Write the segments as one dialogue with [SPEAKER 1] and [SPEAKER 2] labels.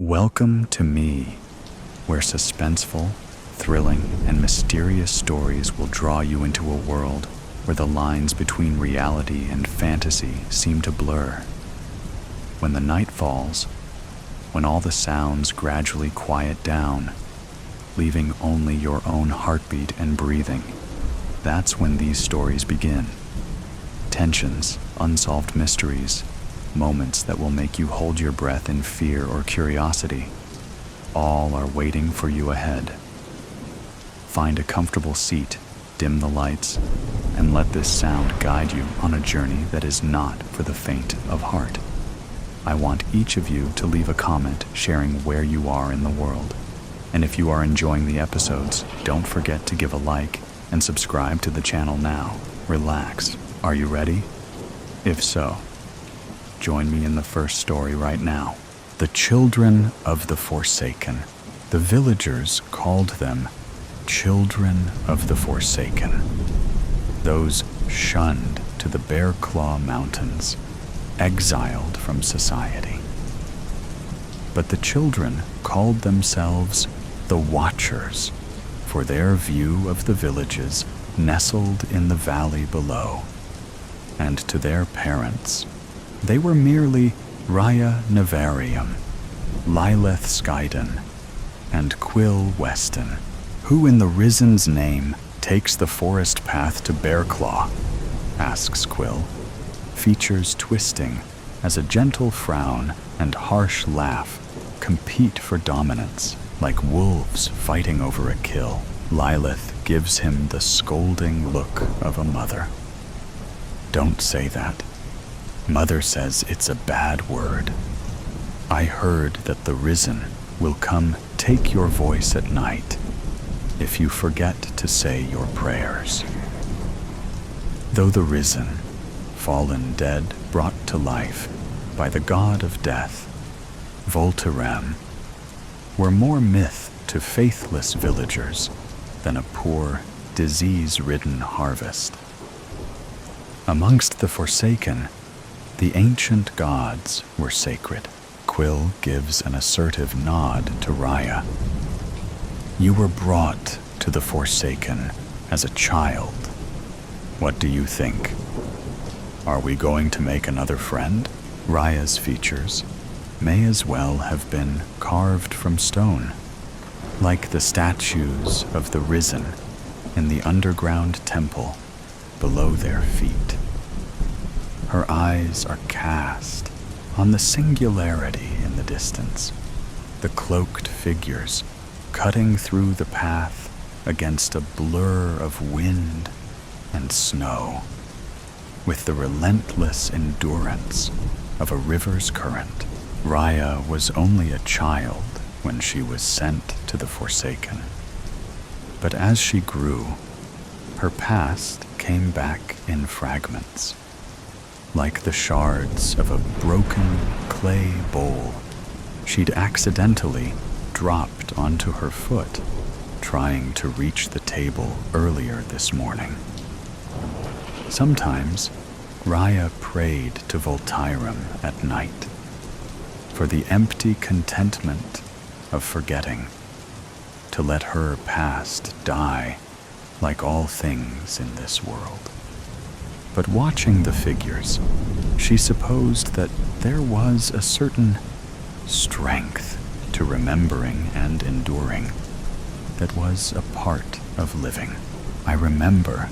[SPEAKER 1] Welcome to me, where suspenseful, thrilling, and mysterious stories will draw you into a world where the lines between reality and fantasy seem to blur. When the night falls, when all the sounds gradually quiet down, leaving only your own heartbeat and breathing, that's when these stories begin. Tensions, unsolved mysteries, moments that will make you hold your breath in fear or curiosity, all are waiting for you ahead. Find a comfortable seat, dim the lights, and let this sound guide you on a journey that is not for the faint of heart. I want each of you to leave a comment sharing where you are in the world. And if you are enjoying the episodes, don't forget to give a like and subscribe to the channel now. Relax. Are you ready? If so, join me in the first story right now. The Children of the Forsaken. The villagers called them Children of the Forsaken, those shunned to the Bear Claw Mountains, exiled from society. But the children called themselves the Watchers, for their view of the villages nestled in the valley below. And to their parents, they were merely Raya Navarium, Lilith Skyden, and Quill Weston, who in the Risen's name takes the forest path to Bearclaw, asks Quill, features twisting as a gentle frown and harsh laugh compete for dominance like wolves fighting over a kill. Lilith gives him the scolding look of a mother. Don't say that. Mother says it's a bad word. I heard that the Risen will come take your voice at night if you forget to say your prayers. Though the Risen, fallen dead brought to life by the god of death, Vol.14, were more myth to faithless villagers than a poor, disease-ridden harvest. Amongst the Forsaken, the ancient gods were sacred. Quill gives an assertive nod to Raya. You were brought to the Forsaken as a child. What do you think? Are we going to make another friend? Raya's features may as well have been carved from stone, like the statues of the Risen in the underground temple below their feet. Her eyes are cast on the singularity in the distance, the cloaked figures cutting through the path against a blur of wind and snow, with the relentless endurance of a river's current. Raya was only a child when she was sent to the Forsaken. But as she grew, her past came back in fragments, like the shards of a broken clay bowl she'd accidentally dropped onto her foot trying to reach the table earlier this morning. Sometimes, Raya prayed to Voltyrum at night for the empty contentment of forgetting, to let her past die like all things in this world. But watching the figures, she supposed that there was a certain strength to remembering and enduring that was a part of living. I remember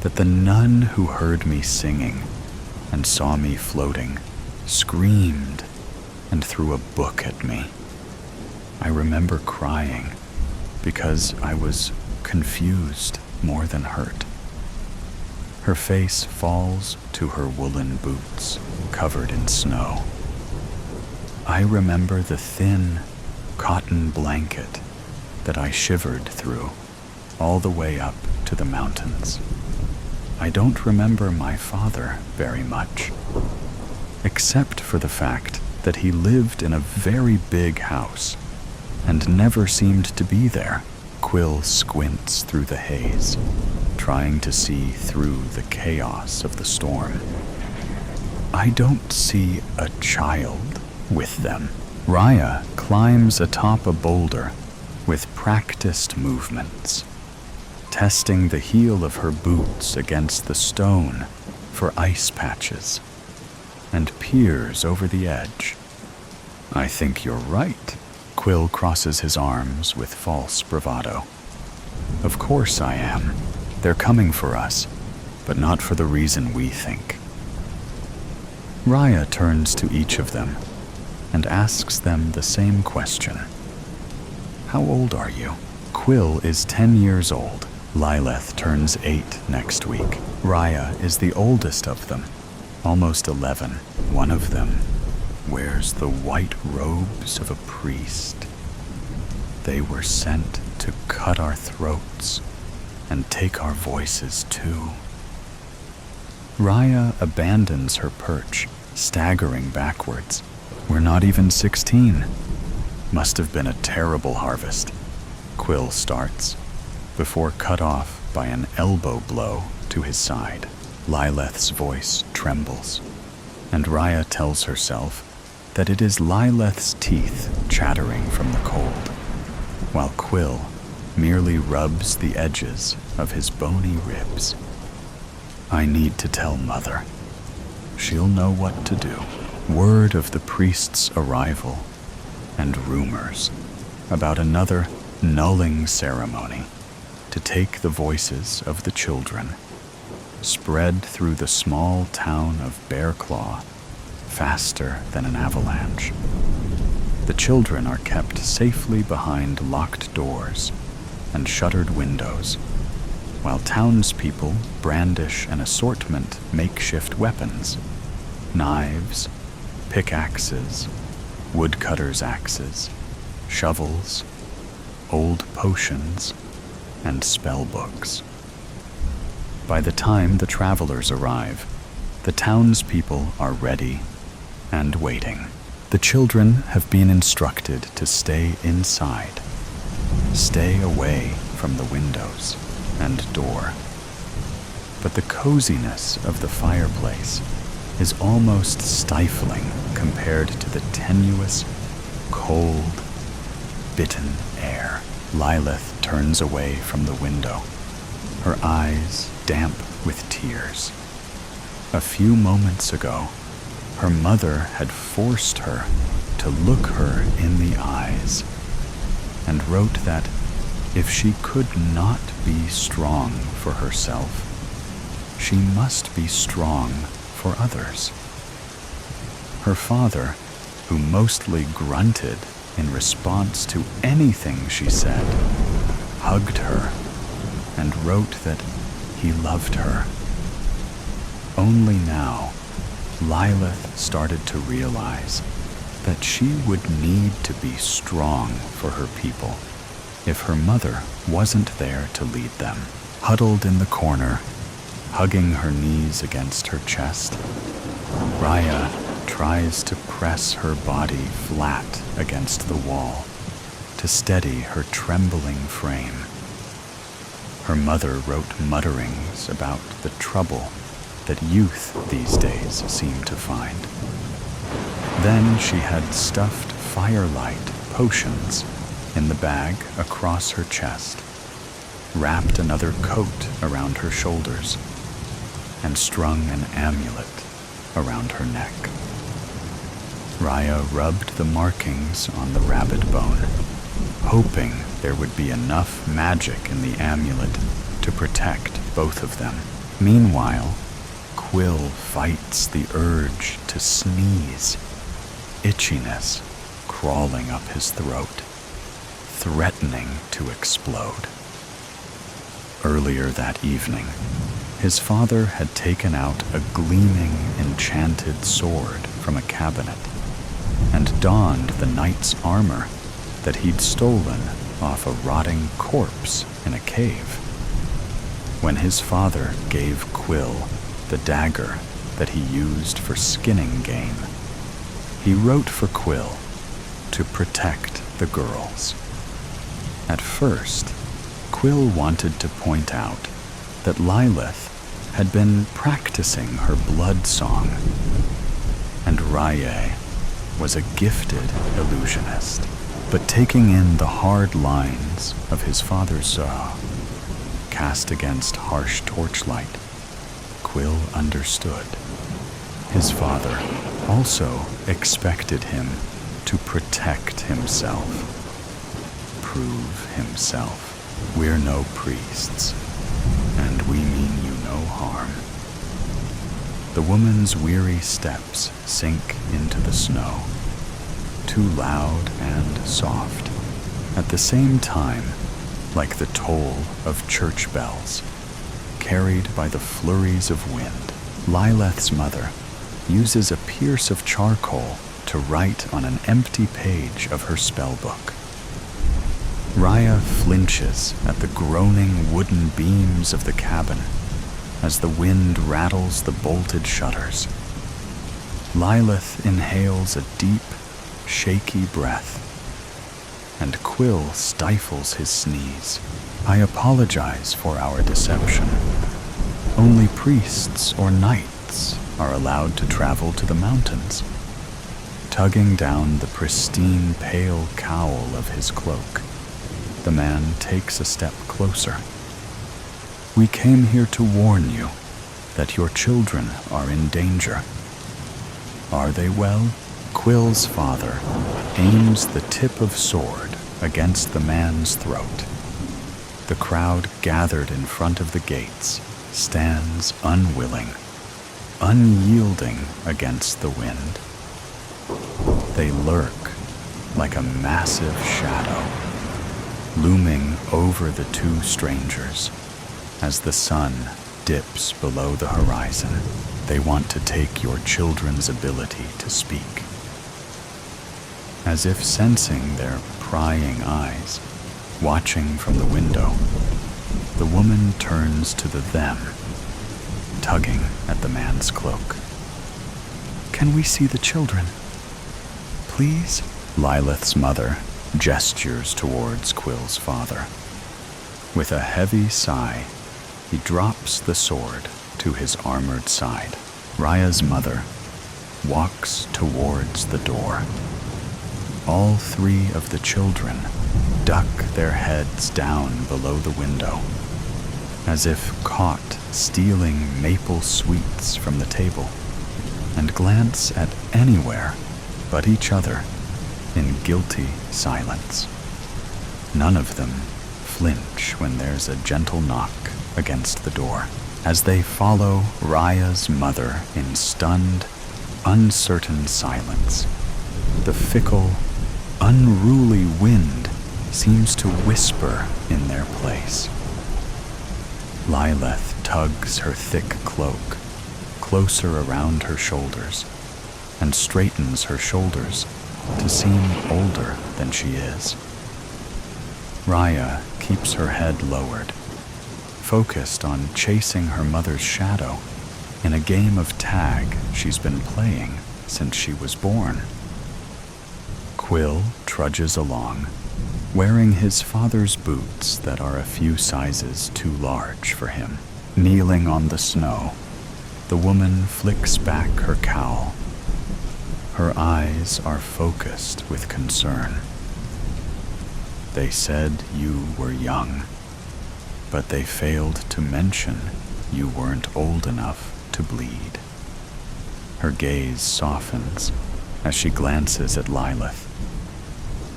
[SPEAKER 1] that the nun who heard me singing and saw me floating screamed and threw a book at me. I remember crying because I was confused more than hurt. Her face falls to her woolen boots covered in snow. I remember the thin cotton blanket that I shivered through all the way up to the mountains. I don't remember my father very much, except for the fact that he lived in a very big house and never seemed to be there. Quill squints through the haze, trying to see through the chaos of the storm. I don't see a child with them. Raya climbs atop a boulder with practiced movements, testing the heel of her boots against the stone for ice patches, and peers over the edge. "I think you're right." Quill crosses his arms with false bravado. "Of course I am. They're coming for us, but not for the reason we think." Raya turns to each of them and asks them the same question. "How old are you?" Quill is 10 years old. Lilith turns 8 next week. Raya is the oldest of them, almost 11. One of them wears the white robes of a priest. They were sent to cut our throats and take our voices too. Raya abandons her perch, staggering backwards. "We're not even 16. Must have been a terrible harvest." Quill starts, before cut off by an elbow blow to his side. Lilith's voice trembles, and Raya tells herself that it is Lilith's teeth chattering from the cold, while Quill merely rubs the edges of his bony ribs. "I need to tell Mother. She'll know what to do." Word of the priest's arrival and rumors about another nulling ceremony to take the voices of the children spread through the small town of Bearclaw faster than an avalanche. The children are kept safely behind locked doors and shuttered windows, while townspeople brandish an assortment makeshift weapons: knives, pickaxes, woodcutters' axes, shovels, old potions, and spellbooks. By the time the travelers arrive, the townspeople are ready and waiting. The children have been instructed to stay inside, stay away from the windows and door. But the coziness of the fireplace is almost stifling compared to the tenuous, cold, bitten air. Lilith turns away from the window, her eyes damp with tears. A few moments ago, her mother had forced her to look her in the eyes and wrote that if she could not be strong for herself, she must be strong for others. Her father, who mostly grunted in response to anything she said, hugged her and wrote that he loved her. Only now, Lilith started to realize that she would need to be strong for her people if her mother wasn't there to lead them. Huddled in the corner, hugging her knees against her chest, Raya tries to press her body flat against the wall to steady her trembling frame. Her mother wrote mutterings about the trouble that youth these days seem to find. Then she had stuffed firelight potions in the bag across her chest, wrapped another coat around her shoulders, and strung an amulet around her neck. Raya rubbed the markings on the rabbit bone, hoping there would be enough magic in the amulet to protect both of them. Meanwhile, Quill fights the urge to sneeze, itchiness crawling up his throat, threatening to explode. Earlier that evening, his father had taken out a gleaming, enchanted sword from a cabinet and donned the knight's armor that he'd stolen off a rotting corpse in a cave. When his father gave Quill the dagger that he used for skinning game, he wrote for Quill to protect the girls. At first, Quill wanted to point out that Lilith had been practicing her blood song, and Raya was a gifted illusionist, but taking in the hard lines of his father's saw, cast against harsh torchlight, Quill understood. His father also expected him to protect himself, prove himself. We're no priests, and we mean you no harm. The woman's weary steps sink into the snow, too loud and soft, at the same time like the toll of church bells, carried by the flurries of wind. Lilith's mother uses a pierce of charcoal to write on an empty page of her spellbook. Raya flinches at the groaning wooden beams of the cabin as the wind rattles the bolted shutters. Lilith inhales a deep, shaky breath, and Quill stifles his sneeze. I apologize for our deception. Only priests or knights are allowed to travel to the mountains. Tugging down the pristine pale cowl of his cloak, the man takes a step closer. We came here to warn you that your children are in danger. Are they well? Quill's father aims the tip of sword against the man's throat. The crowd gathered in front of the gates stands unwilling, unyielding against the wind. They lurk like a massive shadow, looming over the two strangers as the sun dips below the horizon. They want to take your children's ability to speak. As if sensing their prying eyes, watching from the window, the woman turns to the them, tugging at the man's cloak. Can we see the children? Please? Lilith's mother gestures towards Quill's father. With a heavy sigh, he drops the sword to his armored side. Raya's mother walks towards the door. All three of the children duck their heads down below the window, as if caught stealing maple sweets from the table, and glance at anywhere but each other in guilty silence. None of them flinch when there's a gentle knock against the door, as they follow Raya's mother in stunned, uncertain silence. The fickle, unruly wind seems to whisper in their place. Lilith tugs her thick cloak closer around her shoulders and straightens her shoulders to seem older than she is. Raya keeps her head lowered, focused on chasing her mother's shadow in a game of tag she's been playing since she was born. Quill trudges along, wearing his father's boots that are a few sizes too large for him. Kneeling on the snow, the woman flicks back her cowl. Her eyes are focused with concern. They said you were young, but they failed to mention you weren't old enough to bleed. Her gaze softens as she glances at Lilith.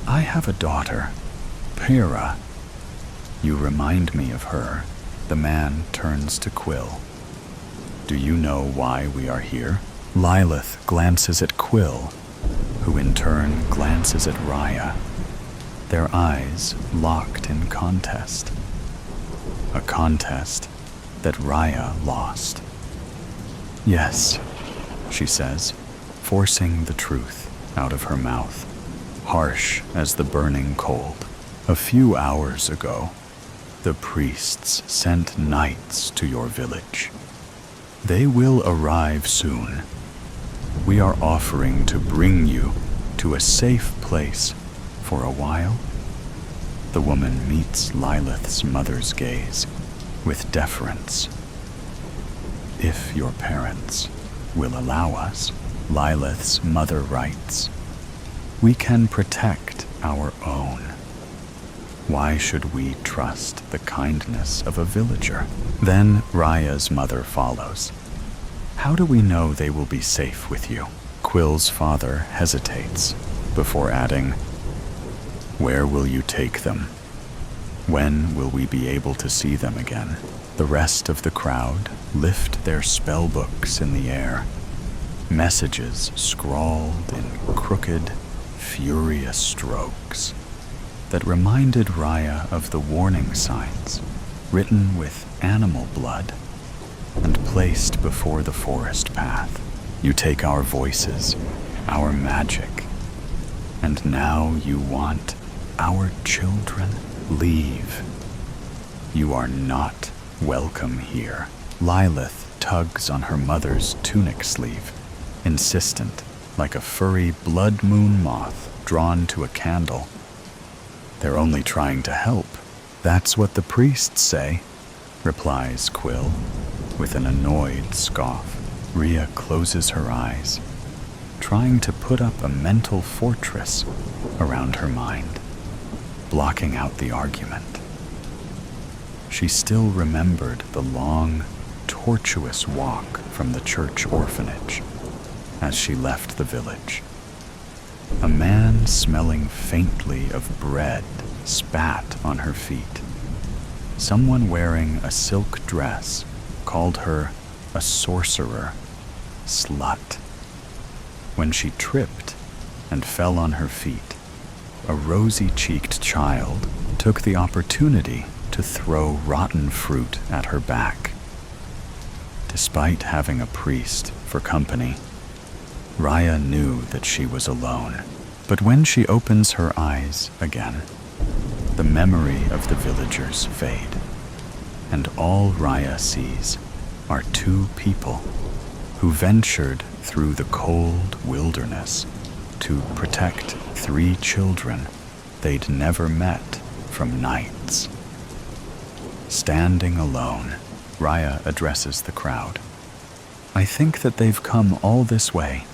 [SPEAKER 1] I have a daughter, Pyrrha. You remind me of her. The man turns to Quill. Do you know why we are here? Lilith glances at Quill, who in turn glances at Raya, their eyes locked in contest. A contest that Raya lost. Yes, she says, forcing the truth out of her mouth, harsh as the burning cold. A few hours ago, the priests sent knights to your village. They will arrive soon. We are offering to bring you to a safe place for a while. The woman meets Lilith's mother's gaze with deference. If your parents will allow us, Lilith's mother writes, We can protect our own. Why should we trust the kindness of a villager? Then Raya's mother follows. How do we know they will be safe with you? Quill's father hesitates before adding, where will you take them? When will we be able to see them again? The rest of the crowd lift their spell books in the air. Messages scrawled in crooked, furious strokes that reminded Raya of the warning signs written with animal blood and placed before the forest path. You take our voices, our magic, and now you want our children? Leave. You are not welcome here. Lilith tugs on her mother's tunic sleeve, insistent, like a furry blood moon moth drawn to a candle. They're only trying to help. That's what the priests say, replies Quill, with an annoyed scoff. Rhea closes her eyes, trying to put up a mental fortress around her mind, blocking out the argument. She still remembered the long, tortuous walk from the church orphanage as she left the village. A man smelling faintly of bread spat on her feet. Someone wearing a silk dress called her a sorcerer, slut. When she tripped and fell on her feet, a rosy-cheeked child took the opportunity to throw rotten fruit at her back. Despite having a priest for company, Raya knew that she was alone. But when she opens her eyes again, the memory of the villagers fade, and all Raya sees are two people who ventured through the cold wilderness to protect 3 children they'd never met from knights. Standing alone, Raya addresses the crowd. I think that they've come all this way.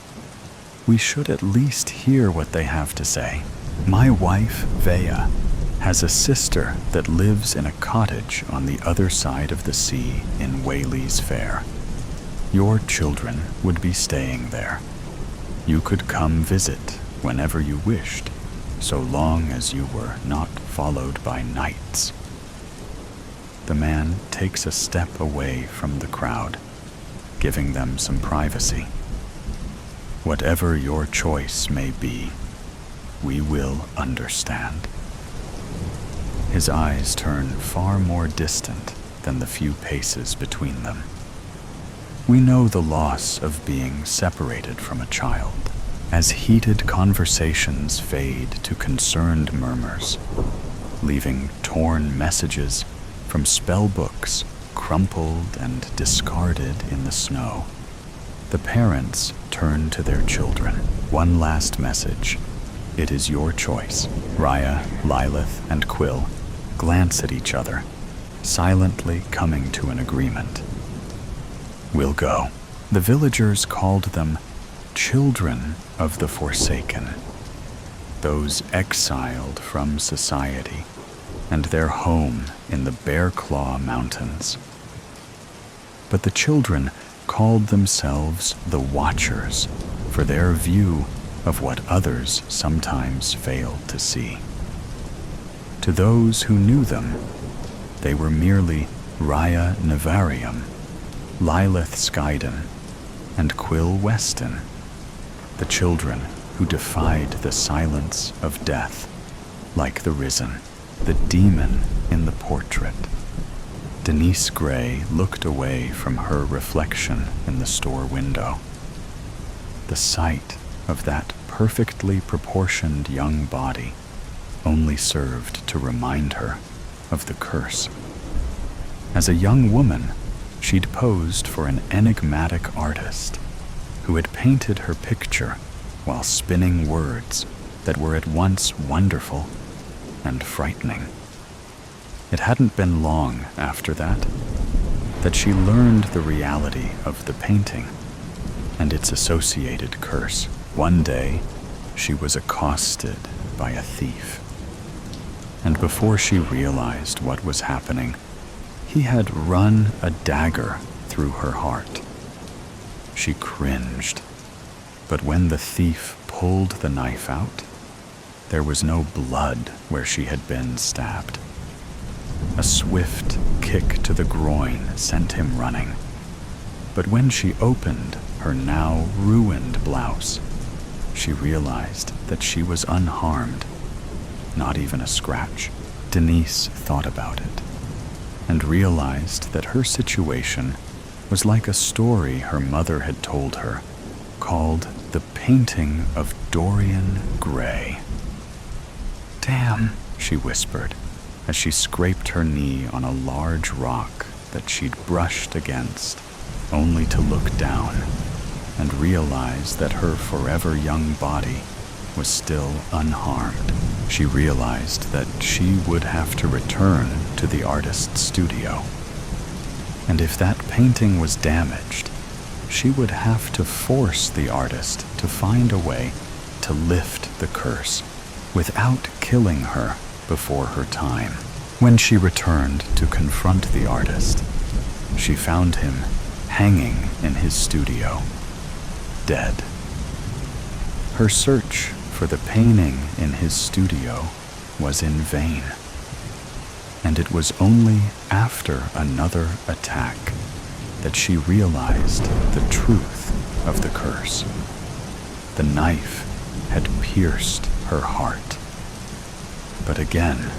[SPEAKER 1] We should at least hear what they have to say. My wife, Vea, has a sister that lives in a cottage on the other side of the sea in Whaley's Fair. Your children would be staying there. You could come visit whenever you wished, so long as you were not followed by knights. The man takes a step away from the crowd, giving them some privacy. Whatever your choice may be, we will understand. His eyes turn far more distant than the few paces between them. We know the loss of being separated from a child, as heated conversations fade to concerned murmurs, leaving torn messages from spell books crumpled and discarded in the snow. The parents turn to their children. One last message. It is your choice. Raya, Lilith, and Quill glance at each other, silently coming to an agreement. We'll go. The villagers called them children of the Forsaken, those exiled from society and their home in the Bear Claw Mountains. But the children called themselves the Watchers for their view of what others sometimes failed to see. To those who knew them, they were merely Raya Navarium, Lilith Skyden, and Quill Weston, the children who defied the silence of death, like the Risen, the demon in the portrait. Denise Gray looked away from her reflection in the store window. The sight of that perfectly proportioned young body only served to remind her of the curse. As a young woman, she'd posed for an enigmatic artist who had painted her picture while spinning words that were at once wonderful and frightening. It hadn't been long after that she learned the reality of the painting and its associated curse. One day, she was accosted by a thief. And before she realized what was happening, he had run a dagger through her heart. She cringed, but when the thief pulled the knife out, there was no blood where she had been stabbed. A swift kick to the groin sent him running, but when she opened her now ruined blouse, she realized that she was unharmed, not even a scratch. Denise thought about it and realized that her situation was like a story her mother had told her, called The Painting of Dorian Gray. "Damn," she whispered as she scraped her knee on a large rock that she'd brushed against, only to look down and realize that her forever young body was still unharmed. She realized that she would have to return to the artist's studio. And if that painting was damaged, she would have to force the artist to find a way to lift the curse without killing her before her time. When she returned to confront the artist, she found him hanging in his studio, dead. Her search for the painting in his studio was in vain, and it was only after another attack that she realized the truth of the curse. The knife had pierced her heart. But again,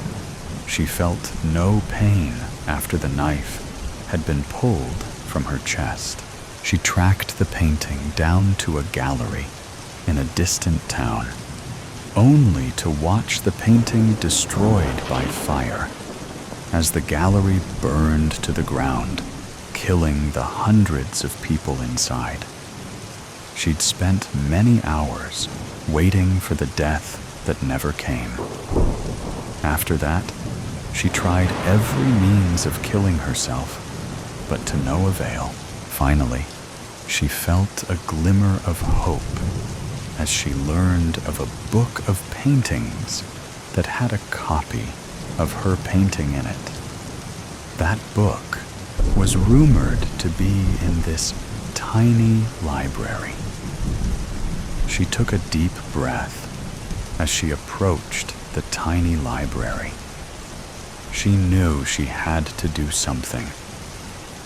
[SPEAKER 1] she felt no pain after the knife had been pulled from her chest. She tracked the painting down to a gallery in a distant town, only to watch the painting destroyed by fire as the gallery burned to the ground, killing the hundreds of people inside. She'd spent many hours waiting for the death that never came. After that, she tried every means of killing herself, but to no avail. Finally, she felt a glimmer of hope as she learned of a book of paintings that had a copy of her painting in it. That book was rumored to be in this tiny library. She took a deep breath as she approached the tiny library. She knew she had to do something,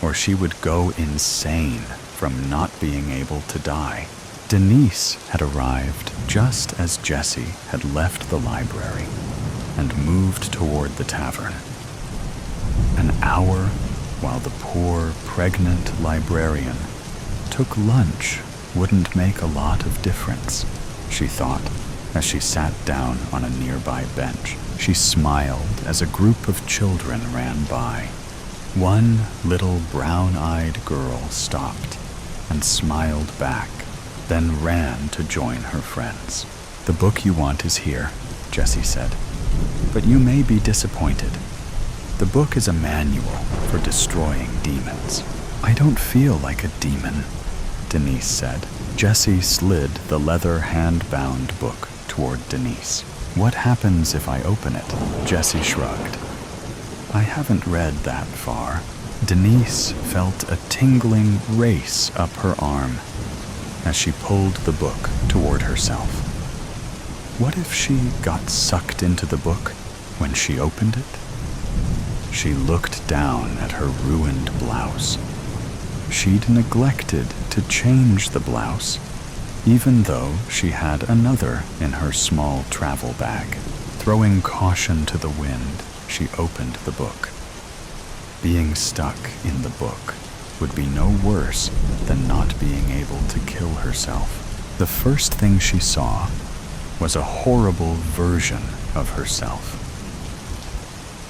[SPEAKER 1] or she would go insane from not being able to die. Denise had arrived just as Jessie had left the library and moved toward the tavern. An hour while the poor, pregnant librarian took lunch wouldn't make a lot of difference, she thought, as she sat down on a nearby bench. She smiled as a group of children ran by. One little brown-eyed girl stopped and smiled back, then ran to join her friends. "The book you want is here," Jessie said, "but you may be disappointed. The book is a manual for destroying demons." "I don't feel like a demon," Denise said. Jessie slid the leather hand-bound book toward Denise. "What happens if I open it?" Jessie shrugged. "I haven't read that far." Denise felt a tingling race up her arm as she pulled the book toward herself. What if she got sucked into the book when she opened it? She looked down at her ruined blouse. She'd neglected to change the blouse, even though she had another in her small travel bag. Throwing caution to the wind, she opened the book. Being stuck in the book would be no worse than not being able to kill herself. The first thing she saw was a horrible version of herself.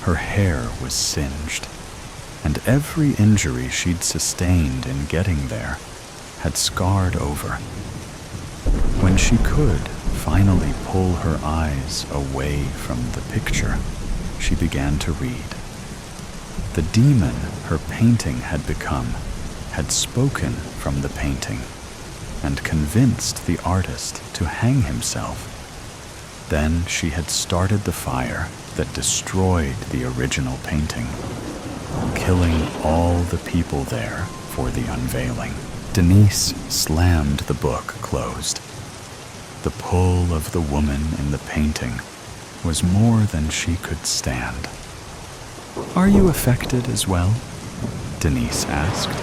[SPEAKER 1] Her hair was singed, and every injury she'd sustained in getting there had scarred over. When she could finally pull her eyes away from the picture, she began to read. The demon her painting had become had spoken from the painting and convinced the artist to hang himself Then she had started the fire that destroyed the original painting, killing all the people there for the unveiling. Denise slammed the book closed. The pull of the woman in the painting was more than she could stand. "Are you affected as well?" Denise asked,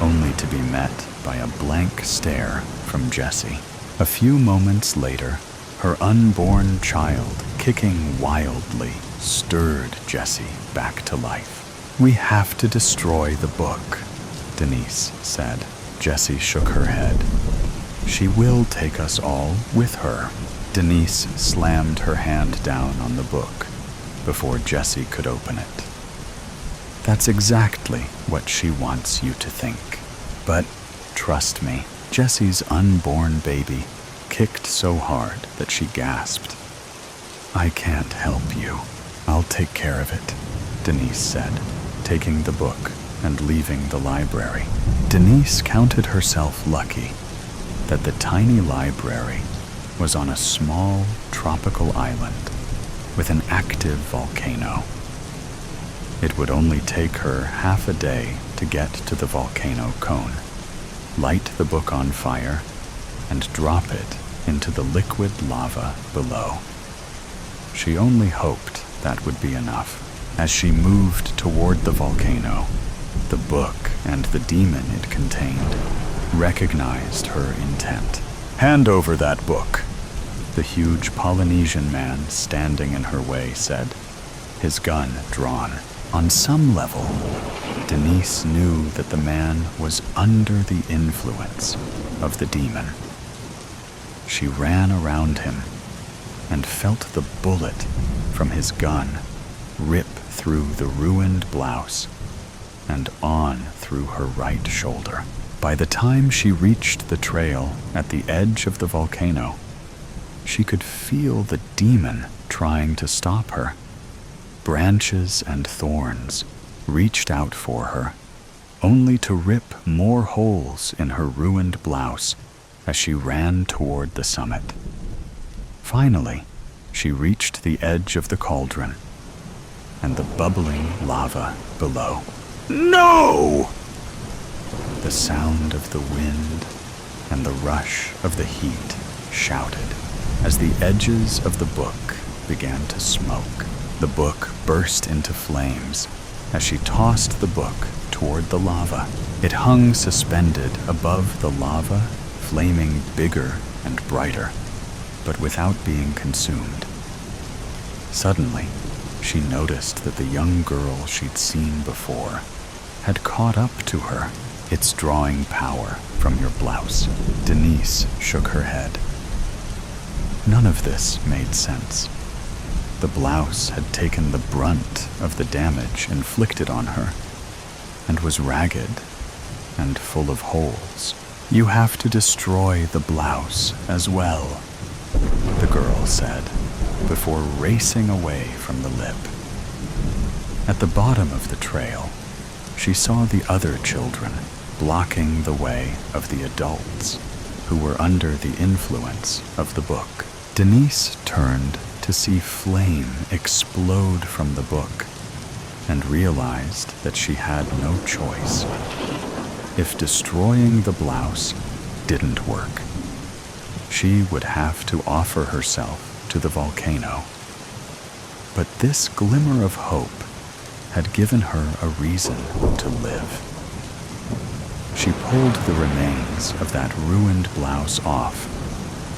[SPEAKER 1] only to be met by a blank stare from Jessie. A few moments later, her unborn child, kicking wildly, stirred Jessie back to life. "We have to destroy the book," Denise said. Jessie shook her head. "She will take us all with her." Denise slammed her hand down on the book before Jessie could open it. "That's exactly what she wants you to think. But trust me, Jessie's unborn baby kicked so hard that she gasped. "I can't help you. I'll take care of it," Denise said, taking the book and leaving the library. Denise counted herself lucky that the tiny library was on a small tropical island with an active volcano. It would only take her half a day to get to the volcano cone, light the book on fire, and drop it into the liquid lava below. She only hoped that would be enough. As she moved toward the volcano, the book and the demon it contained recognized her intent. "Hand over that book," the huge Polynesian man standing in her way said, his gun drawn. On some level, Denise knew that the man was under the influence of the demon. She ran around him and felt the bullet from his gun rip through the ruined blouse and on through her right shoulder. By the time she reached the trail at the edge of the volcano, she could feel the demon trying to stop her. Branches and thorns reached out for her, only to rip more holes in her ruined blouse as she ran toward the summit. Finally, she reached the edge of the cauldron and the bubbling lava below. "No!" The sound of the wind and the rush of the heat shouted as the edges of the book began to smoke. The book burst into flames as she tossed the book toward the lava. It hung suspended above the lava, flaming bigger and brighter, but without being consumed. Suddenly, she noticed that the young girl she'd seen before had caught up to her. "It's drawing power from your blouse." Denise shook her head. None of this made sense. The blouse had taken the brunt of the damage inflicted on her and was ragged and full of holes. "You have to destroy the blouse as well," the girl said, before racing away from the lip. At the bottom of the trail, she saw the other children blocking the way of the adults who were under the influence of the book. Denise turned to see flame explode from the book and realized that she had no choice. If destroying the blouse didn't work, she would have to offer herself to the volcano. But this glimmer of hope had given her a reason to live. She pulled the remains of that ruined blouse off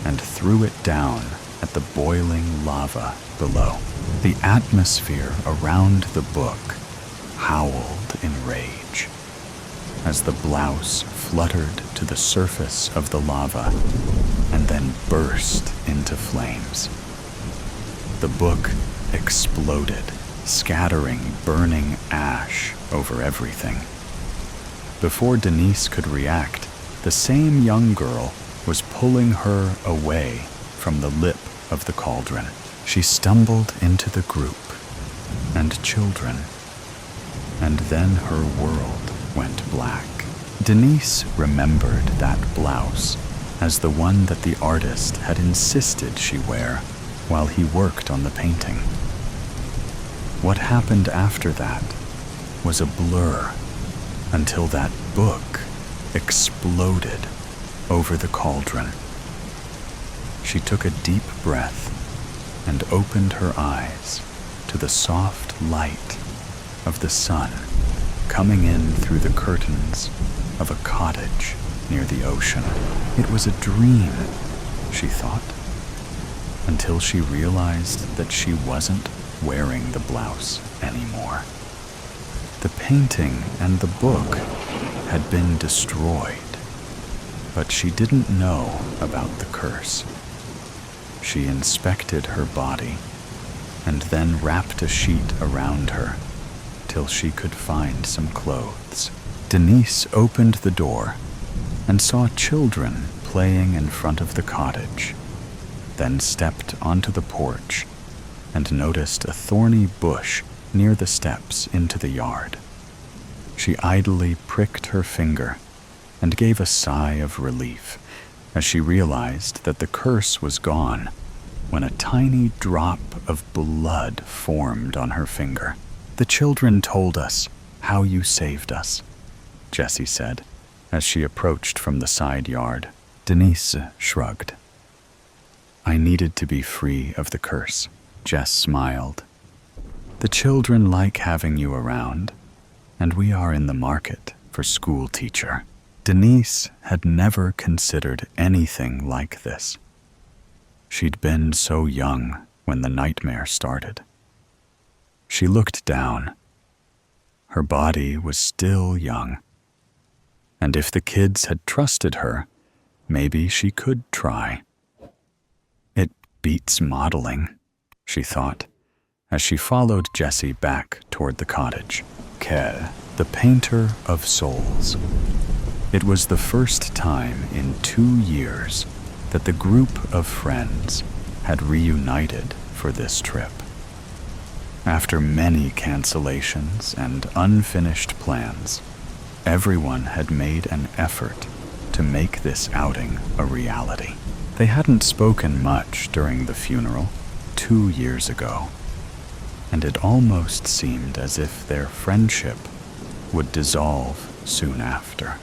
[SPEAKER 1] and threw it down at the boiling lava below. The atmosphere around the book howled in rage as the blouse fluttered to the surface of the lava and then burst into flames. The book exploded, scattering burning ash over everything. Before Denise could react, the same young girl was pulling her away from the lip of the cauldron. She stumbled into the group and children, and then her world went black. Denise remembered that blouse as the one that the artist had insisted she wear while he worked on the painting. What happened after that was a blur until that book exploded over the cauldron. She took a deep breath and opened her eyes to the soft light of the sun coming in through the curtains of a cottage near the ocean. It was a dream, she thought, until she realized that she wasn't wearing the blouse anymore. The painting and the book had been destroyed, but she didn't know about the curse. She inspected her body and then wrapped a sheet around her till she could find some clothes. Denise opened the door and saw children playing in front of the cottage, then stepped onto the porch and noticed a thorny bush near the steps into the yard. She idly pricked her finger and gave a sigh of relief as she realized that the curse was gone when a tiny drop of blood formed on her finger. "The children told us how you saved us," Jessie said as she approached from the side yard. Denise shrugged. "I needed to be free of the curse," Jess smiled. "The children like having you around, and we are in the market for school teacher." Denise had never considered anything like this. She'd been so young when the nightmare started. She looked down. Her body was still young, and if the kids had trusted her, maybe she could try. It beats modeling, she thought, as she followed Jessie back toward the cottage. Kel, the painter of souls. It was the first time in 2 years that the group of friends had reunited for this trip. After many cancellations and unfinished plans, everyone had made an effort to make this outing a reality. They hadn't spoken much during the funeral 2 years ago, and it almost seemed as if their friendship would dissolve soon after.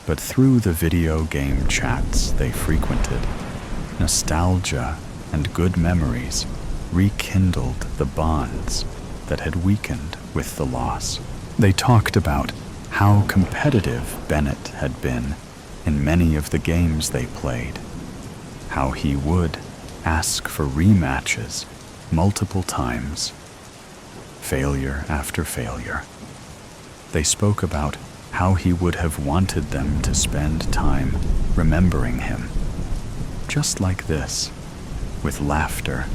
[SPEAKER 1] But through the video game chats they frequented, nostalgia and good memories rekindled the bonds that had weakened with the loss. They talked about how competitive Bennett had been in many of the games they played, how he would ask for rematches multiple times, failure after failure. They spoke about how he would have wanted them to spend time remembering him, just like this, with laughter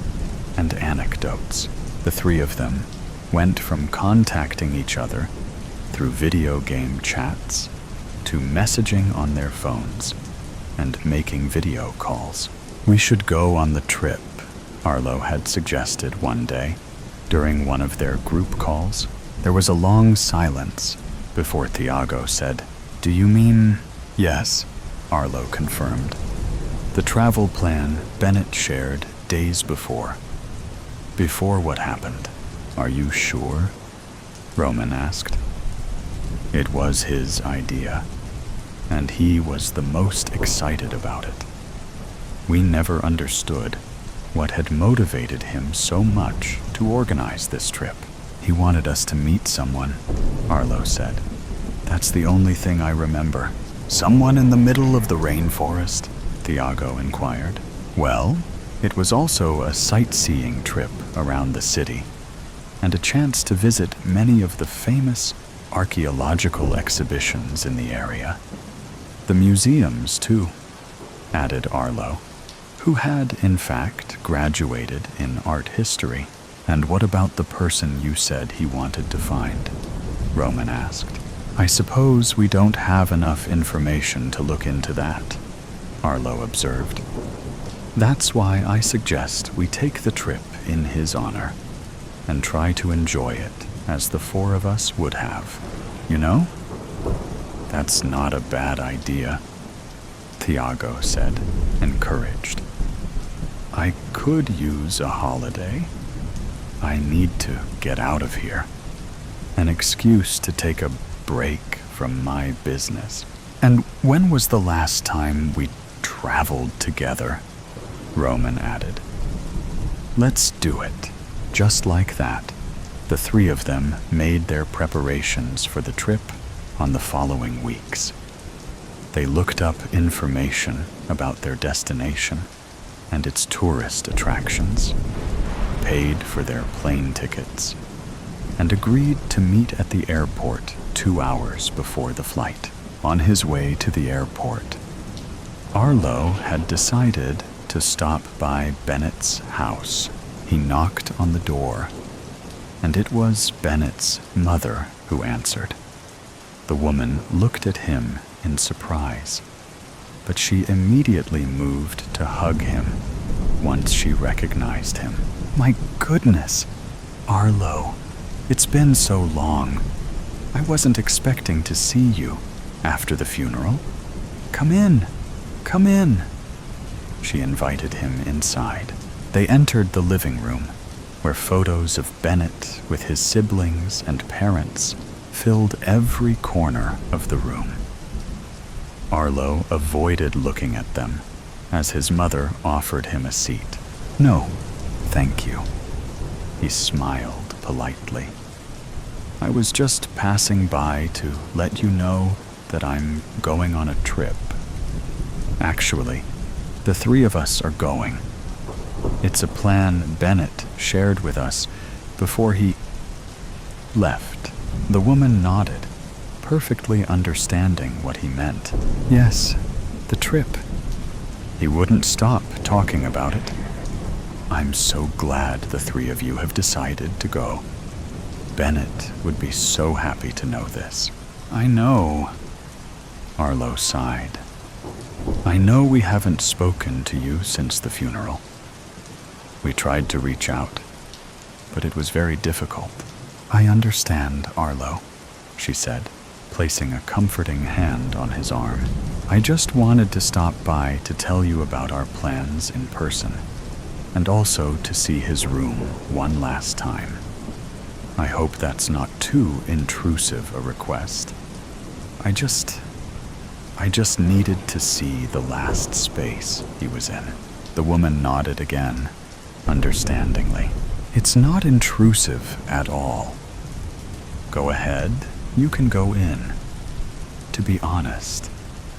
[SPEAKER 1] and anecdotes. The three of them went from contacting each other through video game chats to messaging on their phones and making video calls. "We should go on the trip," Arlo had suggested one day during one of their group calls. There was a long silence before Thiago said, "Do you mean—" "Yes," Arlo confirmed. The travel plan Bennett shared days before. "Before what happened? Are you sure?" Roman asked. It was his idea, and he was the most excited about it. We never understood what had motivated him so much to organize this trip. "He wanted us to meet someone," Arlo said. "That's the only thing I remember." "Someone in the middle of the rainforest?" Thiago inquired. "Well, it was also a sightseeing trip around the city, and a chance to visit many of the famous archaeological exhibitions in the area. The museums, too," added Arlo, who had, in fact, graduated in art history. "And what about the person you said he wanted to find?" Roman asked. "I suppose we don't have enough information to look into that," Arlo observed. "That's why I suggest we take the trip in his honor and try to enjoy it as the four of us would have. You know? That's not a bad idea," Thiago said, encouraged. I could use a holiday. I need to get out of here. An excuse to take a break from my business. And when was the last time we traveled together? Roman added. Let's do it. Just like that, the three of them made their preparations for the trip on the following weeks. They looked up information about their destination and its tourist attractions, paid for their plane tickets, and agreed to meet at the airport 2 hours before the flight. On his way to the airport, Arlo had decided to stop by Bennett's house. He knocked on the door, and it was Bennett's mother who answered. The woman looked at him in surprise, but she immediately moved to hug him once she recognized him. My goodness, Arlo, it's been so long. I wasn't expecting to see you after the funeral. Come in, come in. She invited him inside. They entered the living room, where photos of Bennett with his siblings and parents filled every corner of the room. Arlo avoided looking at them as his mother offered him a seat. No, thank you. He smiled politely. I was just passing by to let you know that I'm going on a trip. Actually, the three of us are going. It's a plan Bennett shared with us before he left. The woman nodded, perfectly understanding what he meant. Yes, the trip. He wouldn't stop talking about it. I'm so glad the three of you have decided to go. Bennett would be so happy to know this. I know, Arlo sighed. I know we haven't spoken to you since the funeral. We tried to reach out, but it was very difficult. I understand, Arlo, she said, placing a comforting hand on his arm. I just wanted to stop by to tell you about our plans in person, and also to see his room one last time. I hope that's not too intrusive a request. I just needed to see the last space he was in. The woman nodded again, understandingly. It's not intrusive at all. Go ahead, you can go in. To be honest,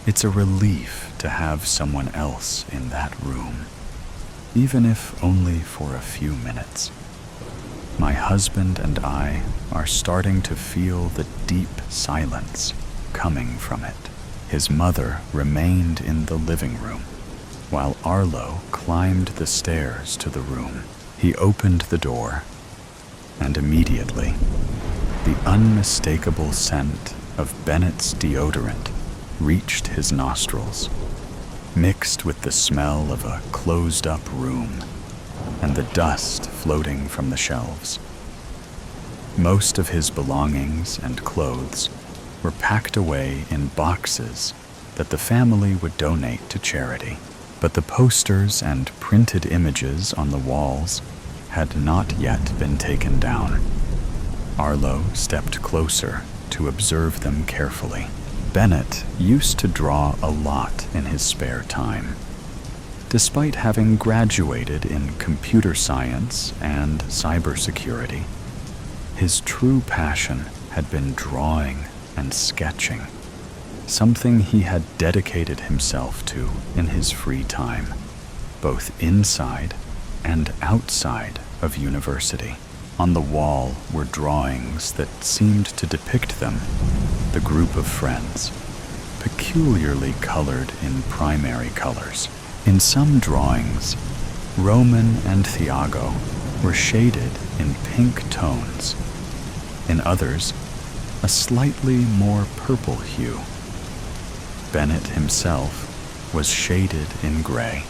[SPEAKER 1] it's a relief to have someone else in that room, even if only for a few minutes. My husband and I are starting to feel the deep silence coming from it. His mother remained in the living room, while Arlo climbed the stairs to the room. He opened the door, and immediately, the unmistakable scent of Bennett's deodorant reached his nostrils, mixed with the smell of a closed-up room and the dust floating from the shelves. Most of his belongings and clothes were packed away in boxes that the family would donate to charity, but the posters and printed images on the walls had not yet been taken down. Arlo stepped closer to observe them carefully. Bennett used to draw a lot in his spare time. Despite having graduated in computer science and cybersecurity, his true passion had been drawing and sketching, something he had dedicated himself to in his free time, both inside and outside of university. On the wall were drawings that seemed to depict them, the group of friends, peculiarly colored in primary colors. In some drawings, Roman and Thiago were shaded in pink tones. In others, a slightly more purple hue. Bennett himself was shaded in gray.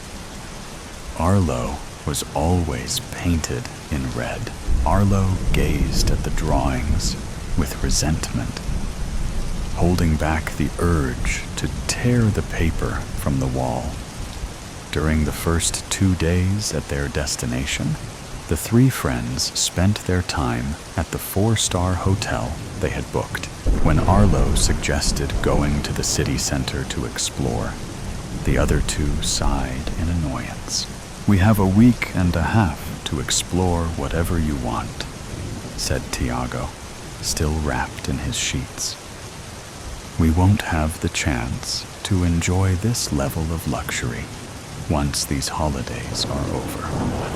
[SPEAKER 1] Arlo was always painted in red. Arlo gazed at the drawings with resentment, holding back the urge to tear the paper from the wall. During the first 2 days at their destination, the three friends spent their time at the 4-star hotel they had booked. When Arlo suggested going to the city center to explore, the other two sighed in annoyance. "We have a week and a half to explore whatever you want," said Tiago, still wrapped in his sheets. "We won't have the chance to enjoy this level of luxury once these holidays are over.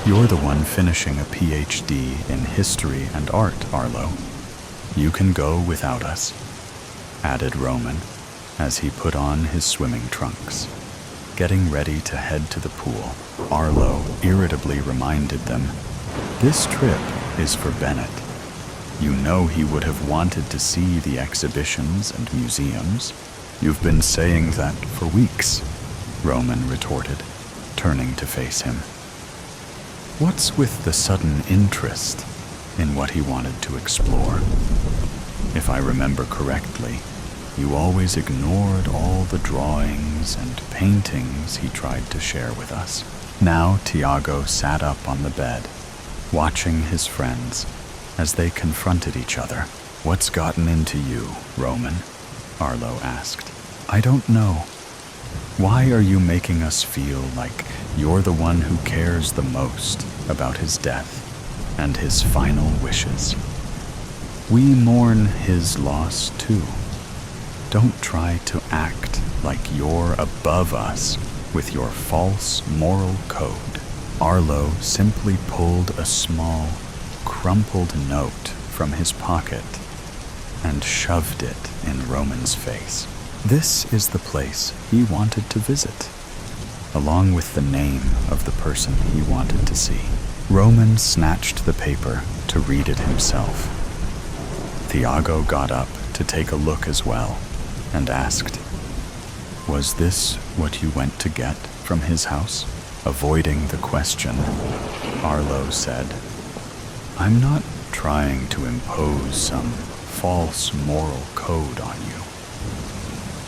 [SPEAKER 1] You're the one finishing a PhD in history and art, Arlo. You can go without us," added Roman as he put on his swimming trunks. Getting ready to head to the pool, Arlo irritably reminded them, "This trip is for Bennett. You know he would have wanted to see the exhibitions and museums. You've been saying that for weeks," Roman retorted, turning to face him. "What's with the sudden interest in what he wanted to explore? If I remember correctly, you always ignored all the drawings and paintings he tried to share with us." Now Tiago sat up on the bed, watching his friends as they confronted each other. "What's gotten into you, Roman?" Arlo asked. "I don't know. Why are you making us feel like you're the one who cares the most about his death and his final wishes? We mourn his loss too. Don't try to act like you're above us with your false moral code." Arlo simply pulled a small, crumpled note from his pocket and shoved it in Roman's face. This is the place he wanted to visit, along with the name of the person he wanted to see. Roman snatched the paper to read it himself. Tiago got up to take a look as well and asked, "Was this what you went to get from his house?" Avoiding the question, Arlo said, "I'm not trying to impose some false moral code on you.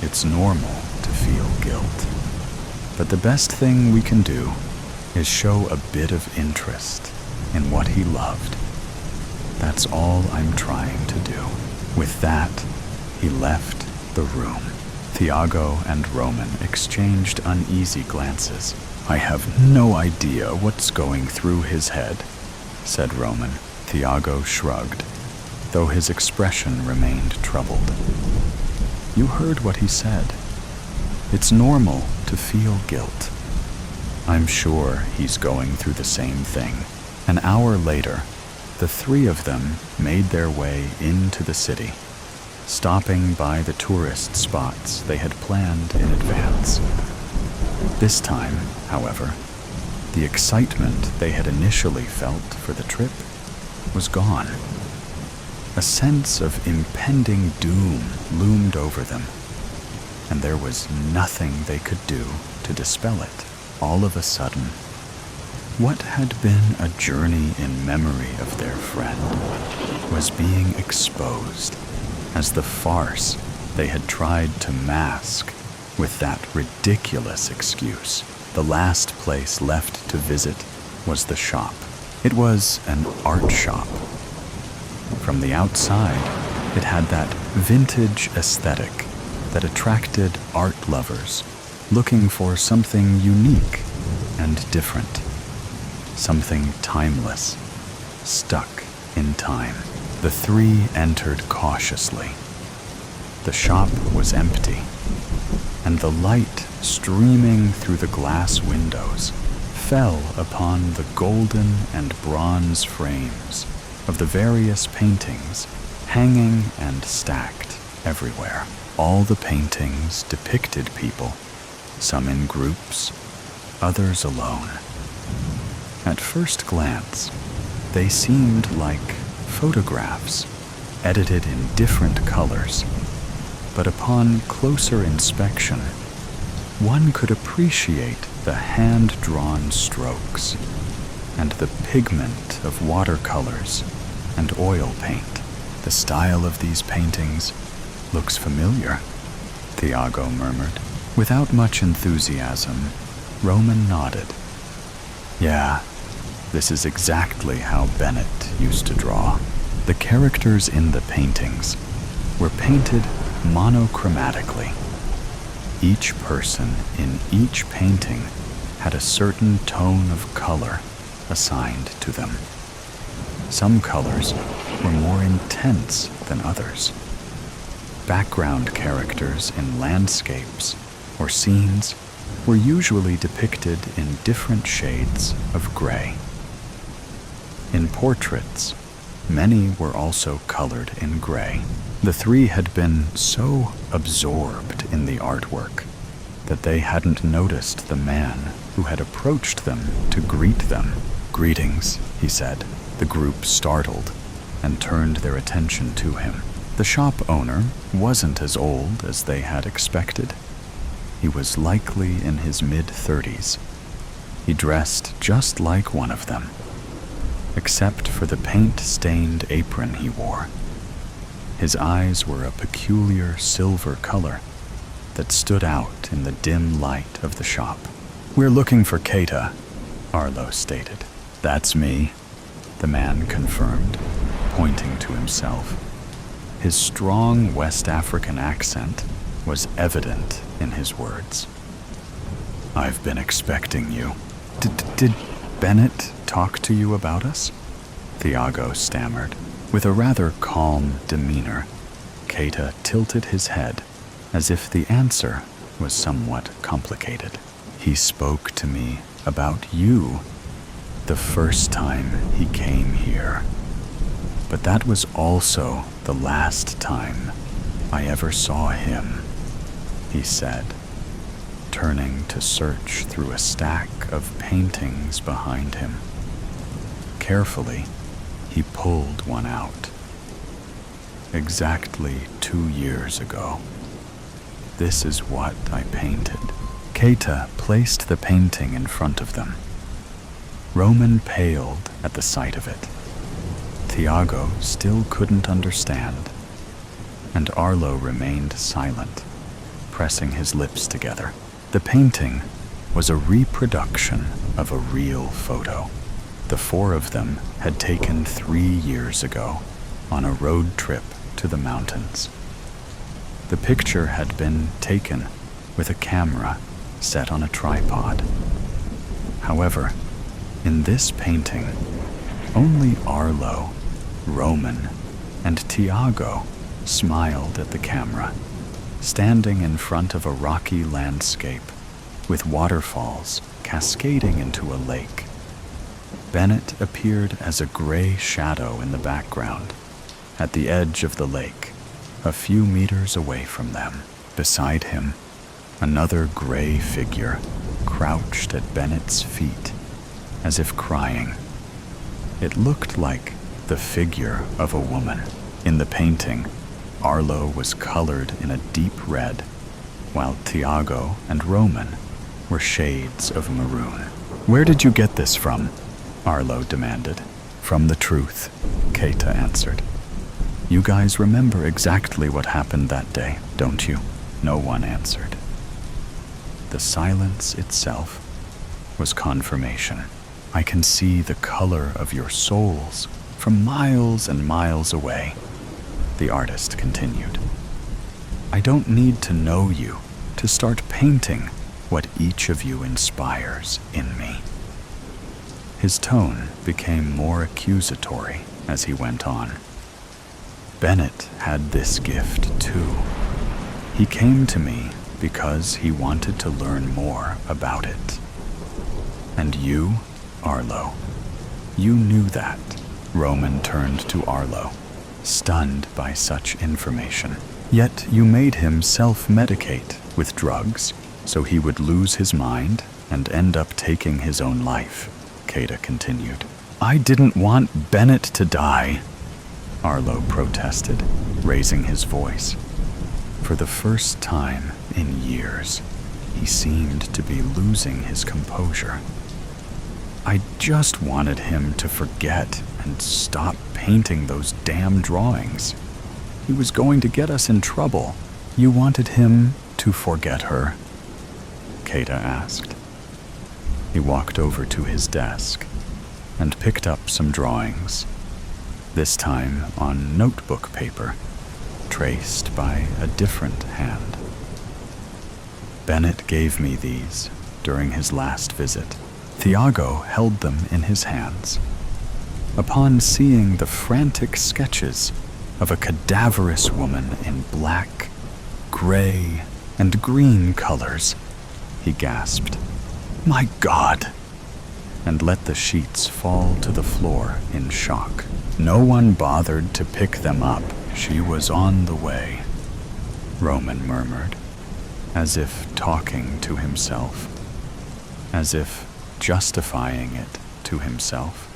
[SPEAKER 1] It's normal to feel guilt, but the best thing we can do is show a bit of interest in what he loved. That's all I'm trying to do." With that, he left the room. Tiago and Roman exchanged uneasy glances. "I have no idea what's going through his head," said Roman. Tiago shrugged, though his expression remained troubled. "You heard what he said. It's normal to feel guilt. I'm sure he's going through the same thing." An hour later, the three of them made their way into the city, stopping by the tourist spots they had planned in advance. This time, however, the excitement they had initially felt for the trip was gone. A sense of impending doom loomed over them, and there was nothing they could do to dispel it. All of a sudden, what had been a journey in memory of their friend was being exposed as the farce they had tried to mask with that ridiculous excuse. The last place left to visit was the shop. It was an art shop. From the outside, it had that vintage aesthetic that attracted art lovers looking for something unique and different, something timeless, stuck in time. The three entered cautiously. The shop was empty, and the light streaming through the glass windows fell upon the golden and bronze frames of the various paintings hanging and stacked everywhere. All the paintings depicted people, some in groups, others alone. At first glance, they seemed like photographs, edited in different colors, but upon closer inspection, one could appreciate the hand-drawn strokes and the pigment of watercolors and oil paint. The style of these paintings looks familiar, Tiago murmured. Without much enthusiasm, Roman nodded. Yeah, this is exactly how Bennett used to draw. The characters in the paintings were painted monochromatically. Each person in each painting had a certain tone of color assigned to them. Some colors were more intense than others. Background characters in landscapes or scenes were usually depicted in different shades of gray. In portraits, many were also colored in gray. The three had been so absorbed in the artwork that they hadn't noticed the man who had approached them to greet them. "Greetings," he said. The group startled and turned their attention to him. The shop owner wasn't as old as they had expected. He was likely in his mid-30s. He dressed just like one of them, except for the paint-stained apron he wore. His eyes were a peculiar silver color that stood out in the dim light of the shop. "We're looking for Keita," Arlo stated. "That's me," the man confirmed, pointing to himself. His strong West African accent was evident in his words. "I've been expecting you." Did Bennett talk to you about us?" Thiago stammered. With a rather calm demeanor, Keita tilted his head as if the answer was somewhat complicated. "He spoke to me about you the first time he came here. But that was also the last time I ever saw him," he said, turning to search through a stack of paintings behind him. Carefully, he pulled one out. "Exactly 2 years ago. This is what I painted." Keita placed the painting in front of them. Roman paled at the sight of it. Thiago still couldn't understand, and Arlo remained silent, pressing his lips together. The painting was a reproduction of a real photo. The four of them had taken 3 years ago on a road trip to the mountains. The picture had been taken with a camera set on a tripod. However, in this painting, only Arlo, Roman, and Thiago smiled at the camera, standing in front of a rocky landscape with waterfalls cascading into a lake. Bennett appeared as a gray shadow in the background, at the edge of the lake, a few meters away from them. Beside him, another gray figure crouched at Bennett's feet, as if crying. It looked like the figure of a woman. In the painting, Arlo was colored in a deep red, while Thiago and Roman were shades of maroon. "Where did you get this from?" Arlo demanded. "From the truth," Keita answered. "You guys remember exactly what happened that day, don't you?" No one answered. The silence itself was confirmation. "I can see the color of your souls from miles and miles away," the artist continued. "I don't need to know you to start painting what each of you inspires in me." His tone became more accusatory as he went on. "Bennett had this gift too. He came to me because he wanted to learn more about it. And you, Arlo, you knew that." Roman turned to Arlo, stunned by such information. "Yet you made him self-medicate with drugs so he would lose his mind and end up taking his own life," Keita continued. "I didn't want Bennett to die," Arlo protested, raising his voice. For the first time in years, he seemed to be losing his composure. "I just wanted him to forget and stop painting those damn drawings. He was going to get us in trouble." "You wanted him to forget her?" Keita asked. He walked over to his desk and picked up some drawings, this time on notebook paper, traced by a different hand. Bennett gave me these during his last visit. Thiago held them in his hands. Upon seeing the frantic sketches of a cadaverous woman in black, gray, and green colors, he gasped, "My God!" and let the sheets fall to the floor in shock. No one bothered to pick them up. She was on the way, Roman murmured, as if talking to himself, as if justifying it to himself.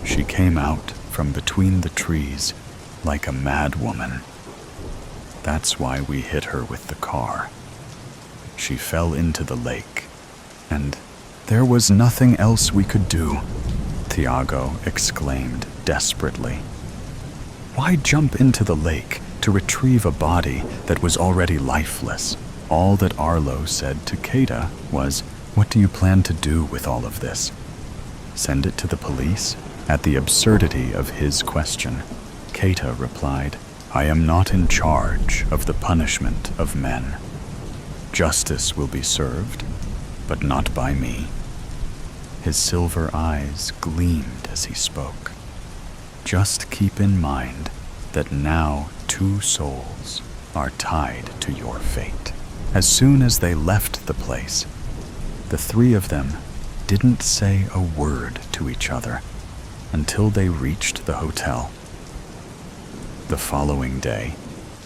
[SPEAKER 1] She came out from between the trees like a mad woman. That's why we hit her with the car. She fell into the lake, and there was nothing else we could do, Thiago exclaimed desperately. Why jump into the lake to retrieve a body that was already lifeless? All that Arlo said to Keita was, "What do you plan to do with all of this? Send it to the police?" At the absurdity of his question, Keita replied, "I am not in charge of the punishment of men. Justice will be served, but not by me." His silver eyes gleamed as he spoke. "Just keep in mind that now 2 souls are tied to your fate." As soon as they left the place, the 3 of them didn't say a word to each other until they reached the hotel. The following day,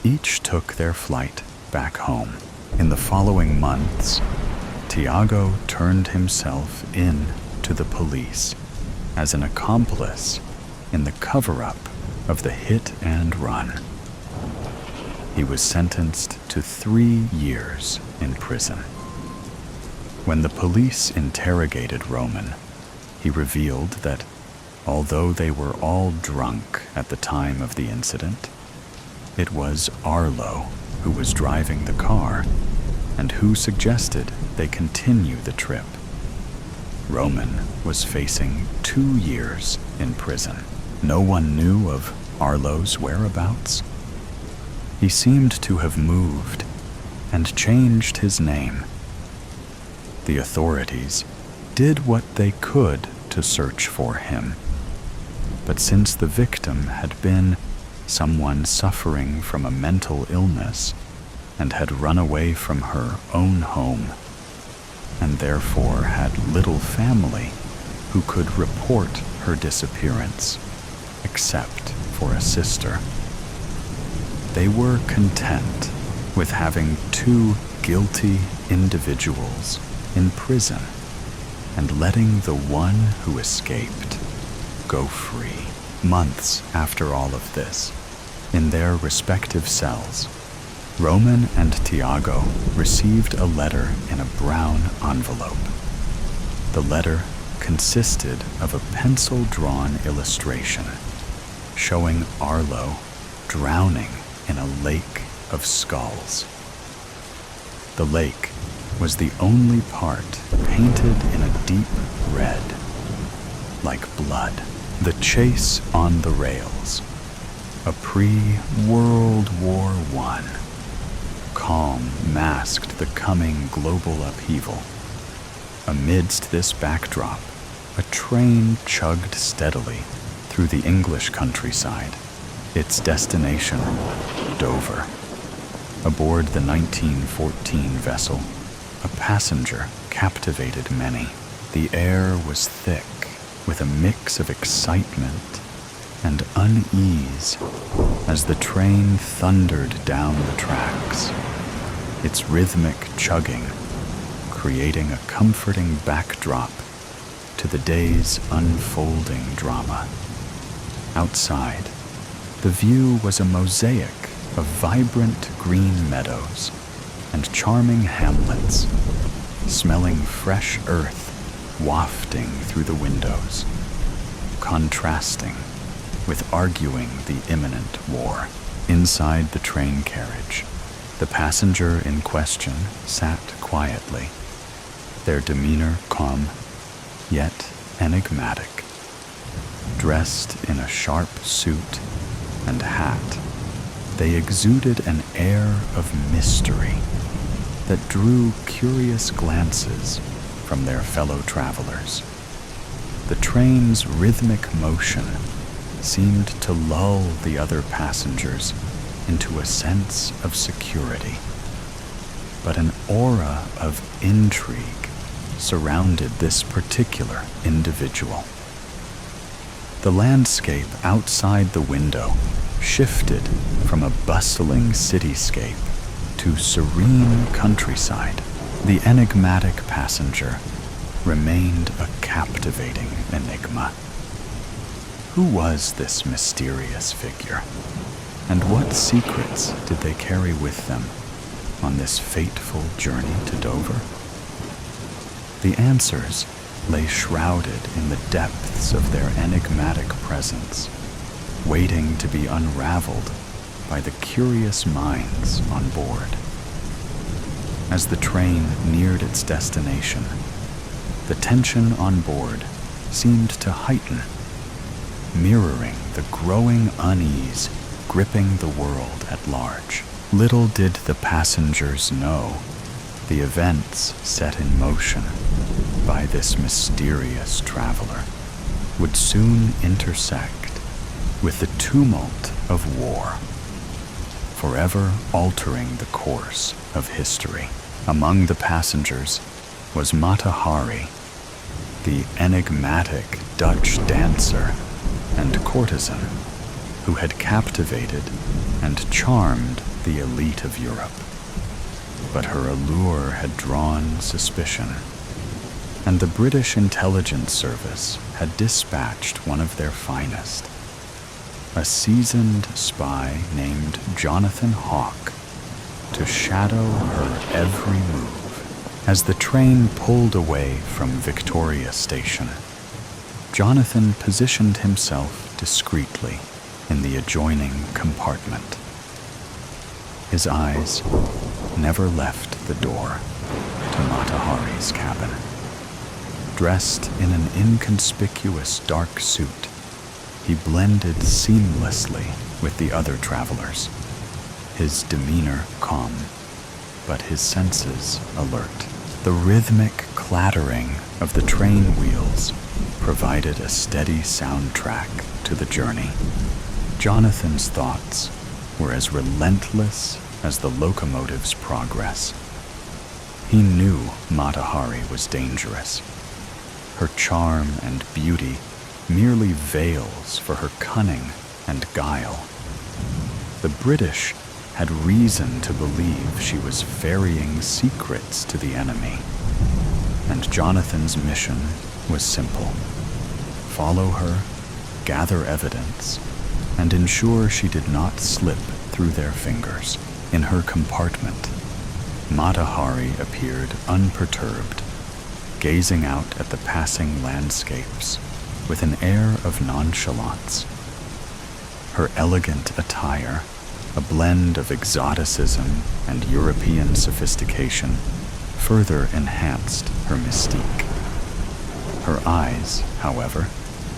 [SPEAKER 1] each took their flight back home. In the following months, Thiago turned himself in to the police as an accomplice in the cover-up of the hit and run. He was sentenced to 3 years in prison. When the police interrogated Roman, he revealed that although they were all drunk at the time of the incident, it was Arlo who was driving the car and who suggested they continue the trip. Roman was facing 2 years in prison. No one knew of Arlo's whereabouts. He seemed to have moved and changed his name. The authorities did what they could to search for him, but since the victim had been someone suffering from a mental illness and had run away from her own home, and therefore had little family who could report her disappearance, except for a sister, they were content with having 2 guilty individuals in prison and letting the one who escaped go free. Months after all of this, in their respective cells, Roman and Thiago received a letter in a brown envelope. The letter consisted of a pencil-drawn illustration showing Arlo drowning in a lake of skulls. The lake was the only part painted in a deep red, like blood. The chase on the rails, a pre-World War I. Calm masked the coming global upheaval. Amidst this backdrop, a train chugged steadily through the English countryside, its destination, Dover. Aboard the 1914 vessel, a passenger captivated many. The air was thick with a mix of excitement and unease as the train thundered down the tracks, its rhythmic chugging creating a comforting backdrop to the day's unfolding drama. Outside, the view was a mosaic of vibrant green meadows and charming hamlets, smelling fresh earth wafting through the windows, contrasting with arguing the imminent war. Inside the train carriage, the passenger in question sat quietly, their demeanor calm, yet enigmatic. Dressed in a sharp suit and hat, they exuded an air of mystery that drew curious glances from their fellow travelers. The train's rhythmic motion seemed to lull the other passengers into a sense of security, but an aura of intrigue surrounded this particular individual. The landscape outside the window shifted from a bustling cityscape to serene countryside. The enigmatic passenger remained a captivating enigma. Who was this mysterious figure, and what secrets did they carry with them on this fateful journey to Dover? The answers lay shrouded in the depths of their enigmatic presence, waiting to be unraveled by the curious minds on board. As the train neared its destination, the tension on board seemed to heighten, mirroring the growing unease gripping the world at large. Little did the passengers know the events set in motion by this mysterious traveler would soon intersect with the tumult of war, forever altering the course of history. Among the passengers was Mata Hari, the enigmatic Dutch dancer and courtesan who had captivated and charmed the elite of Europe. But her allure had drawn suspicion, and the British intelligence service had dispatched one of their finest, a seasoned spy named Jonathan Hawke, to shadow her every move. As the train pulled away from Victoria Station, Jonathan positioned himself discreetly in the adjoining compartment. His eyes never left the door to Mata Hari's cabin. Dressed in an inconspicuous dark suit, he blended seamlessly with the other travelers, his demeanor calm, but his senses alert. The rhythmic clattering of the train wheels provided a steady soundtrack to the journey. Jonathan's thoughts were as relentless as the locomotive's progress. He knew Mata Hari was dangerous. Her charm and beauty merely veils for her cunning and guile. The British had reason to believe she was ferrying secrets to the enemy, and Jonathan's mission was simple: follow her, gather evidence, and ensure she did not slip through their fingers. In her compartment, Mata Hari appeared unperturbed, gazing out at the passing landscapes with an air of nonchalance. Her elegant attire, a blend of exoticism and European sophistication, further enhanced her mystique. Her eyes, however,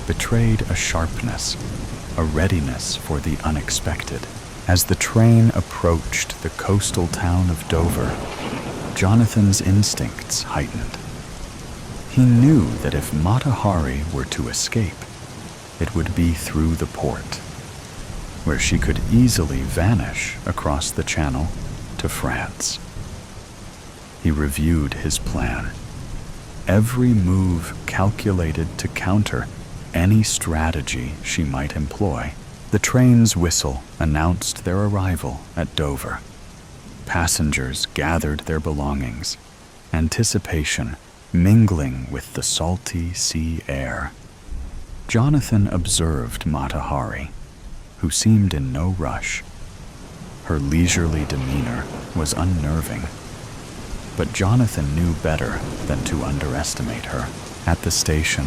[SPEAKER 1] betrayed a sharpness, a readiness for the unexpected. As the train approached the coastal town of Dover, Jonathan's instincts heightened. He knew that if Mata Hari were to escape, it would be through the port, where she could easily vanish across the channel to France. He reviewed his plan, every move calculated to counter any strategy she might employ. The train's whistle announced their arrival at Dover. Passengers gathered their belongings, anticipation mingling with the salty sea air. Jonathan observed Mata Hari, who seemed in no rush. Her leisurely demeanor was unnerving, but Jonathan knew better than to underestimate her. At the station,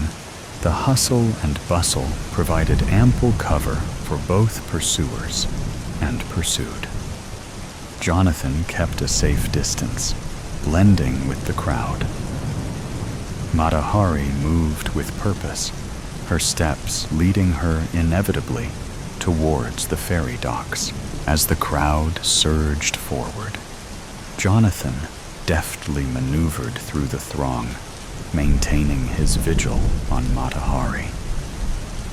[SPEAKER 1] the hustle and bustle provided ample cover for both pursuers and pursued. Jonathan kept a safe distance, blending with the crowd, Matahari moved with purpose, her steps leading her inevitably towards the ferry docks. As the crowd surged forward, Jonathan deftly maneuvered through the throng, maintaining his vigil on Matahari.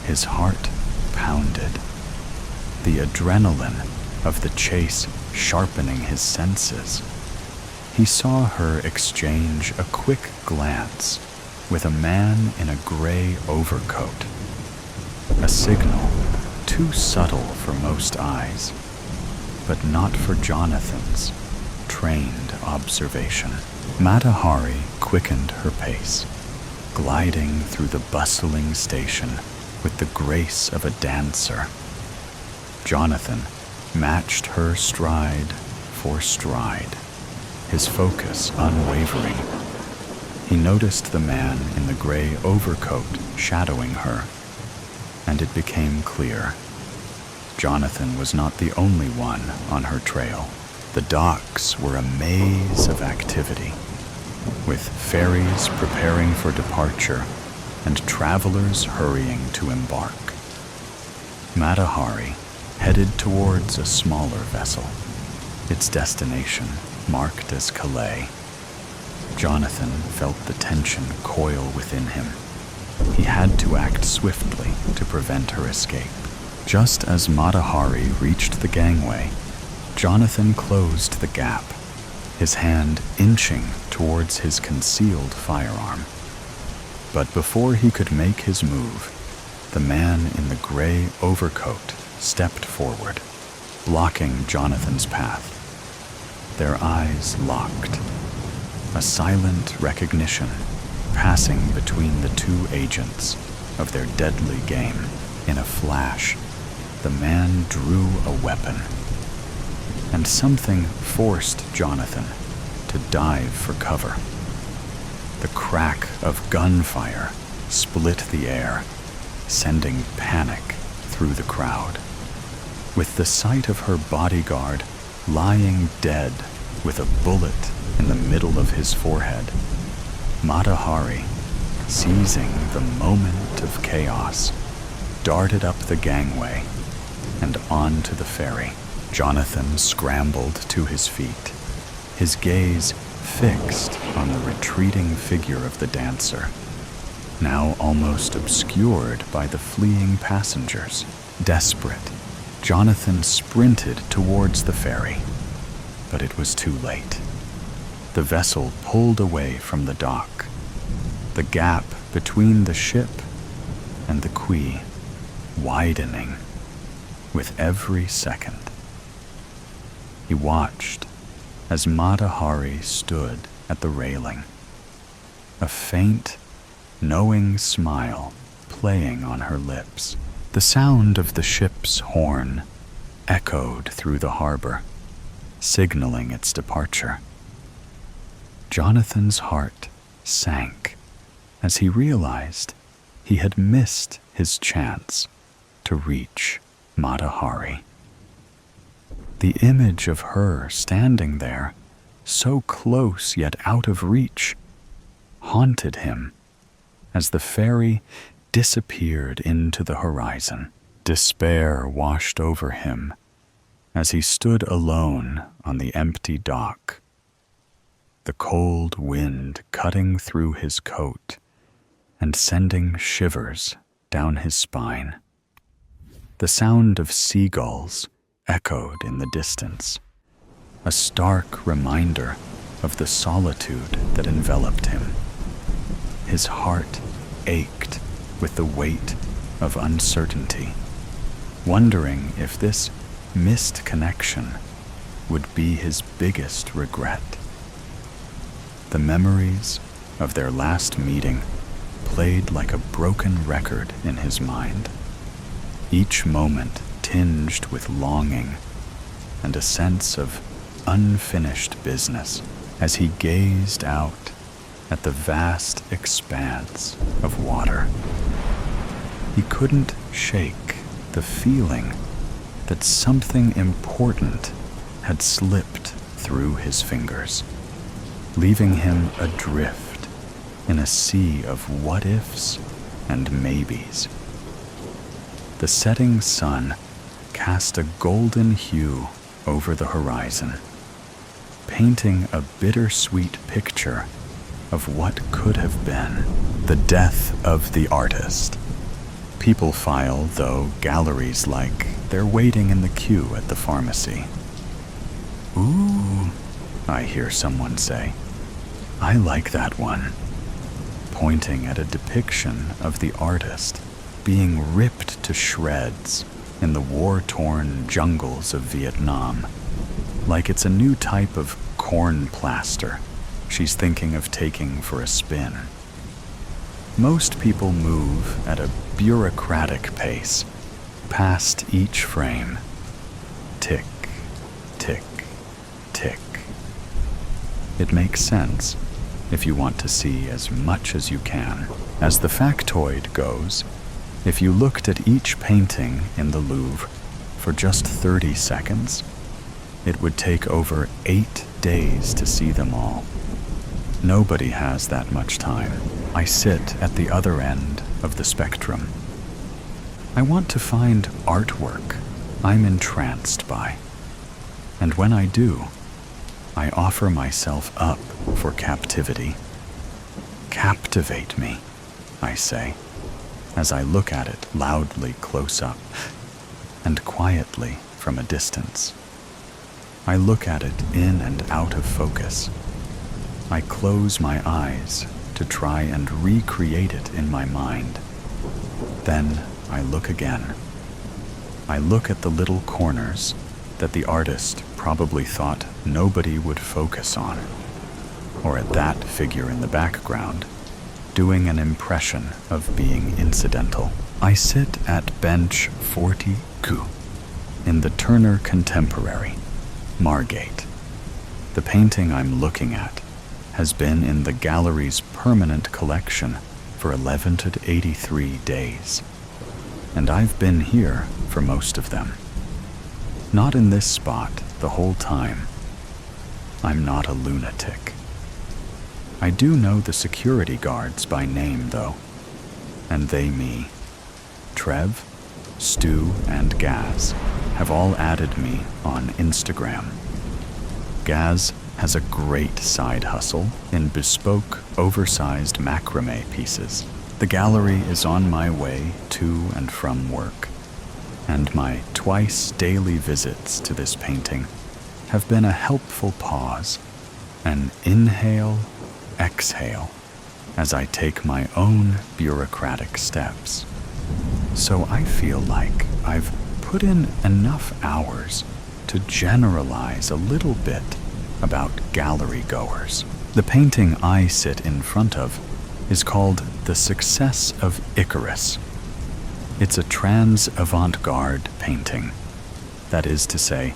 [SPEAKER 1] His heart pounded, the adrenaline of the chase sharpening his senses. He saw her exchange a quick glance with a man in a gray overcoat, a signal too subtle for most eyes, but not for Jonathan's trained observation. Matahari quickened her pace, gliding through the bustling station with the grace of a dancer. Jonathan matched her stride for stride, his focus unwavering. He noticed the man in the gray overcoat shadowing her, and it became clear Jonathan was not the only one on her trail. The docks were a maze of activity, with ferries preparing for departure and travelers hurrying to embark. Matahari headed towards a smaller vessel, its destination marked as Calais. Jonathan felt the tension coil within him. He had to act swiftly to prevent her escape. Just as Matahari reached the gangway, Jonathan closed the gap, his hand inching towards his concealed firearm. But before he could make his move, the man in the gray overcoat stepped forward, blocking Jonathan's path. Their eyes locked, a silent recognition passing between the two agents of their deadly game. In a flash, the man drew a weapon, and something forced Jonathan to dive for cover. The crack of gunfire split the air, sending panic through the crowd. With the sight of her bodyguard lying dead with a bullet in the middle of his forehead, Matahari, seizing the moment of chaos, darted up the gangway and onto the ferry. Jonathan scrambled to his feet, his gaze fixed on the retreating figure of the dancer, now almost obscured by the fleeing passengers. Desperate, Jonathan sprinted towards the ferry, but it was too late. The vessel pulled away from the dock, the gap between the ship and the quay widening with every second. He watched as Matahari stood at the railing, a faint, knowing smile playing on her lips. The sound of the ship's horn echoed through the harbor, signaling its departure. Jonathan's heart sank as he realized he had missed his chance to reach Matahari. The image of her standing there, so close yet out of reach, haunted him as the ferry disappeared into the horizon. Despair washed over him as he stood alone on the empty dock, the cold wind cutting through his coat and sending shivers down his spine. The sound of seagulls echoed in the distance, a stark reminder of the solitude that enveloped him. His heart ached with the weight of uncertainty, wondering if this missed connection would be his biggest regret. The memories of their last meeting played like a broken record in his mind, each moment tinged with longing and a sense of unfinished business as he gazed out at the vast expanse of water. He couldn't shake the feeling that something important had slipped through his fingers, leaving him adrift in a sea of what-ifs and maybes. The setting sun cast a golden hue over the horizon, painting a bittersweet picture of what could have been. The death of the artist. People file, though, galleries like they're waiting in the queue at the pharmacy. "Ooh," I hear someone say. "I like that one," pointing at a depiction of the artist being ripped to shreds in the war-torn jungles of Vietnam, like it's a new type of corn plaster she's thinking of taking for a spin. Most people move at a bureaucratic pace, past each frame. Tick, tick, tick. It makes sense if you want to see as much as you can. As the factoid goes, if you looked at each painting in the Louvre for just 30 seconds, it would take over 8 days to see them all. Nobody has that much time. I sit at the other end of the spectrum. I want to find artwork I'm entranced by. And when I do, I offer myself up for captivity. "Captivate me," I say, as I look at it loudly close up and quietly from a distance. I look at it in and out of focus. I close my eyes to try and recreate it in my mind. Then I look again. I look at the little corners that the artist probably thought nobody would focus on, or at that figure in the background, doing an impression of being incidental. I sit at bench 40Q in the Turner Contemporary, Margate. The painting I'm looking at has been in the gallery's permanent collection for 1183 days, and I've been here for most of them. Not in this spot the whole time. I'm not a lunatic. I do know the security guards by name, though, and they me. Trev, Stu, and Gaz have all added me on Instagram. Gaz has a great side hustle in bespoke, oversized macrame pieces. The gallery is on my way to and from work, and my twice daily visits to this painting have been a helpful pause, an inhale, exhale, as I take my own bureaucratic steps. So I feel like I've put in enough hours to generalize a little bit about gallery goers. The painting I sit in front of is called The Success of Icarus. It's a trans avant-garde painting. That is to say,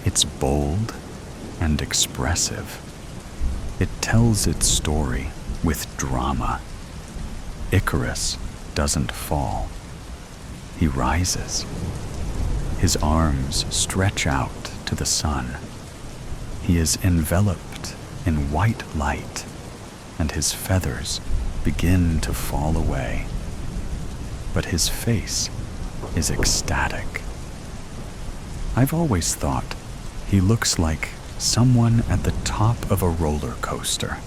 [SPEAKER 1] it's bold and expressive. It tells its story with drama. Icarus doesn't fall. He rises. His arms stretch out to the sun. He is enveloped in white light, and his feathers begin to fall away. But his face is ecstatic. I've always thought he looks like someone at the top of a roller coaster,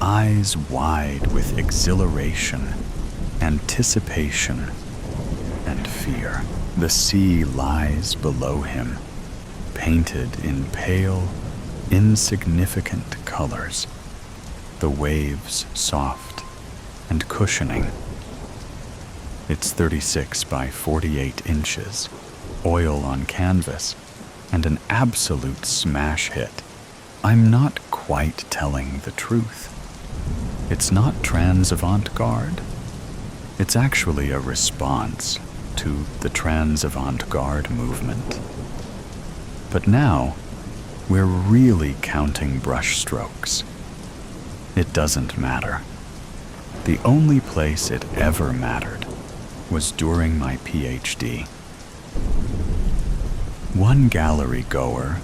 [SPEAKER 1] eyes wide with exhilaration, anticipation, and fear. The sea lies below him, painted in pale, insignificant colors, the waves soft and cushioning. It's 36 by 48 inches, oil on canvas, and an absolute smash hit. I'm not quite telling the truth. It's not trans avant-garde. It's actually a response to the trans avant-garde movement. But now, we're really counting brush strokes. It doesn't matter. The only place it ever mattered was during my PhD. One gallery goer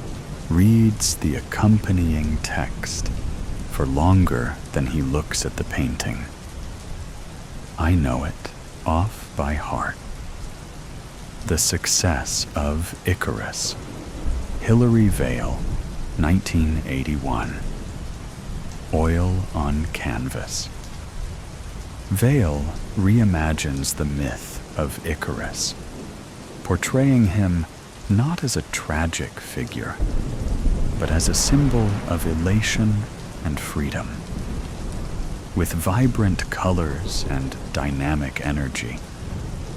[SPEAKER 1] reads the accompanying text for longer than he looks at the painting. I know it off by heart. The Success of Icarus, Hilary Vale, 1981. Oil on canvas. Vale reimagines the myth of Icarus, portraying him not as a tragic figure, but as a symbol of elation and freedom. With vibrant colors and dynamic energy,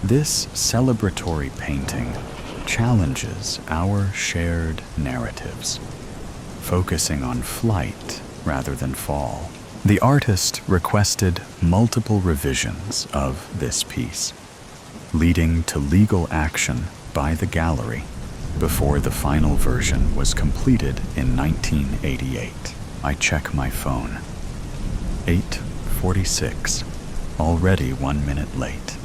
[SPEAKER 1] this celebratory painting challenges our shared narratives, focusing on flight rather than fall. The artist requested multiple revisions of this piece, leading to legal action by the gallery before the final version was completed in 1988. I check my phone. 8:46, already 1 minute late.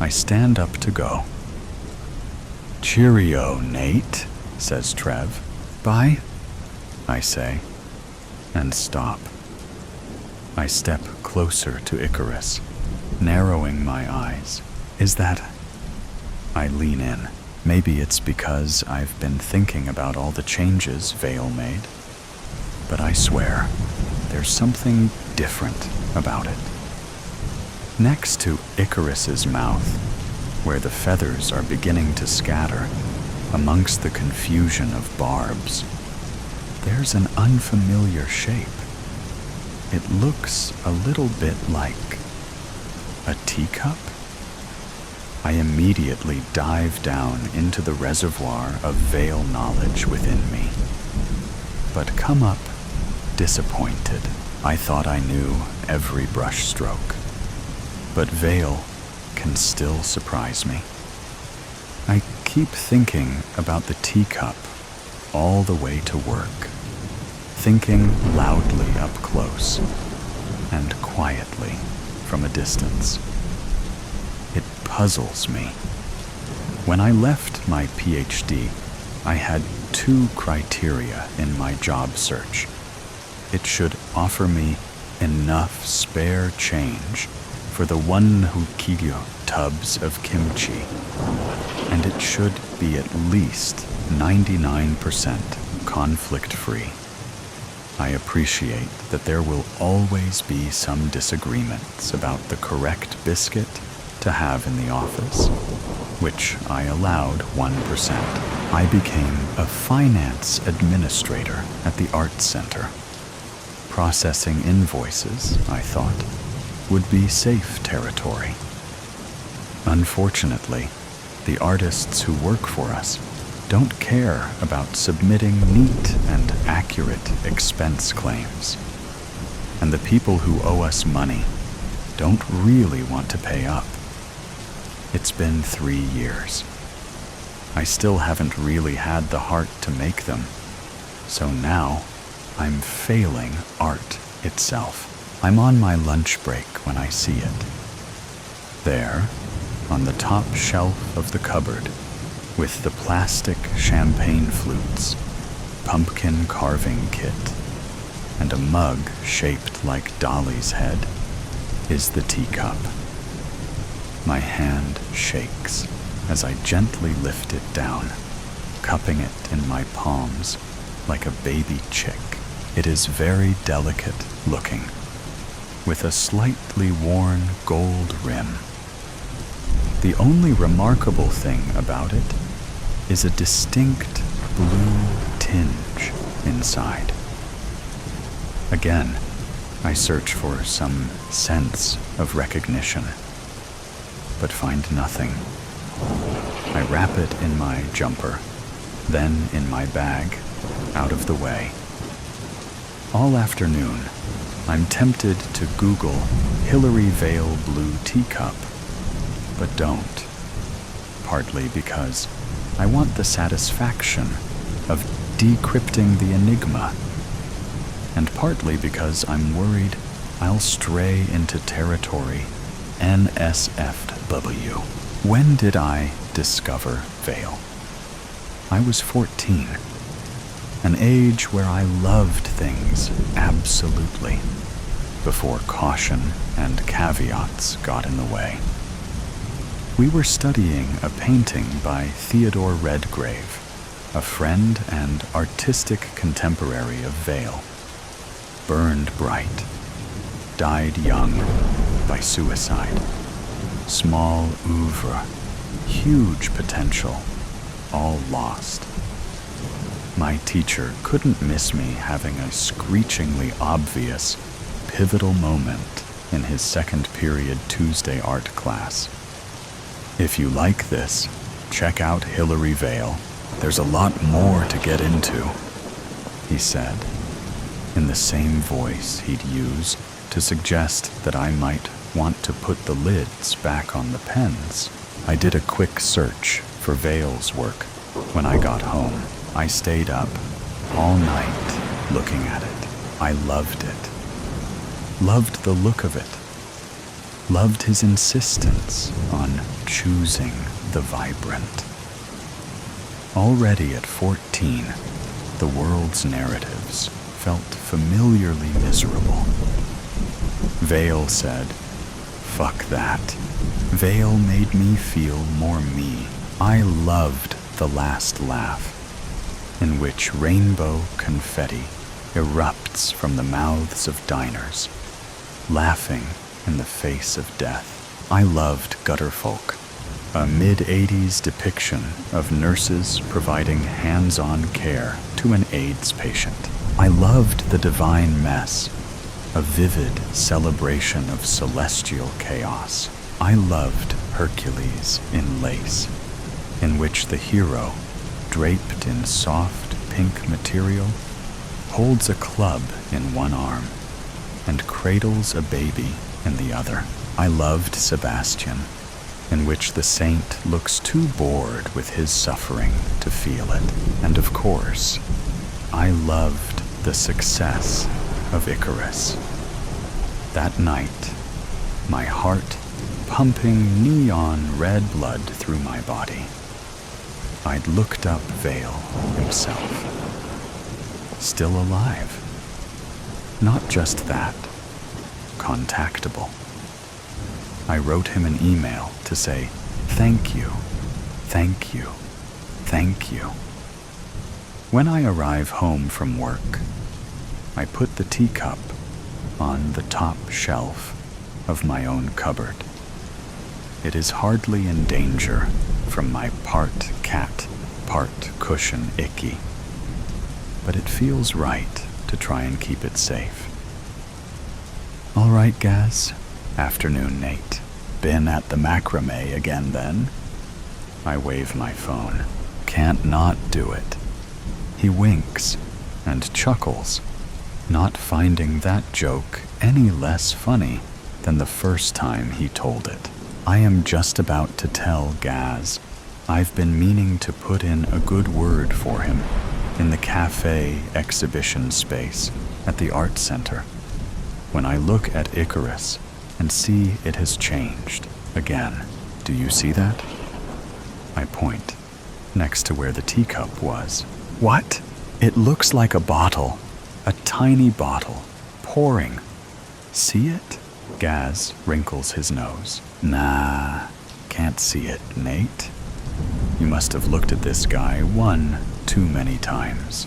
[SPEAKER 1] I stand up to go. "Cheerio, Nate," says Trev. "Bye," I say, and stop. I step closer to Icarus, narrowing my eyes. Is that... I lean in. Maybe it's because I've been thinking about all the changes Vale made. But I swear, there's something different about it. Next to Icarus's mouth, where the feathers are beginning to scatter amongst the confusion of barbs, there's an unfamiliar shape. It looks a little bit like a teacup. I immediately dive down into the reservoir of Vale knowledge within me, but come up disappointed. I thought I knew every brush stroke, but Vale can still surprise me. I keep thinking about the teacup all the way to work, thinking loudly up close and quietly from a distance. It puzzles me. When I left my PhD, I had 2 criteria in my job search. It should offer me enough spare change for the 1 kilo tubs of kimchi, and it should be at least 99% conflict-free. I appreciate that there will always be some disagreements about the correct biscuit to have in the office, which I allowed 1%. I became a finance administrator at the Arts Center. Processing invoices, I thought, would be safe territory. Unfortunately, the artists who work for us don't care about submitting neat and accurate expense claims. And the people who owe us money don't really want to pay up. It's been 3 years. I still haven't really had the heart to make them. So now, I'm failing art itself. I'm on my lunch break when I see it. There, on the top shelf of the cupboard, with the plastic champagne flutes, pumpkin carving kit, and a mug shaped like Dolly's head, is the teacup. My hand shakes as I gently lift it down, cupping it in my palms like a baby chick. It is very delicate looking, with a slightly worn gold rim. The only remarkable thing about it is a distinct blue tinge inside. Again, I search for some sense of recognition, but find nothing. I wrap it in my jumper, then in my bag, out of the way. All afternoon, I'm tempted to Google Hilary Vale blue teacup, but don't. Partly because I want the satisfaction of decrypting the enigma, and partly because I'm worried I'll stray into territory NSFW. When did I discover Vale? I was 14. An age where I loved things absolutely, before caution and caveats got in the way. We were studying a painting by Theodore Redgrave, a friend and artistic contemporary of Vale. Burned bright, died young by suicide. Small oeuvre, huge potential, all lost. My teacher couldn't miss me having a screechingly obvious, pivotal moment in his second period Tuesday art class. If you like this, check out Hilary Vale. There's a lot more to get into, he said, in the same voice he'd use to suggest that I might want to put the lids back on the pens. I did a quick search for Vale's work. When I got home, I stayed up all night looking at it. I loved it. Loved the look of it. Loved his insistence on choosing the vibrant. Already at 14, the world's narratives felt familiarly miserable. Vale said, "Fuck that." Vale made me feel more me. I loved The Last Laugh, in which rainbow confetti erupts from the mouths of diners, laughing in the face of death. I loved Gutterfolk, a mid-80s depiction of nurses providing hands-on care to an AIDS patient. I loved The Divine Mess, a vivid celebration of celestial chaos. I loved Hercules in Lace, in which the hero, draped in soft pink material, holds a club in one arm and cradles a baby in the other. I loved Sebastian, in which the saint looks too bored with his suffering to feel it. And of course, I loved the success of Icarus. That night, my heart pumping neon red blood through my body, I'd looked up Vale himself. Still alive. Not just that, contactable. I wrote him an email to say, "Thank you, thank you, thank you." When I arrive home from work, I put the teacup on the top shelf of my own cupboard. It is hardly in danger from my part cat, part cushion icky, but it feels right to try and keep it safe. "All right, Gaz. Afternoon, Nate. Been at the macrame again then?" I wave my phone. Can't not do it. He winks and chuckles, not finding that joke any less funny than the first time he told it. I am just about to tell Gaz I've been meaning to put in a good word for him in the cafe exhibition space at the art center, when I look at Icarus and see it has changed again. Do you see that? I point next to where the teacup was. What? It looks like a bottle, a tiny bottle, pouring. See it? Gaz wrinkles his nose. Nah, can't see it, Nate. You must have looked at this guy one too many times.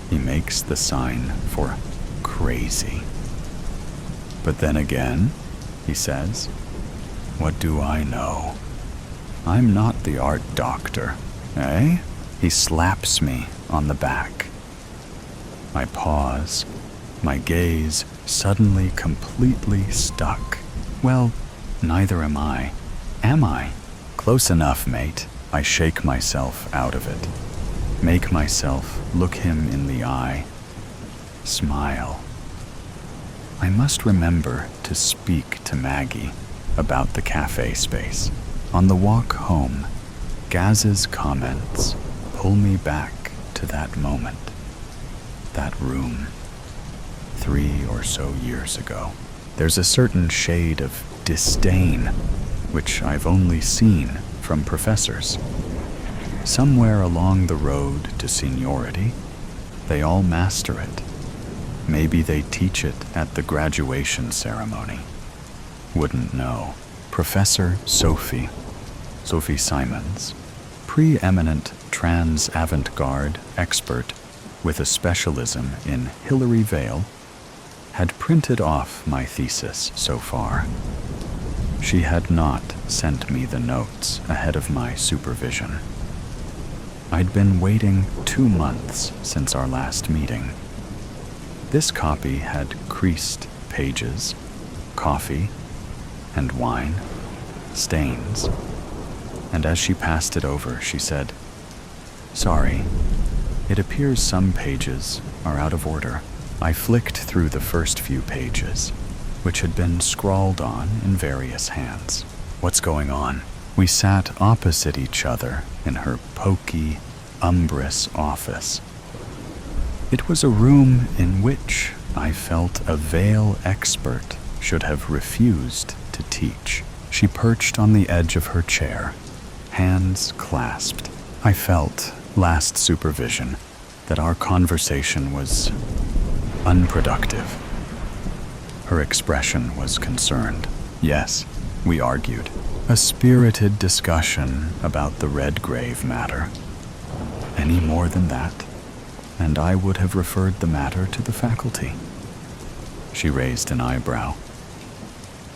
[SPEAKER 1] He makes the sign for crazy. But then again, he says, what do I know? I'm not the art doctor, eh? He slaps me on the back. I pause, my gaze suddenly completely stuck. Well, neither am I. Am I? Close enough, mate. I shake myself out of it. Make myself look him in the eye. Smile. I must remember to speak to Maggie about the cafe space. On the walk home, Gaz's comments pull me back to that moment, that room, 3 or so years ago. There's a certain shade of disdain, which I've only seen from professors. Somewhere along the road to seniority, They all master it. Maybe they teach it at the graduation ceremony. Wouldn't know. Professor Sophie Simons, preeminent trans avant-garde expert with a specialism in Hilary Vale, had printed off my thesis so far. She had not sent me the notes ahead of my supervision. I'd been waiting 2 months since our last meeting. This copy had creased pages, coffee, and wine, stains, and as she passed it over, she said, "Sorry, it appears some pages are out of order." I flicked through the first few pages, which had been scrawled on in various hands. "What's going on?" We sat opposite each other in her poky, umbrous office. It was a room in which I felt a Vale expert should have refused to teach. She perched on the edge of her chair, hands clasped. I felt, last supervision, that our conversation was unproductive. Her expression was concerned. Yes, we argued. A spirited discussion about the Redgrave matter. Any more than that, and I would have referred the matter to the faculty. She raised an eyebrow.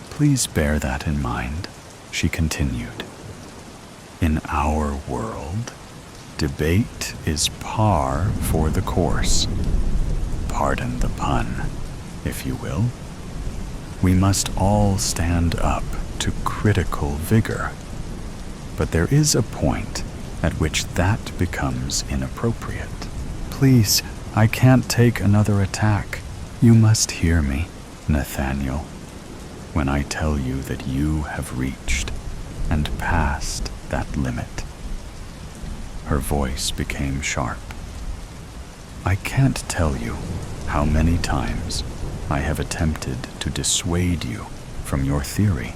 [SPEAKER 1] "Please bear that in mind," she continued. "In our world, debate is par for the course. Pardon the pun, if you will. We must all stand up to critical vigor. But there is a point at which that becomes inappropriate. Please, I can't take another attack. You must hear me, Nathaniel, when I tell you that you have reached and passed that limit." Her voice became sharp. "I can't tell you how many times I have attempted to dissuade you from your theory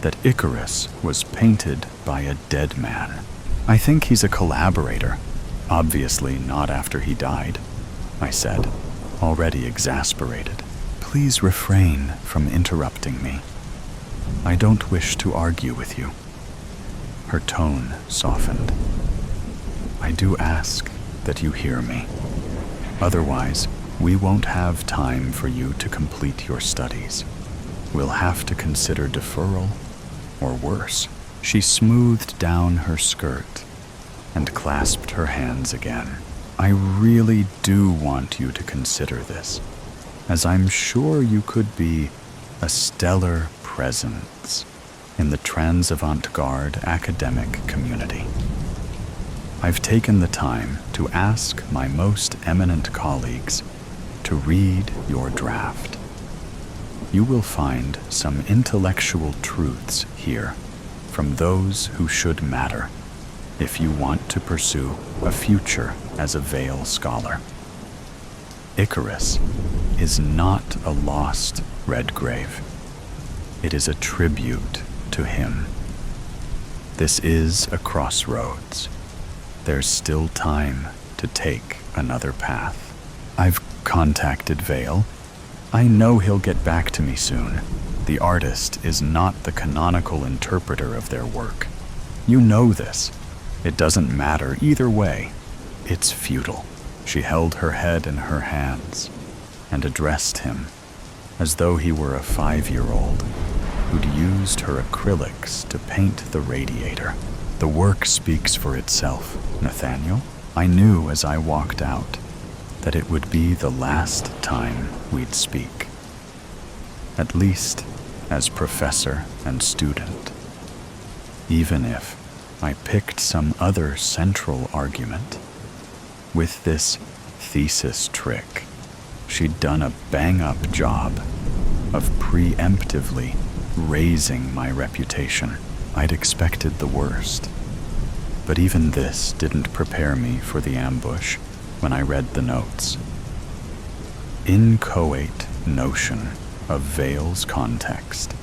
[SPEAKER 1] that Icarus was painted by a dead man. I think he's a collaborator, obviously not after he died," I said, already exasperated. "Please refrain from interrupting me. I don't wish to argue with you." Her tone softened. "I do ask that you hear me. Otherwise, we won't have time for you to complete your studies. We'll have to consider deferral, or worse." She smoothed down her skirt and clasped her hands again. "I really do want you to consider this, as I'm sure you could be a stellar presence in the trans avant-garde academic community. I've taken the time to ask my most eminent colleagues to read your draft. You will find some intellectual truths here from those who should matter if you want to pursue a future as a Vale scholar. Icarus is not a lost Redgrave. It is a tribute to him. This is a crossroads. There's still time to take another path. I've contacted Vale. I know he'll get back to me soon. The artist is not the canonical interpreter of their work. You know this. It doesn't matter either way. It's futile." She held her head in her hands and addressed him as though he were a 5-year-old who'd used her acrylics to paint the radiator. "The work speaks for itself, Nathaniel. I knew as I walked out that it would be the last time we'd speak. At least as professor and student. Even if I picked some other central argument. With this thesis trick, she'd done a bang-up job of preemptively raising my reputation. I'd expected the worst. But even this didn't prepare me for the ambush when I read the notes. Inchoate notion of Vale's context.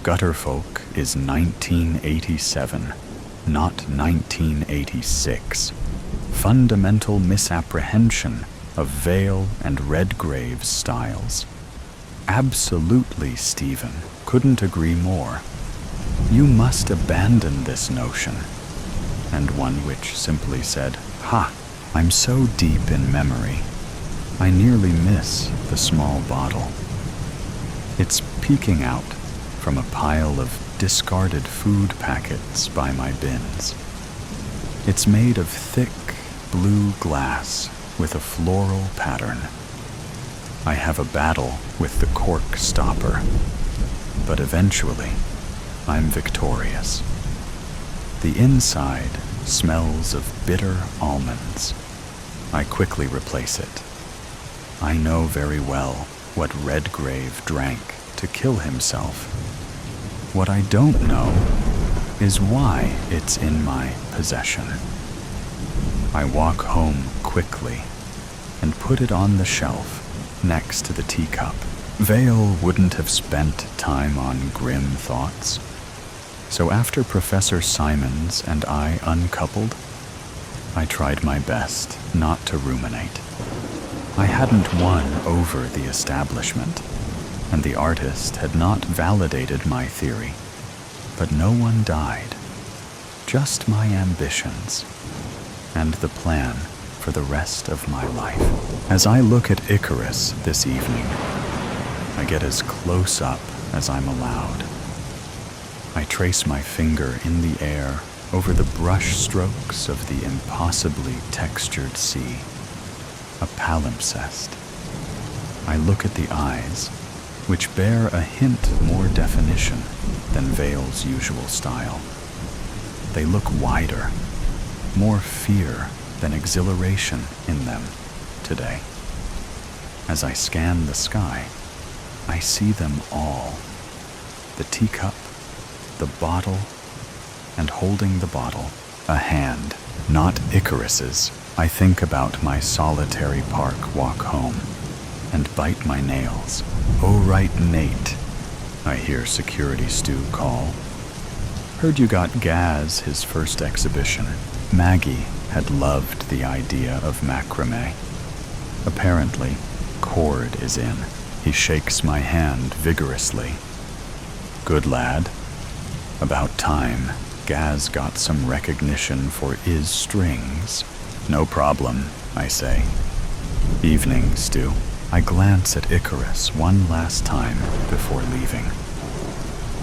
[SPEAKER 1] Gutterfolk is 1987, not 1986. Fundamental misapprehension of Vale and Redgrave's styles. Absolutely, Stephen. Couldn't agree more. You must abandon this notion. And one which simply said, "Ha, I'm so deep in memory, I nearly miss the small bottle. It's peeking out from a pile of discarded food packets by my bins. It's made of thick blue glass with a floral pattern. I have a battle with the cork stopper, but eventually I'm victorious. The inside smells of bitter almonds. I quickly replace it. I know very well what Redgrave drank to kill himself. What I don't know is why it's in my possession. I walk home quickly and put it on the shelf next to the teacup. Vale wouldn't have spent time on grim thoughts. So after Professor Simons and I uncoupled, I tried my best not to ruminate. I hadn't won over the establishment, and the artist had not validated my theory. But no one died, just my ambitions, and the plan for the rest of my life. As I look at Icarus this evening, I get as close up as I'm allowed. I trace my finger in the air over the brush strokes of the impossibly textured sea, a palimpsest. I look at the eyes, which bear a hint more definition than Vale's usual style. They look wider, more fear than exhilaration in them today. As I scan the sky, I see them all. The teacup, the bottle, and holding the bottle, a hand, not Icarus's. I think about my solitary park walk home and bite my nails. "Oh, right, Nate," I hear Security Stu call. "Heard you got Gaz his first exhibition." Maggie had loved the idea of macrame. Apparently, cord is in. He shakes my hand vigorously. "Good lad. About time Gaz got some recognition for his strings." "No problem," I say. "Evening, Stu." I glance at Icarus one last time before leaving.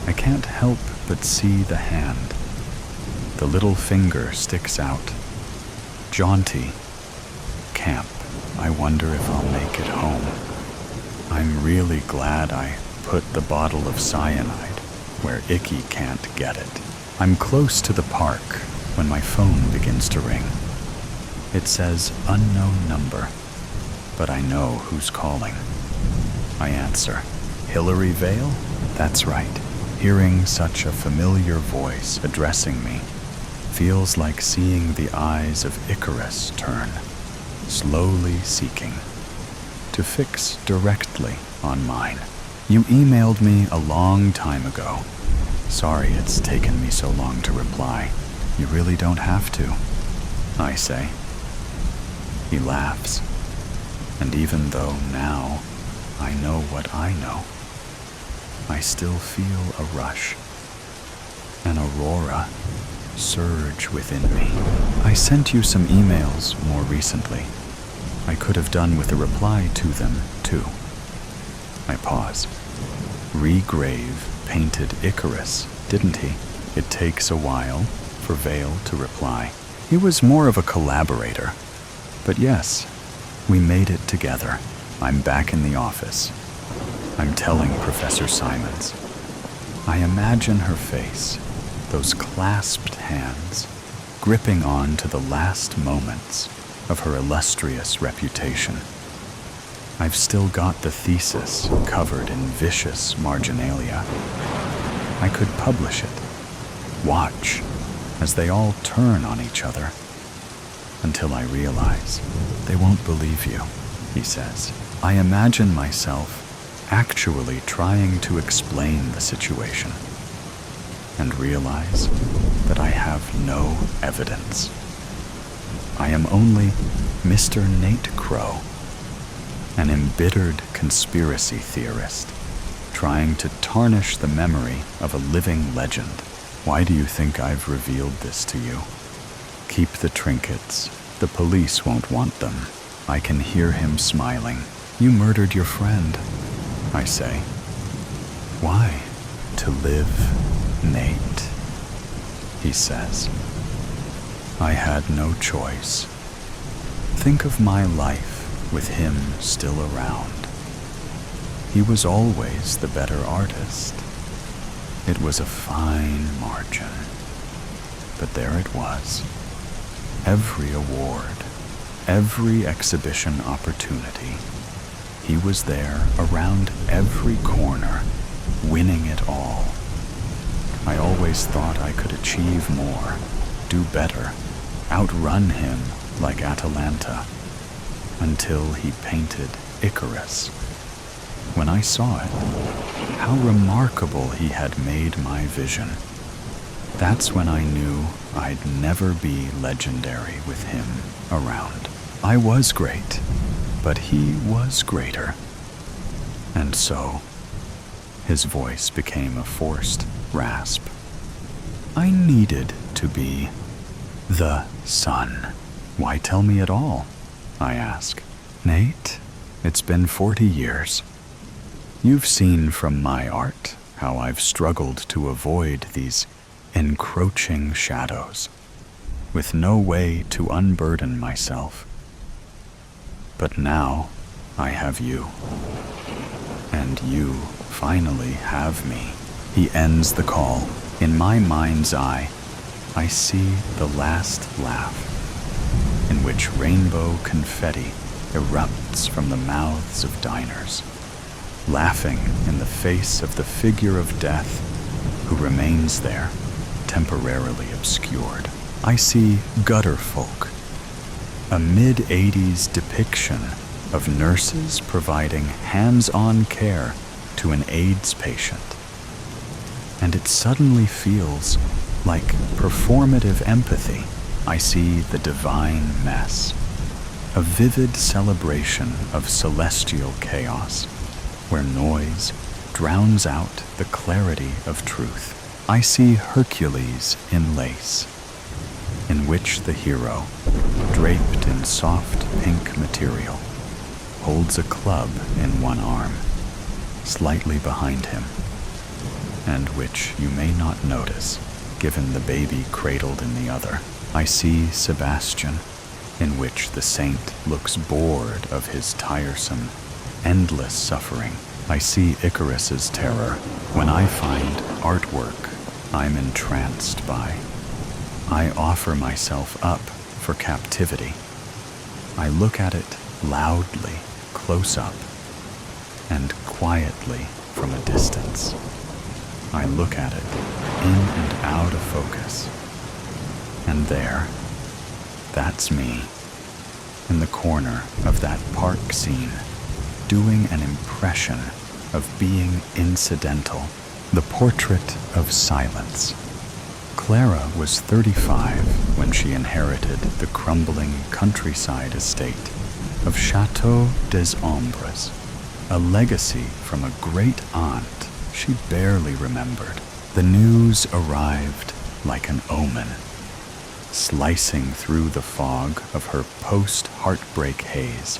[SPEAKER 1] I can't help but see the hand. The little finger sticks out. Jaunty. Camp. I wonder if I'll make it home. I'm really glad I put the bottle of cyanide where Icky can't get it. I'm close to the park when my phone begins to ring. It says unknown number, but I know who's calling. I answer. "Hillary Vale?" That's right. Hearing such a familiar voice addressing me feels like seeing the eyes of Icarus turn, slowly seeking to fix directly on mine. "You emailed me a long time ago. Sorry it's taken me so long to reply. You really don't have to," I say. He laughs, and even though now I know what I know, I still feel a rush, an aurora surge within me. "I sent you some emails more recently. I could have done with a reply to them, too." I pause. Redgrave painted Icarus, didn't he? It takes a while for Vale to reply. He was more of a collaborator. But yes, we made it together. I'm back in the office. I'm telling Professor Simons. I imagine her face, those clasped hands, gripping on to the last moments of her illustrious reputation. I've still got the thesis covered in vicious marginalia. I could publish it. Watch as they all turn on each other. Until I realize they won't believe you, he says. I imagine myself actually trying to explain the situation and realize that I have no evidence. I am only Mr. Nate Crow, an embittered conspiracy theorist, trying to tarnish the memory of a living legend. Why do you think I've revealed this to you? Keep the trinkets. The police won't want them. I can hear him smiling. You murdered your friend, I say. Why? To live, Nate, he says. I had no choice. Think of my life with him still around. He was always the better artist. It was a fine margin. But there it was. Every award, every exhibition opportunity, he was there around every corner, winning it all. I always thought I could achieve more, do better, outrun him like Atalanta, until he painted Icarus. When I saw it, how remarkable he had made my vision. That's when I knew I'd never be legendary with him around. I was great, but he was greater. And so, his voice became a forced rasp. I needed to be the sun. Why tell me at all? I ask. Nate, it's been 40 years. You've seen from my art how I've struggled to avoid these encroaching shadows, with no way to unburden myself. But now I have you, and you finally have me. He ends the call. In my mind's eye, I see the last laugh, in which rainbow confetti erupts from the mouths of diners, laughing in the face of the figure of death who remains there, temporarily obscured. I see gutter folk, a mid-80s depiction of nurses providing hands-on care to an AIDS patient. And it suddenly feels like performative empathy. I see the divine mess, a vivid celebration of celestial chaos, where noise drowns out the clarity of truth. I see Hercules in lace, in which the hero, draped in soft pink material, holds a club in one arm, slightly behind him, and which you may not notice, given the baby cradled in the other. I see Sebastian, in which the saint looks bored of his tiresome, endless suffering. I see Icarus's terror when I find artwork I'm entranced by. I offer myself up for captivity. I look at it loudly, close up, and quietly from a distance. I look at it in and out of focus. And there, that's me, in the corner of that park scene, doing an impression of being incidental, the portrait of silence. Clara was 35 when she inherited the crumbling countryside estate of Château des Ombres, a legacy from a great aunt she barely remembered. The news arrived like an omen, slicing through the fog of her post-heartbreak haze,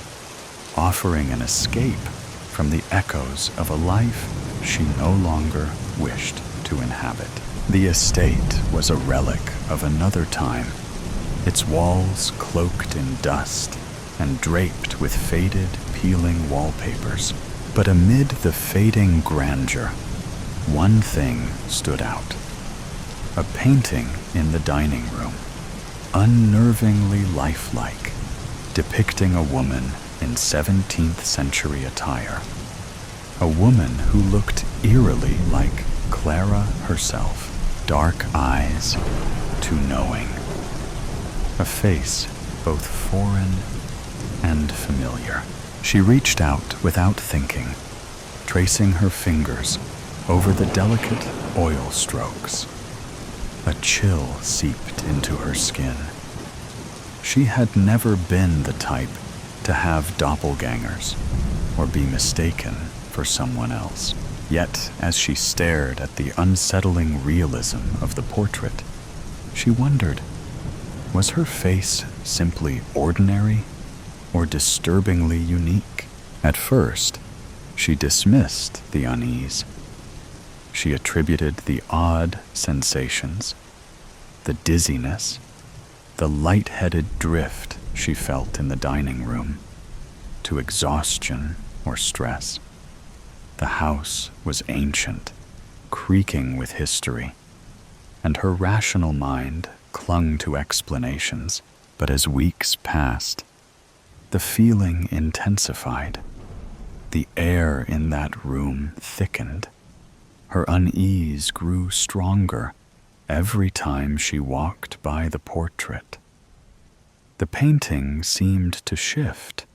[SPEAKER 1] offering an escape from the echoes of a life she no longer wished to inhabit. The estate was a relic of another time, its walls cloaked in dust and draped with faded, peeling wallpapers. But amid the fading grandeur, one thing stood out. A painting in the dining room, unnervingly lifelike, depicting a woman in 17th century attire. A woman who looked eerily like Clara herself, dark eyes too knowing. A face both foreign and familiar. She reached out without thinking, tracing her fingers over the delicate oil strokes. A chill seeped into her skin. She had never been the type to have doppelgangers or be mistaken for someone else. Yet, as she stared at the unsettling realism of the portrait, she wondered, was her face simply ordinary or disturbingly unique? At first, she dismissed the unease. She attributed the odd sensations, the dizziness, the light-headed drift she felt in the dining room, to exhaustion or stress. The house was ancient, creaking with history, and her rational mind clung to explanations. But as weeks passed, the feeling intensified. The air in that room thickened. Her unease grew stronger every time she walked by the portrait. The painting seemed to shift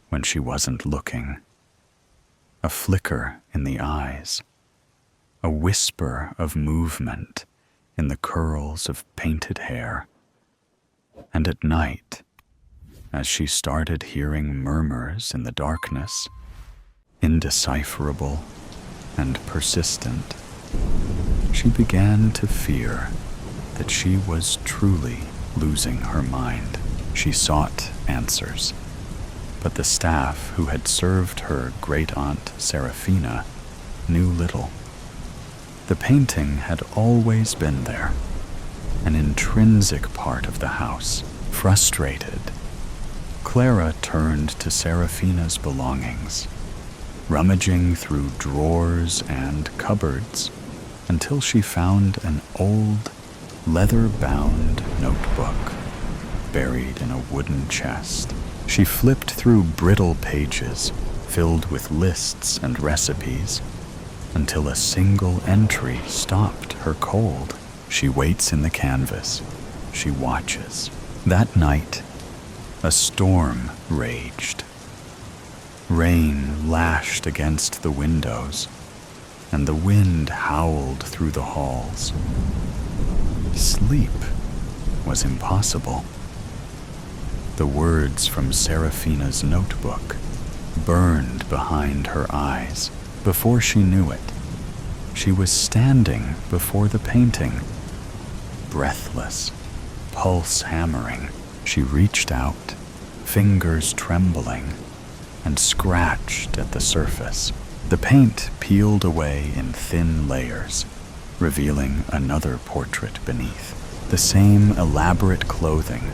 [SPEAKER 1] when she wasn't looking. A flicker in the eyes, a whisper of movement in the curls of painted hair. And at night, as she started hearing murmurs in the darkness, indecipherable and persistent, she began to fear that she was truly losing her mind. She sought answers, but the staff who had served her great-aunt Serafina knew little. The painting had always been there, an intrinsic part of the house. Frustrated, Clara turned to Serafina's belongings, rummaging through drawers and cupboards until she found an old, leather-bound notebook buried in a wooden chest. She flipped through brittle pages filled with lists and recipes until a single entry stopped her cold. She waits in the canvas. She watches. That night, a storm raged. Rain lashed against the windows, and the wind howled through the halls. Sleep was impossible. The words from Serafina's notebook burned behind her eyes. Before she knew it, she was standing before the painting, breathless, pulse hammering. She reached out, fingers trembling, and scratched at the surface. The paint peeled away in thin layers, revealing another portrait beneath. The same elaborate clothing,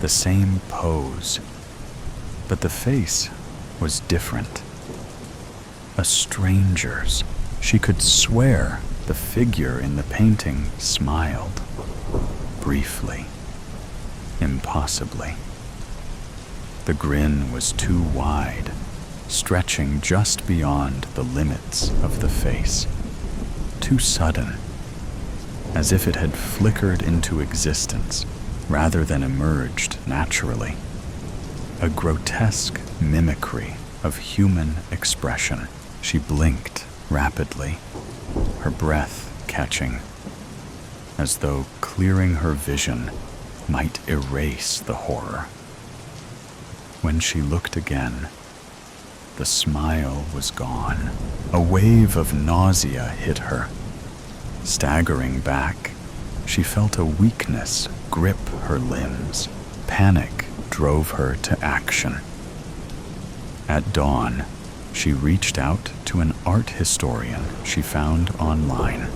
[SPEAKER 1] the same pose, but the face was different. A stranger's. She could swear the figure in the painting smiled, briefly, impossibly. The grin was too wide, stretching just beyond the limits of the face. Too sudden, as if it had flickered into existence rather than emerged naturally. A grotesque mimicry of human expression. She blinked rapidly, her breath catching, as though clearing her vision might erase the horror. When she looked again, the smile was gone. A wave of nausea hit her. Staggering back, she felt a weakness grip her limbs. Panic drove her to action. At dawn, she reached out to an art historian she found online.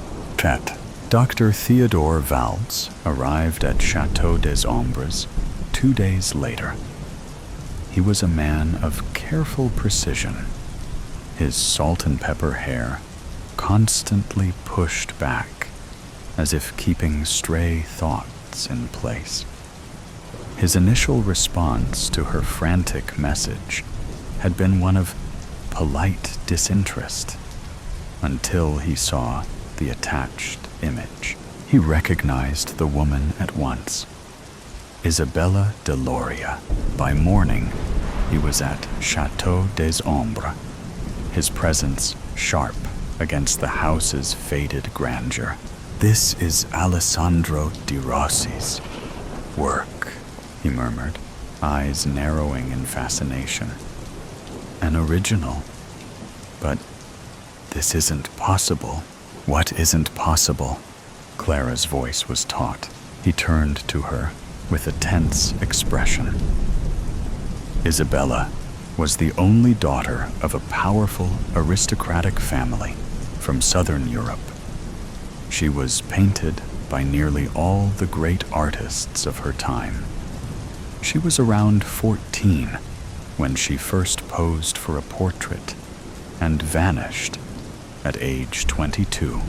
[SPEAKER 1] Dr. Theodore Valls arrived at Château des Ombres 2 days later. He was a man of careful precision, his salt and pepper hair constantly pushed back, as if keeping stray thoughts in place. His initial response to her frantic message had been one of polite disinterest, until he saw the attached image. He recognized the woman at once. Isabella de Loria. By morning, he was at Château des Ombres, his presence sharp against the house's faded grandeur. "This is Alessandro di Rossi's work," he murmured. eyes narrowing in fascination. An original. But this isn't possible. What isn't possible? Clara's voice was taut. He turned to her with a tense expression. Isabella was the only daughter of a powerful aristocratic family from southern Europe. She was painted by nearly all the great artists of her time. She was around 14 when she first posed for a portrait and vanished at age 22.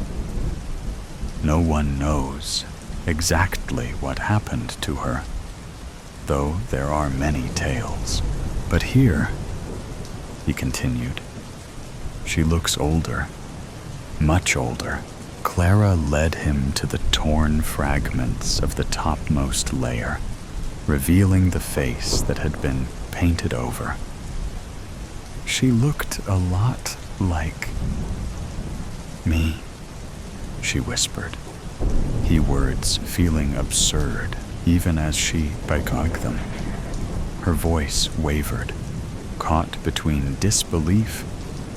[SPEAKER 1] No one knows exactly what happened to her, though there are many tales. But here, he continued, she looks older, much older. Clara led him to the torn fragments of the topmost layer, revealing the face that had been painted over. She looked a lot like me, she whispered, he words feeling absurd even as she begged them. Her voice wavered, caught between disbelief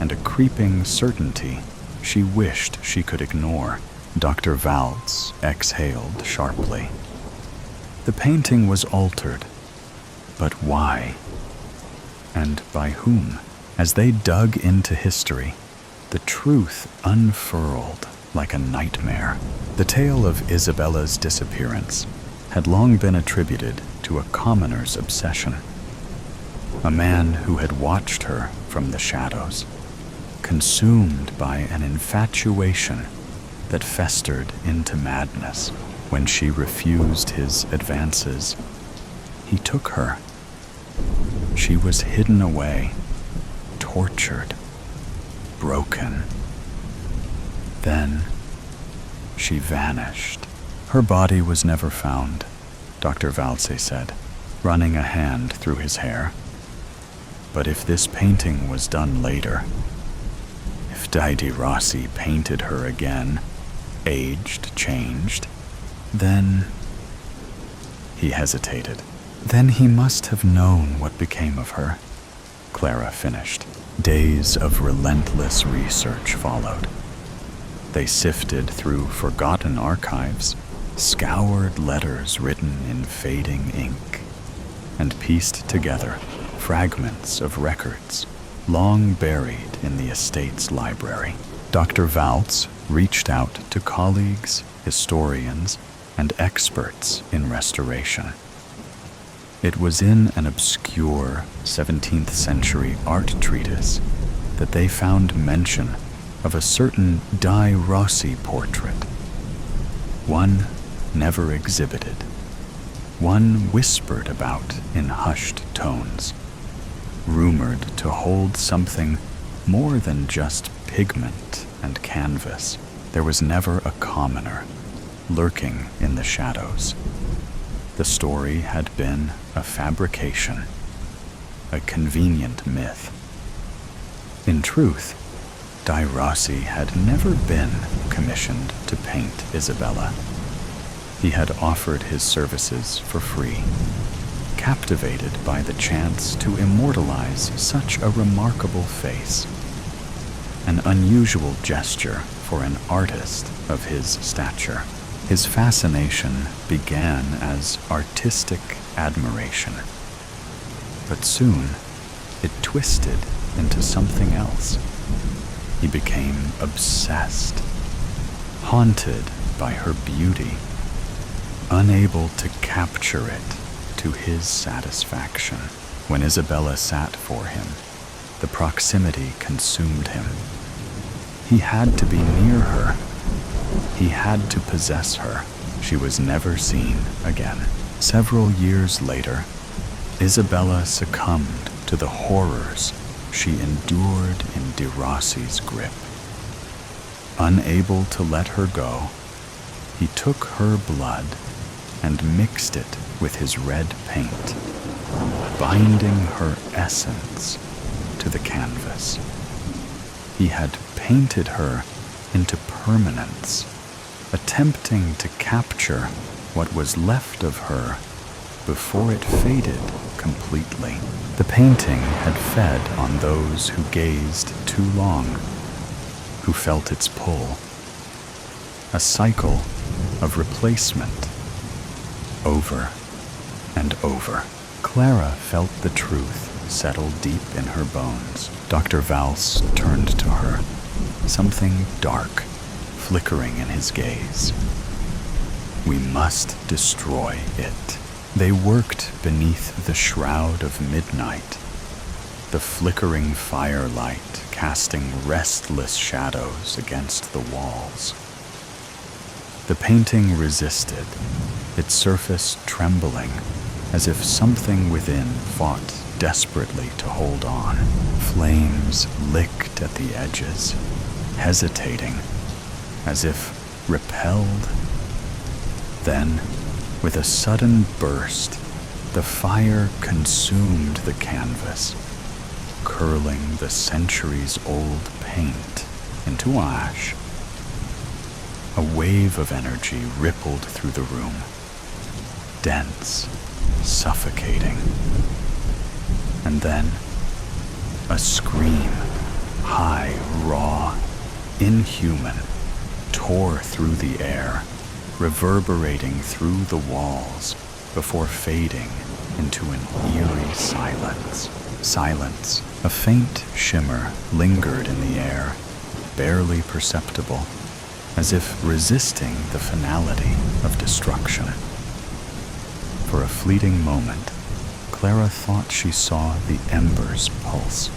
[SPEAKER 1] and a creeping certainty she wished she could ignore. Dr. Valtz exhaled sharply. The painting was altered, but why? And by whom? As they dug into history, the truth unfurled like a nightmare. The tale of Isabella's disappearance had long been attributed to a commoner's obsession. A man who had watched her from the shadows, consumed by an infatuation that festered into madness. When she refused his advances, he took her. She was hidden away, tortured, broken. Then she vanished. Her body was never found, Dr. Valtze said, running a hand through his hair. But if this painting was done later, if Didi Rossi painted her again, aged, changed, then... He hesitated. Then he must have known what became of her, Clara finished. Days of relentless research followed. They sifted through forgotten archives, scoured letters written in fading ink, and pieced together fragments of records long buried in the estate's library. Dr. Valtz reached out to colleagues, historians, and experts in restoration. It was in an obscure 17th century art treatise that they found mention of a certain Dai Rossi portrait. One never exhibited, one whispered about in hushed tones, rumored to hold something more than just pigment and canvas. There was never a commoner lurking in the shadows. The story had been a fabrication, a convenient myth. In truth, Dai Rossi had never been commissioned to paint Isabella. He had offered his services for free, captivated by the chance to immortalize such a remarkable face. An unusual gesture for an artist of his stature. His fascination began as artistic admiration, but soon it twisted into something else. He became obsessed, haunted by her beauty, unable to capture it to his satisfaction. When Isabella sat for him, the proximity consumed him. He had to be near her. He had to possess her. She was never seen again. Several years later, Isabella succumbed to the horrors she endured in De Rossi's grip. Unable to let her go, he took her blood and mixed it with his red paint, binding her essence to the canvas. He had painted her into permanence, attempting to capture what was left of her before it faded completely. The painting had fed on those who gazed too long, who felt its pull. A cycle of replacement, over and over. Clara felt the truth settle deep in her bones. Dr. Valls turned to her, something dark flickering in his gaze. We must destroy it. They worked beneath the shroud of midnight, the flickering firelight casting restless shadows against the walls. The painting resisted, its surface trembling, as if something within fought desperately to hold on. Flames licked at the edges, hesitating, as if repelled. Then, with a sudden burst, the fire consumed the canvas, curling the centuries-old paint into ash. A wave of energy rippled through the room, dense, suffocating. And then, a scream, high, raw, inhuman, tore through the air, reverberating through the walls before fading into an eerie silence. Silence. A faint shimmer lingered in the air, barely perceptible, as if resisting the finality of destruction. For a fleeting moment, Clara thought she saw the embers pulse.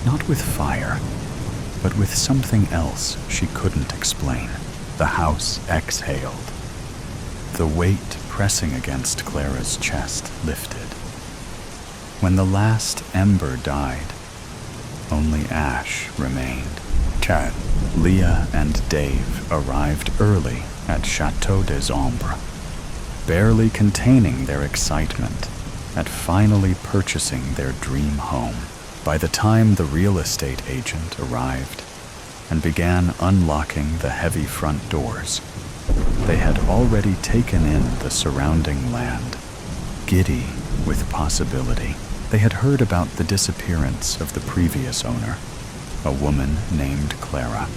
[SPEAKER 1] Not with fire, but with something else she couldn't explain. The house exhaled. The weight pressing against Clara's chest lifted. When the last ember died, only ash remained. Chad, Leah, and Dave arrived early at Chateau des Ombres, barely containing their excitement at finally purchasing their dream home. By the time the real estate agent arrived and began unlocking the heavy front doors, they had already taken in the surrounding land, giddy with possibility. They had heard about the disappearance of the previous owner, a woman named Clara.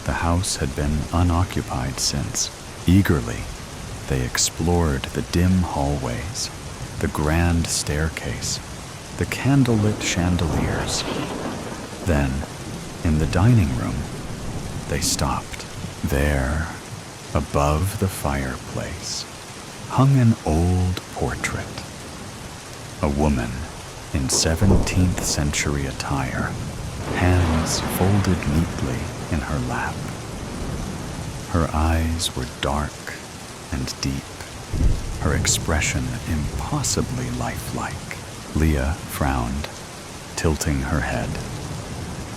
[SPEAKER 1] The house had been unoccupied since. Eagerly, they explored the dim hallways, the grand staircase, the candlelit chandeliers. Then, in the dining room, they stopped. There, above the fireplace, hung an old portrait. A woman in 17th century attire, hands folded neatly in her lap. Her eyes were dark and deep, her expression impossibly lifelike. Leah frowned, tilting her head.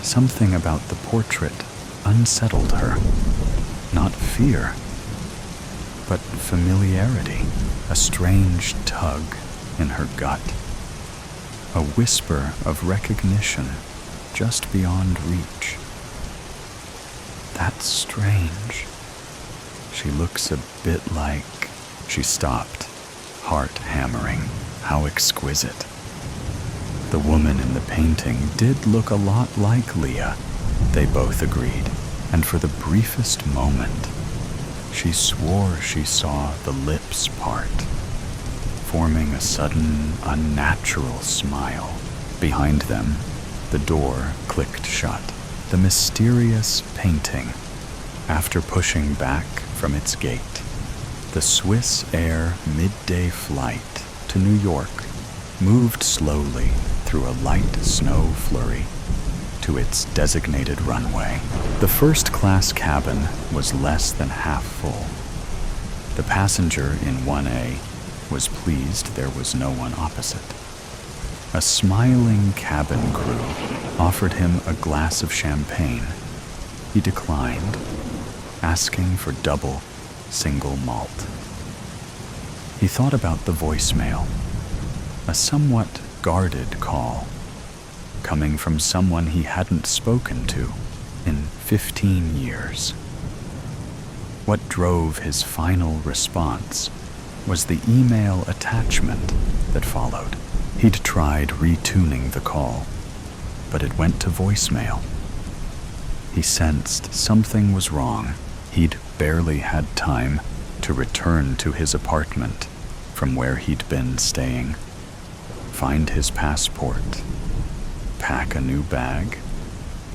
[SPEAKER 1] Something about the portrait unsettled her. Not fear, but familiarity, a strange tug in her gut, a whisper of recognition just beyond reach. That's strange. She looks a bit like... She stopped, heart hammering. How exquisite. The woman in the painting did look a lot like Leah, they both agreed, and for the briefest moment, she swore she saw the lips part, forming a sudden, unnatural smile. Behind them, the door clicked shut. The mysterious painting, after pushing back from its gate, the Swiss Air midday flight to New York moved slowly through a light snow flurry to its designated runway. The first-class cabin was less than half full. The passenger in 1A was pleased there was no one opposite. A smiling cabin crew offered him a glass of champagne. He declined, asking for double single malt. He thought about the voicemail, a somewhat guarded call, coming from someone he hadn't spoken to in 15 years. What drove his final response was the email attachment that followed. He'd tried retuning the call, but it went to voicemail. He sensed something was wrong. He'd barely had time to return to his apartment from where he'd been staying, find his passport, pack a new bag,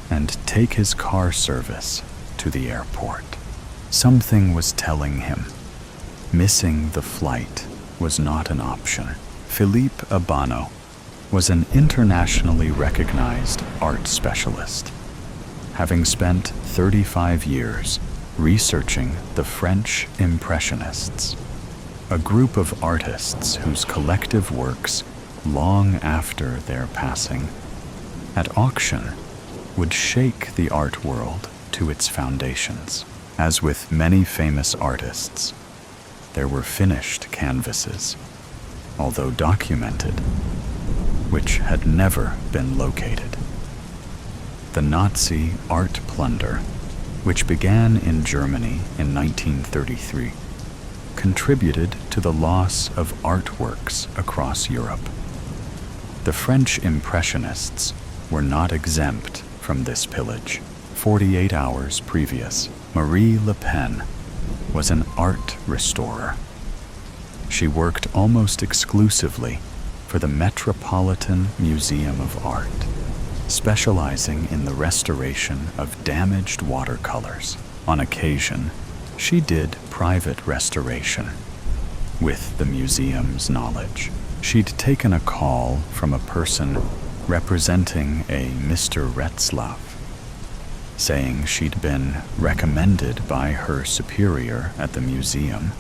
[SPEAKER 1] and take his car service to the airport. Something was telling him missing the flight was not an option. Philippe Abano was an internationally recognized art specialist, having spent 35 years researching the French Impressionists, a group of artists whose collective works, long after their passing, at auction would shake the art world to its foundations. As with many famous artists, there were finished canvases, although documented, which had never been located. The Nazi art plunder, which began in Germany in 1933, contributed to the loss of artworks across Europe. The French Impressionists were not exempt from this pillage. 48 hours previous, Marie Le Pen was an art restorer. She worked almost exclusively for the Metropolitan Museum of Art, specializing in the restoration of damaged watercolors. On occasion, she did private restoration. With the museum's knowledge, she'd taken a call from a person representing a Mr. Retzlaff, saying she'd been recommended by her superior at the museum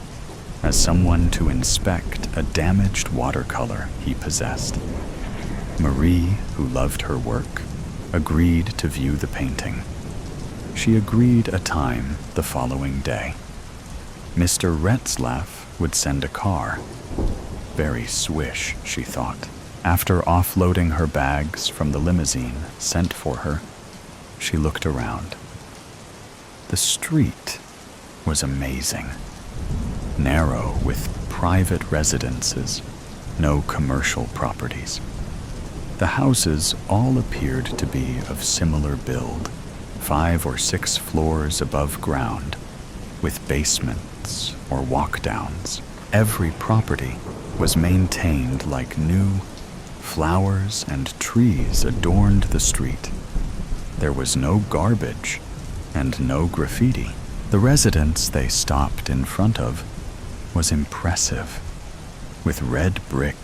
[SPEAKER 1] as someone to inspect a damaged watercolor he possessed. Marie, who loved her work, agreed to view the painting. She agreed a time the following day. Mr. Retzlaff would send a car. Very swish, she thought. After offloading her bags from the limousine sent for her, she looked around. The street was amazing. Narrow with private residences, no commercial properties. The houses all appeared to be of similar build, 5 or 6 floors above ground, with basements or walk-downs. Every property was maintained like new. Flowers and trees adorned the street. There was no garbage and no graffiti. The residence they stopped in front of was impressive, with red brick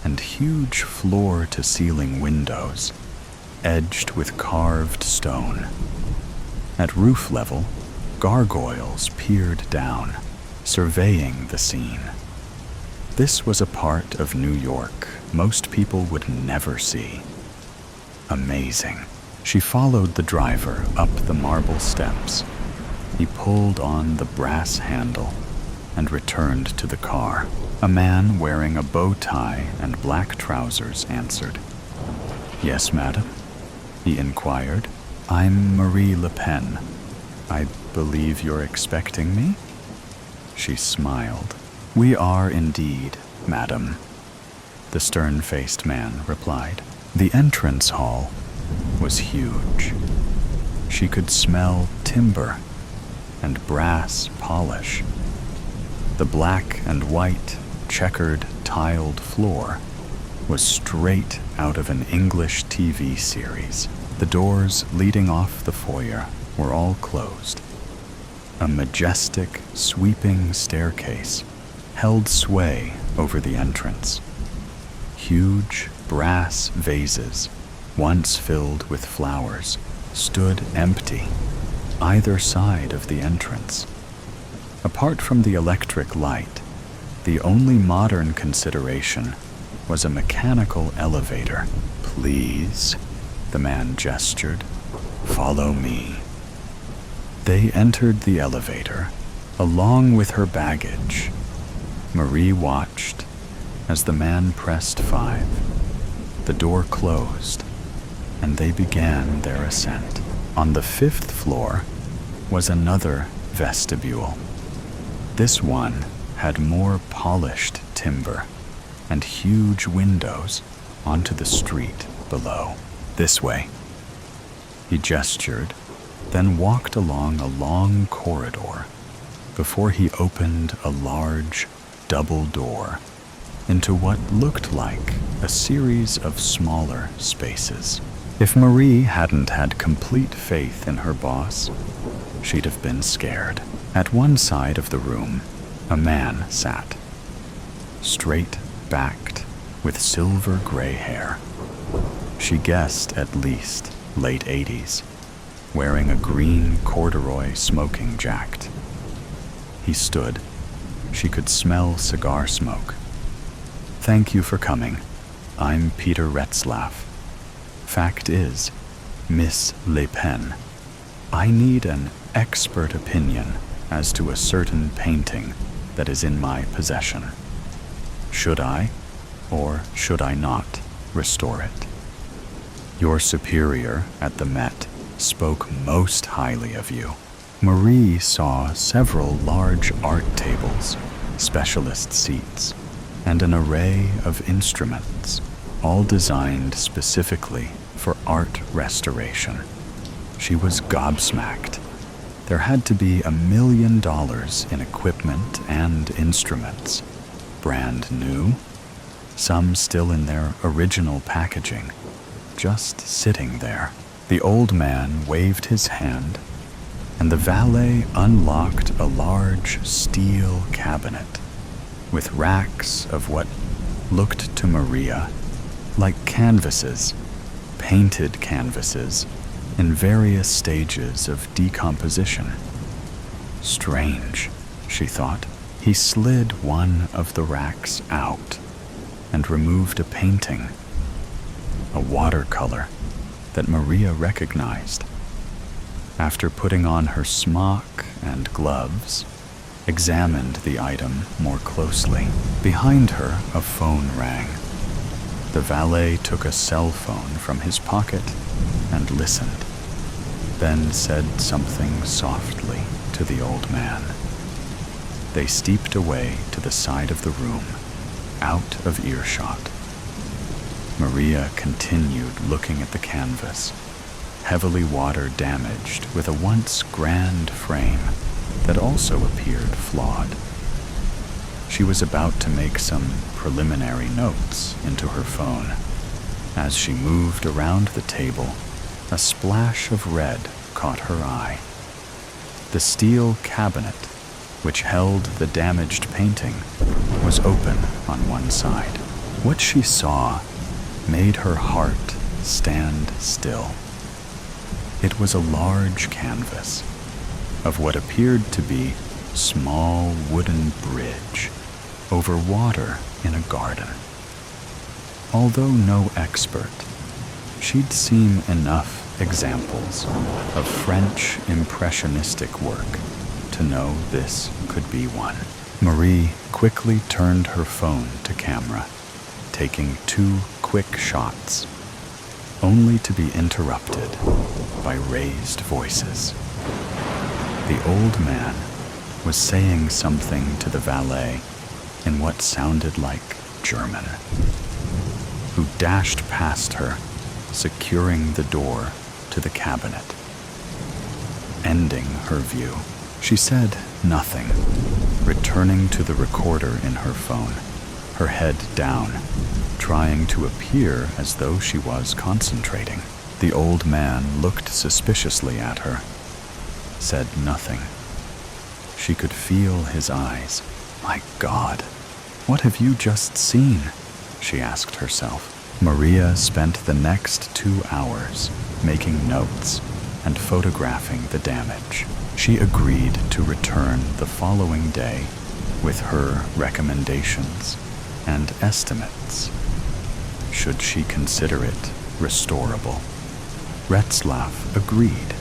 [SPEAKER 1] and huge floor-to-ceiling windows, edged with carved stone. At roof level, gargoyles peered down, surveying the scene. This was a part of New York most people would never see. Amazing. She followed the driver up the marble steps. He pulled on the brass handle and returned to the car. A man wearing a bow tie and black trousers answered. "Yes, madam?" he inquired. "I'm Marie Le Pen. I believe you're expecting me?" She smiled. "We are indeed, madam," the stern-faced man replied. The entrance hall was huge. She could smell timber and brass polish. The black and white checkered tiled floor was straight out of an English TV series. The doors leading off the foyer were all closed. A majestic, sweeping staircase held sway over the entrance. Huge brass vases, once filled with flowers, stood empty either side of the entrance. Apart from the electric light, the only modern consideration was a mechanical elevator. "Please," the man gestured, "follow me." They entered the elevator, along with her baggage. Marie watched as the man pressed 5. The door closed, and they began their ascent. On the 5th floor was another vestibule. This one had more polished timber and huge windows onto the street below. This way. He gestured, then walked along a long corridor before he opened a large double door into what looked like a series of smaller spaces. If Marie hadn't had complete faith in her boss, she'd have been scared. At one side of the room, a man sat, straight-backed, with silver gray hair. She guessed at least late 80s, wearing a green corduroy smoking jacket. He stood. She could smell cigar smoke. "Thank you for coming. I'm Peter Retzlaff. Fact is, Miss Le Pen, I need an expert opinion as to a certain painting that is in my possession. Should I, or should I not, restore it? Your superior at the Met spoke most highly of you." Marie saw several large art tables, specialist seats, and an array of instruments, all designed specifically for art restoration. She was gobsmacked. There had to be $1 million in equipment and instruments, brand new, some still in their original packaging, just sitting there. The old man waved his hand, and the valet unlocked a large steel cabinet with racks of what looked to Maria like canvases, painted canvases in various stages of decomposition. Strange, she thought. He slid one of the racks out and removed a painting, a watercolor that Maria recognized. After putting on her smock and gloves, examined the item more closely. Behind her, a phone rang. The valet took a cell phone from his pocket and listened, then said something softly to the old man. They steeped away to the side of the room, out of earshot. Maria continued looking at the canvas, heavily water damaged with a once grand frame that also appeared flawed. She was about to make some preliminary notes into her phone. As she moved around the table, a splash of red caught her eye. The steel cabinet, which held the damaged painting, was open on one side. What she saw made her heart stand still. It was a large canvas of what appeared to be small wooden bridge over water in a garden. Although no expert, she'd seen enough examples of French impressionistic work to know this could be one. Marie quickly turned her phone to camera, taking 2 quick shots, only to be interrupted by raised voices. The old man was saying something to the valet in what sounded like German, who dashed past her, securing the door to the cabinet, ending her view. She said nothing, returning to the recorder in her phone, her head down, trying to appear as though she was concentrating. The old man looked suspiciously at her, said nothing. She could feel his eyes. "My God, what have you just seen?" she asked herself. Maria spent the next 2 hours making notes and photographing the damage. She agreed to return the following day with her recommendations and estimates, should she consider it restorable. Retzlaff agreed,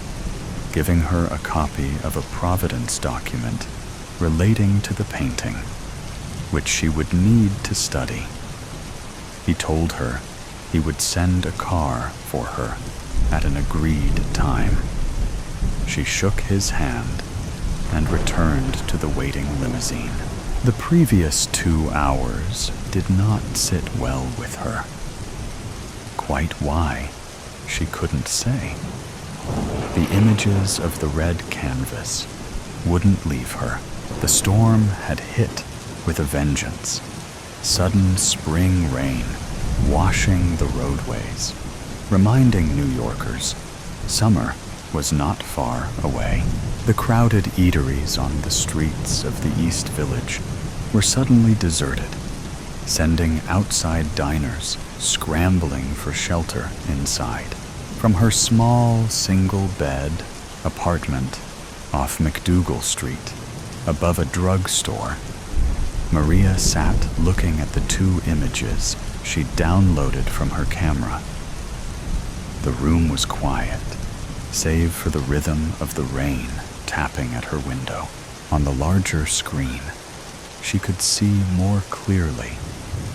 [SPEAKER 1] giving her a copy of a providence document relating to the painting, which she would need to study. He told her he would send a car for her at an agreed time. She shook his hand and returned to the waiting limousine. The previous 2 hours did not sit well with her. Quite why, she couldn't say. The images of the red canvas wouldn't leave her. The storm had hit with a vengeance. Sudden spring rain washing the roadways, reminding New Yorkers summer was not far away. The crowded eateries on the streets of the East Village were suddenly deserted, sending outside diners scrambling for shelter inside. From her small single-bed apartment off McDougal Street, above a drugstore, Maria sat looking at the 2 images she'd downloaded from her camera. The room was quiet, save for the rhythm of the rain tapping at her window. On the larger screen, she could see more clearly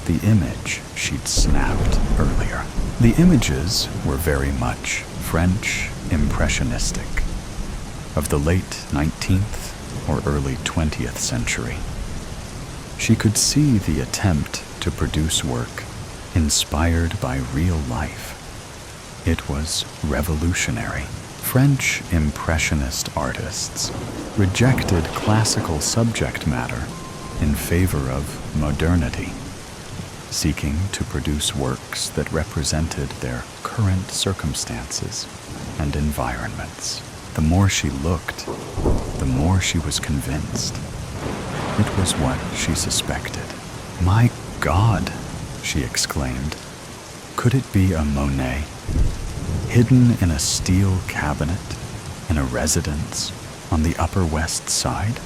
[SPEAKER 1] the image she'd snapped earlier. The images were very much French impressionistic, of the late 19th or early 20th century. She could see the attempt to produce work inspired by real life. It was revolutionary. French impressionist artists rejected classical subject matter in favor of modernity, seeking to produce works that represented their current circumstances and environments. The more she looked, the more she was convinced. It was what she suspected. "My God," she exclaimed. Could it be a Monet, hidden in a steel cabinet in a residence on the Upper West Side?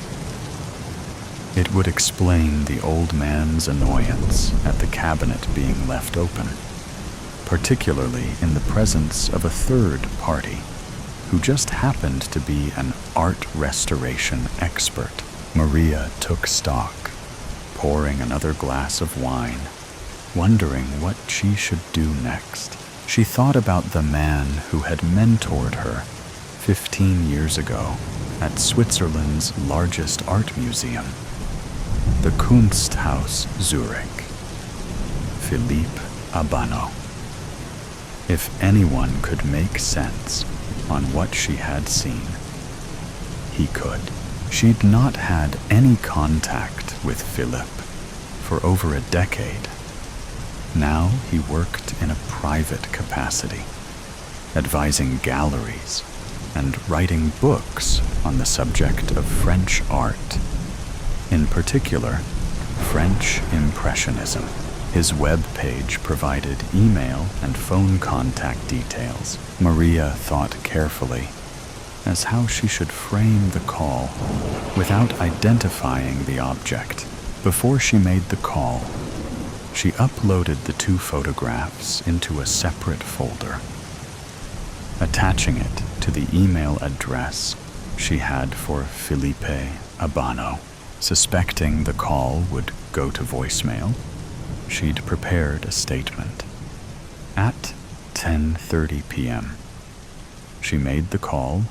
[SPEAKER 1] It would explain the old man's annoyance at the cabinet being left open, particularly in the presence of a third party who just happened to be an art restoration expert. Maria took stock, pouring another glass of wine, wondering what she should do next. She thought about the man who had mentored her 15 years ago at Switzerland's largest art museum, the Kunsthaus Zurich, Philippe Abano. If anyone could make sense on what she had seen, he could. She'd not had any contact with Philippe for over a decade. Now he worked in a private capacity, advising galleries and writing books on the subject of French art, in particular, French Impressionism. His web page provided email and phone contact details. Maria thought carefully as how she should frame the call without identifying the object. Before she made the call, she uploaded the 2 photographs into a separate folder, attaching it to the email address she had for Philippe Abano. Suspecting the call would go to voicemail, she'd prepared a statement. At 10:30 p.m., she made the call,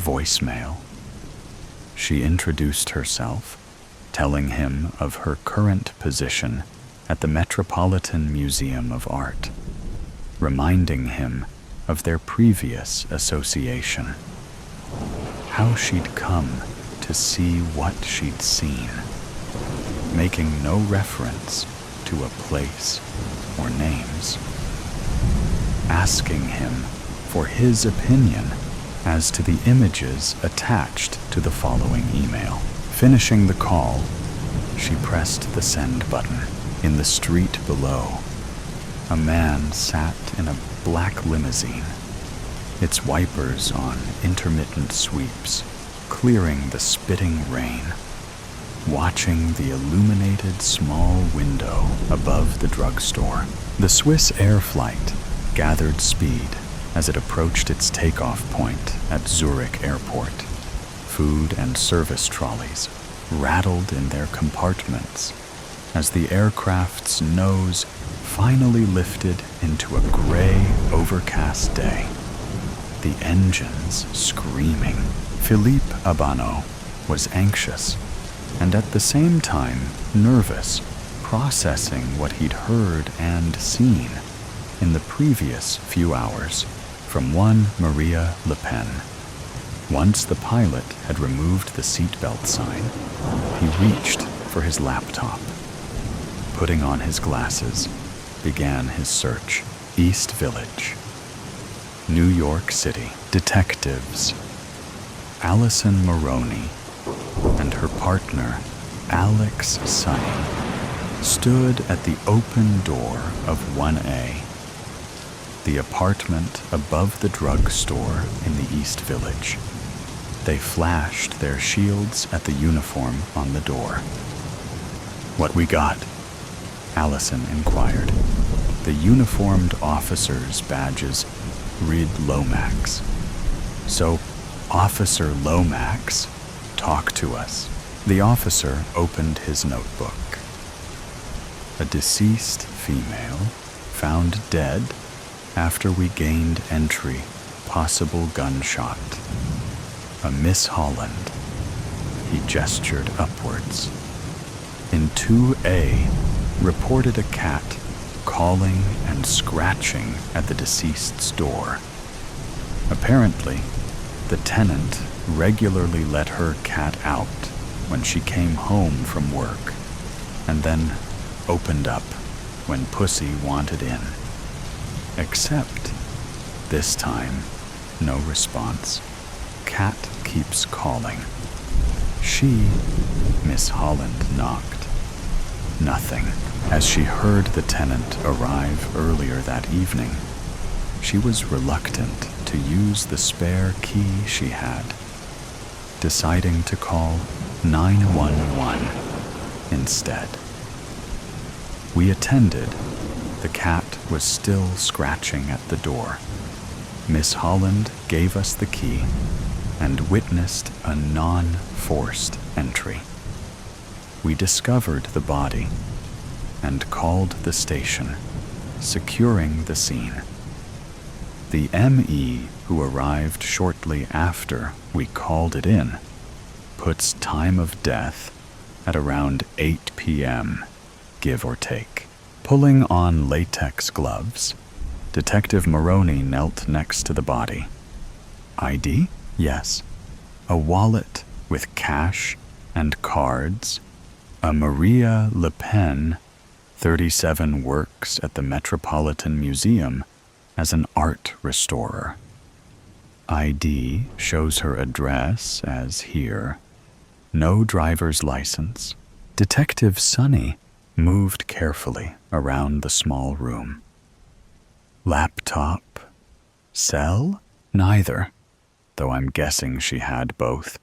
[SPEAKER 1] voicemail. She introduced herself, telling him of her current position at the Metropolitan Museum of Art, reminding him of their previous association, how she'd come to see what she'd seen, making no reference to a place or names, asking him for his opinion as to the images attached to the following email. Finishing the call, she pressed the send button. In the street below, a man sat in a black limousine, its wipers on intermittent sweeps, clearing the spitting rain, watching the illuminated small window above the drugstore. The Swiss Air flight gathered speed as it approached its takeoff point at Zurich Airport. Food and service trolleys rattled in their compartments as the aircraft's nose finally lifted into a gray, overcast day. The engines screaming. Philippe Abano was anxious, and at the same time nervous, processing what he'd heard and seen in the previous few hours from one Maria Le Pen. Once the pilot had removed the seatbelt sign, he reached for his laptop. Putting on his glasses, began his search. East Village, New York City. Detectives Allison Maroney and her partner, Alex Sonny, stood at the open door of 1A, the apartment above the drugstore in the East Village. They flashed their shields at the uniform on the door. "What we got?" Allison inquired. The uniformed officers' badges read Lomax. "So, Officer Lomax, talk to us." The officer opened his notebook. A deceased female found dead after we gained entry, possible gunshot. A Miss Holland. He gestured upwards. In 2A, reported a cat calling and scratching at the deceased's door. Apparently, the tenant regularly let her cat out when she came home from work, and then opened up when Pussy wanted in. Except, this time, no response. Cat keeps calling. She, Miss Holland, knocked. Nothing. As she heard the tenant arrive earlier that evening, she was reluctant to use the spare key she had, deciding to call 911 instead. We attended. The cat was still scratching at the door. Miss Holland gave us the key and witnessed a non-forced entry. We discovered the body and called the station, securing the scene. The ME, who arrived shortly after we called it in, puts time of death at around 8 p.m., give or take. Pulling on latex gloves, Detective Maroney knelt next to the body. ID? Yes. A wallet with cash and cards. A Maria Le Pen, 37, works at the Metropolitan Museum as an art restorer. ID shows her address as here. No driver's license. Detective Sonny moved carefully around the small room. Laptop? Cell? Neither, though I'm guessing she had both.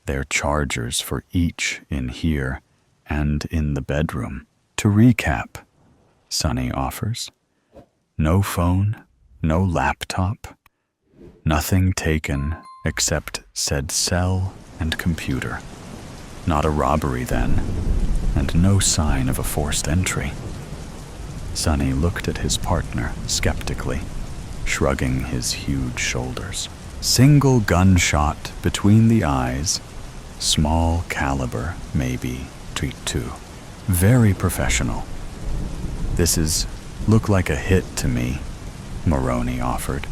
[SPEAKER 1] They're chargers for each in here and in the bedroom. To recap, Sonny offers. No phone, no laptop, nothing taken except said cell and computer. Not a robbery then, and no sign of a forced entry. Sonny looked at his partner skeptically, shrugging his huge shoulders. Single gunshot between the eyes, small caliber, maybe, .22. Very professional. This look like a hit to me, Maroney offered.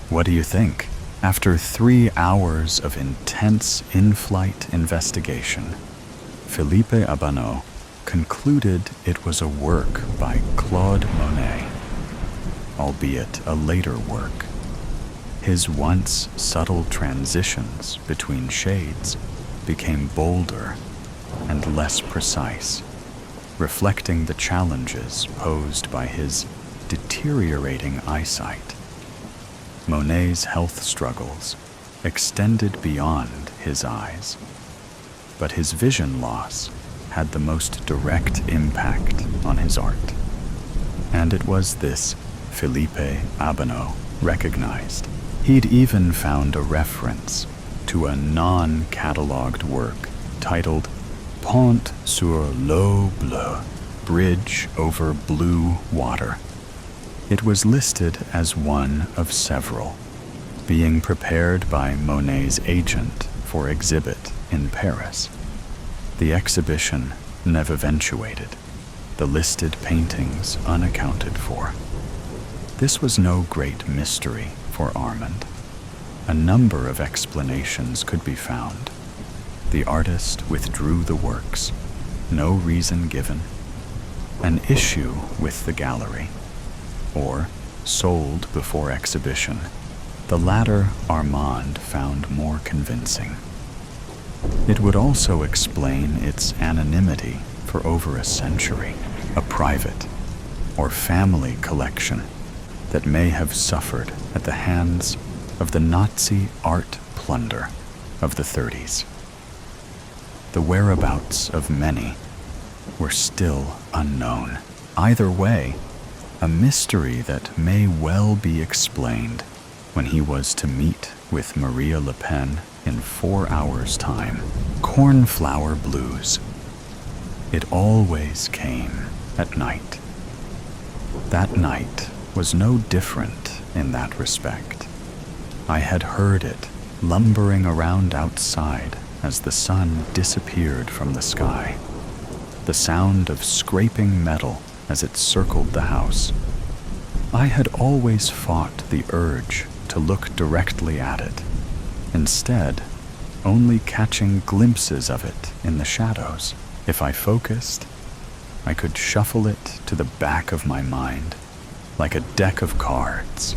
[SPEAKER 1] What do you think? After 3 hours of intense in-flight investigation, Philippe Abaneau concluded it was a work by Claude Monet, albeit a later work. His once subtle transitions between shades became bolder and less precise, reflecting the challenges posed by his deteriorating eyesight. Monet's health struggles extended beyond his eyes, but his vision loss had the most direct impact on his art. And it was this Philippe Abaneau recognized. He'd even found a reference to a non-catalogued work titled Pont sur l'eau bleue, Bridge over Blue Water. It was listed as one of several, being prepared by Monet's agent for exhibit in Paris. The exhibition never eventuated, the listed paintings unaccounted for. This was no great mystery for Armand. A number of explanations could be found. The artist withdrew the works, no reason given, an issue with the gallery, or sold before exhibition. The latter Armand found more convincing. It would also explain its anonymity for over a century, a private or family collection that may have suffered at the hands of the Nazi art plunder of the 30s. The whereabouts of many were still unknown. Either way, a mystery that may well be explained when he was to meet with Maria Le Pen in 4 hours' time. Cornflower blues. It always came at night. That night was no different in that respect. I had heard it lumbering around outside as the sun disappeared from the sky. The sound of scraping metal as it circled the house. I had always fought the urge to look directly at it, instead only catching glimpses of it in the shadows. If I focused, I could shuffle it to the back of my mind like a deck of cards.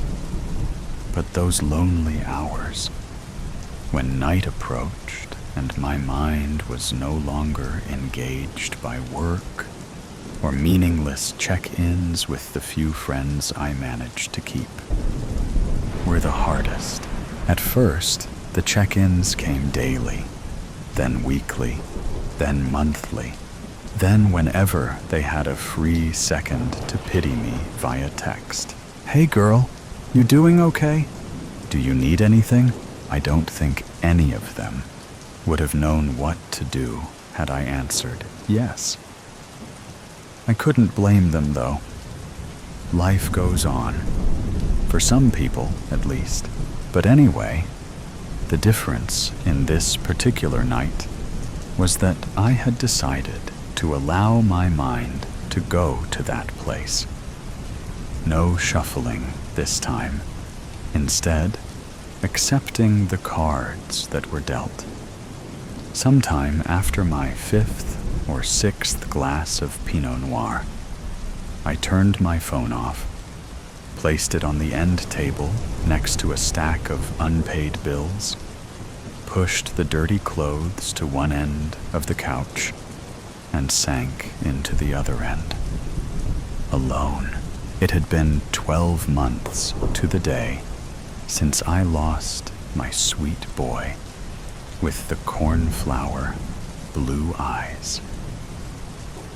[SPEAKER 1] But those lonely hours, when night approached and my mind was no longer engaged by work or meaningless check-ins with the few friends I managed to keep, were the hardest. At first, the check-ins came daily, then weekly, then monthly, then whenever they had a free second to pity me via text. "Hey girl, you doing okay? Do you need anything?" I don't think any of them would have known what to do had I answered yes. I couldn't blame them though. Life goes on. For some people, at least. But anyway, the difference in this particular night was that I had decided to allow my mind to go to that place. No shuffling this time. Instead, accepting the cards that were dealt. Sometime after my 5th or 6th glass of Pinot Noir, I turned my phone off, placed it on the end table next to a stack of unpaid bills, pushed the dirty clothes to one end of the couch, and sank into the other end. Alone. It had been 12 months to the day since I lost my sweet boy with the cornflower blue eyes.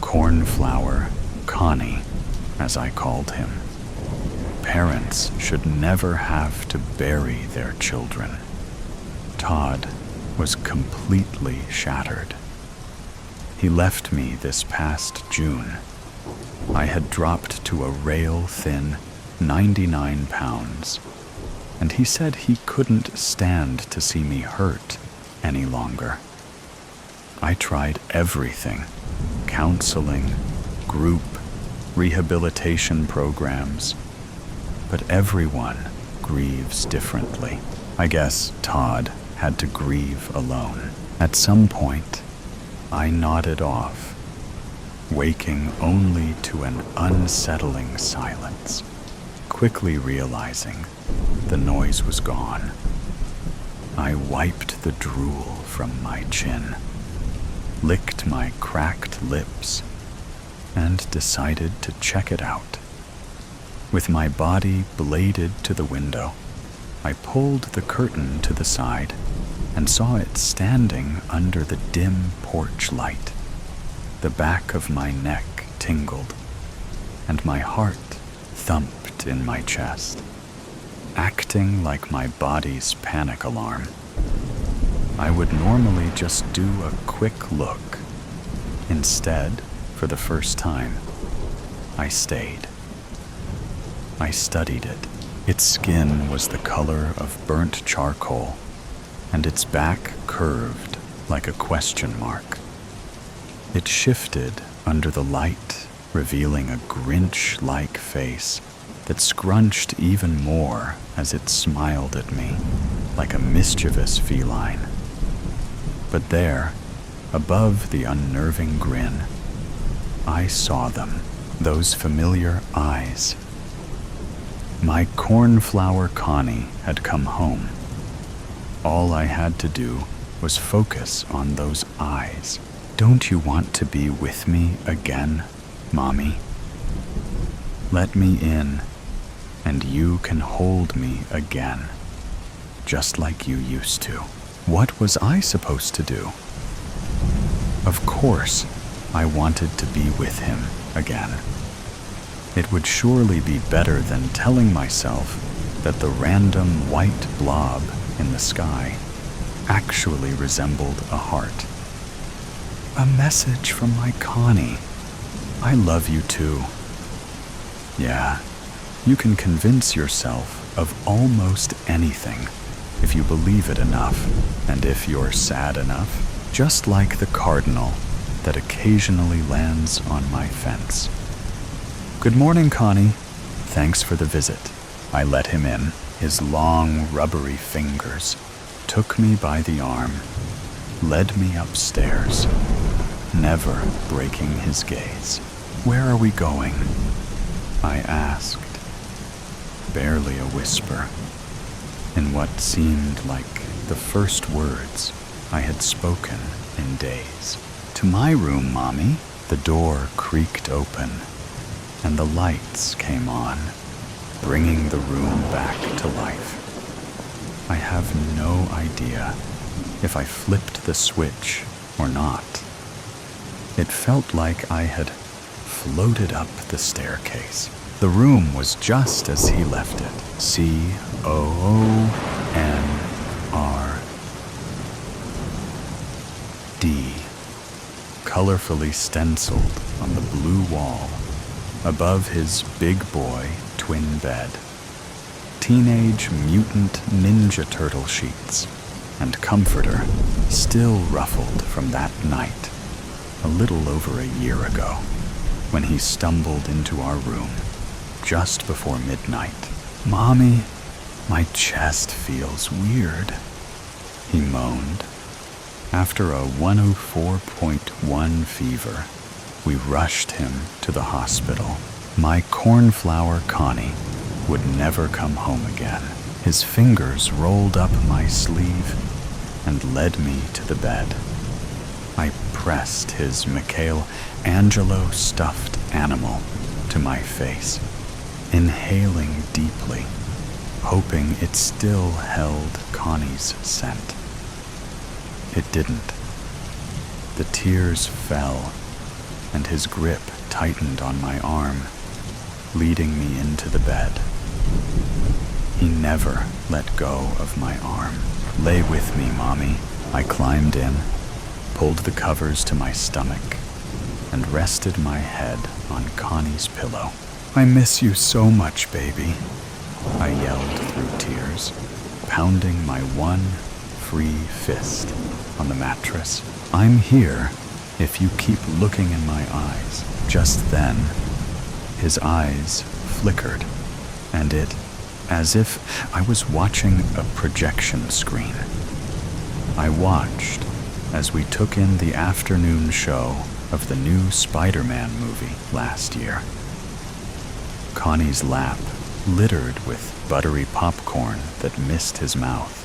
[SPEAKER 1] Cornflower Connie, as I called him. Parents should never have to bury their children. Todd was completely shattered. He left me this past June. I had dropped to a rail-thin 99 pounds, and he said he couldn't stand to see me hurt any longer. I tried everything: counseling, group, rehabilitation programs, but everyone grieves differently. I guess Todd had to grieve alone. At some point, I nodded off, waking only to an unsettling silence, quickly realizing the noise was gone. I wiped the drool from my chin, licked my cracked lips, and decided to check it out. With my body bladed to the window, I pulled the curtain to the side and saw it standing under the dim porch light. The back of my neck tingled, and my heart thumped in my chest, acting like my body's panic alarm. I would normally just do a quick look. Instead, for the first time, I stayed. I studied it. Its skin was the color of burnt charcoal, and its back curved like a question mark. It shifted under the light, revealing a Grinch-like face that scrunched even more as it smiled at me, like a mischievous feline. But there, above the unnerving grin, I saw them, those familiar eyes. My cornflower Connie had come home. All I had to do was focus on those eyes. Don't you want to be with me again, Mommy? Let me in, and you can hold me again, just like you used to. What was I supposed to do? Of course, I wanted to be with him again. It would surely be better than telling myself that the random white blob in the sky actually resembled a heart. A message from my Connie. I love you too. Yeah, you can convince yourself of almost anything if you believe it enough, and if you're sad enough, just like the cardinal that occasionally lands on my fence. Good morning, Connie. Thanks for the visit. I let him in. His long, rubbery fingers took me by the arm, led me upstairs, never breaking his gaze. Where are we going? I asked, barely a whisper, in what seemed like the first words I had spoken in days. To my room, Mommy. The door creaked open, and the lights came on, bringing the room back to life. I have no idea if I flipped the switch or not. It felt like I had floated up the staircase. The room was just as he left it. COONRD. Colorfully stenciled on the blue wall above his big boy twin bed. Teenage Mutant Ninja Turtle sheets and comforter still ruffled from that night, a little over a year ago, when he stumbled into our room just before midnight. Mommy, my chest feels weird, he moaned. After a 104.1 fever, we rushed him to the hospital. My cornflower Connie would never come home again. His fingers rolled up my sleeve and led me to the bed. I pressed his Michelangelo stuffed animal to my face, inhaling deeply, hoping it still held Connie's scent. It didn't. The tears fell, and his grip tightened on my arm, leading me into the bed. He never let go of my arm. Lay with me, Mommy. I climbed in, pulled the covers to my stomach, and rested my head on Connie's pillow. I miss you so much, baby, I yelled through tears, pounding my one free fist on the mattress. I'm here if you keep looking in my eyes. Just then, his eyes flickered, and it, as if I was watching a projection screen. I watched as we took in the afternoon show of the new Spider-Man movie last year. Connie's lap littered with buttery popcorn that missed his mouth,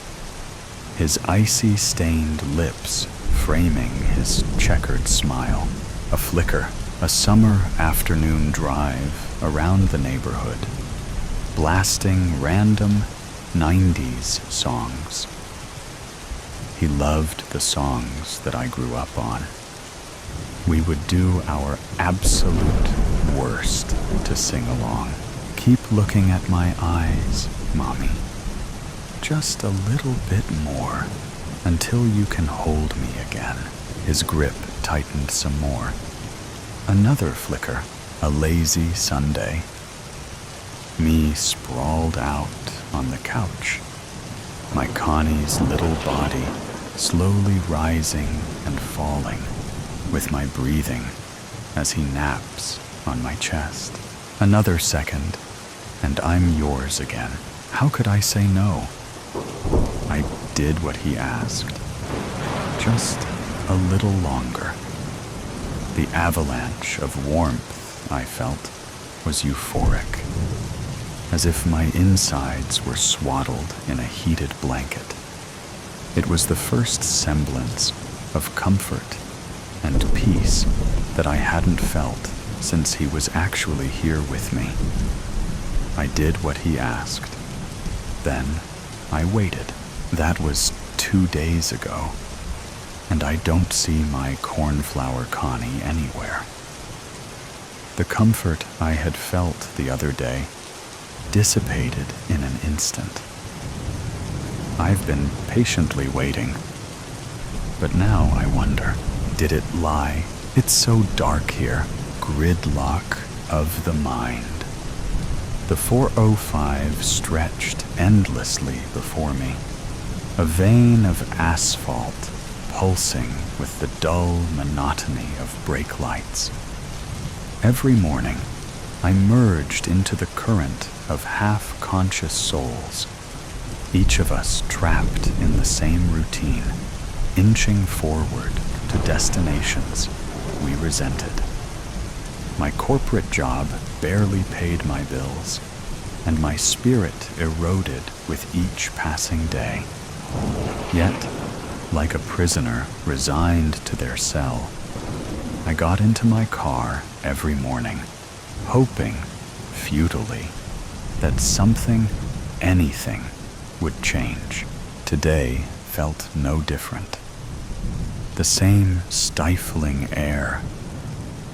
[SPEAKER 1] his icy stained lips framing his checkered smile. A flicker, a summer afternoon drive around the neighborhood, blasting random 90s songs. He loved the songs that I grew up on. We would do our absolute worst to sing along. Keep looking at my eyes, Mommy. Just a little bit more, until you can hold me again. His grip tightened some more. Another flicker, a lazy Sunday. Me sprawled out on the couch, my Connie's little body slowly rising and falling, with my breathing as he naps on my chest. Another second, and I'm yours again. How could I say no? I did what he asked. Just a little longer. The avalanche of warmth I felt was euphoric, as if my insides were swaddled in a heated blanket. It was the first semblance of comfort and peace that I hadn't felt since he was actually here with me. I did what he asked. Then I waited. That was 2 days ago, and I don't see my cornflower Connie anywhere. The comfort I had felt the other day dissipated in an instant. I've been patiently waiting, but now I wonder, did it lie? It's so dark here. Gridlock of the mind. The 405 stretched endlessly before me, a vein of asphalt pulsing with the dull monotony of brake lights. Every morning, I merged into the current of half-conscious souls, each of us trapped in the same routine, inching forward to destinations we resented. My corporate job barely paid my bills, and my spirit eroded with each passing day. Yet, like a prisoner resigned to their cell, I got into my car every morning, hoping, futilely, that something, anything, would change. Today felt no different. The same stifling air,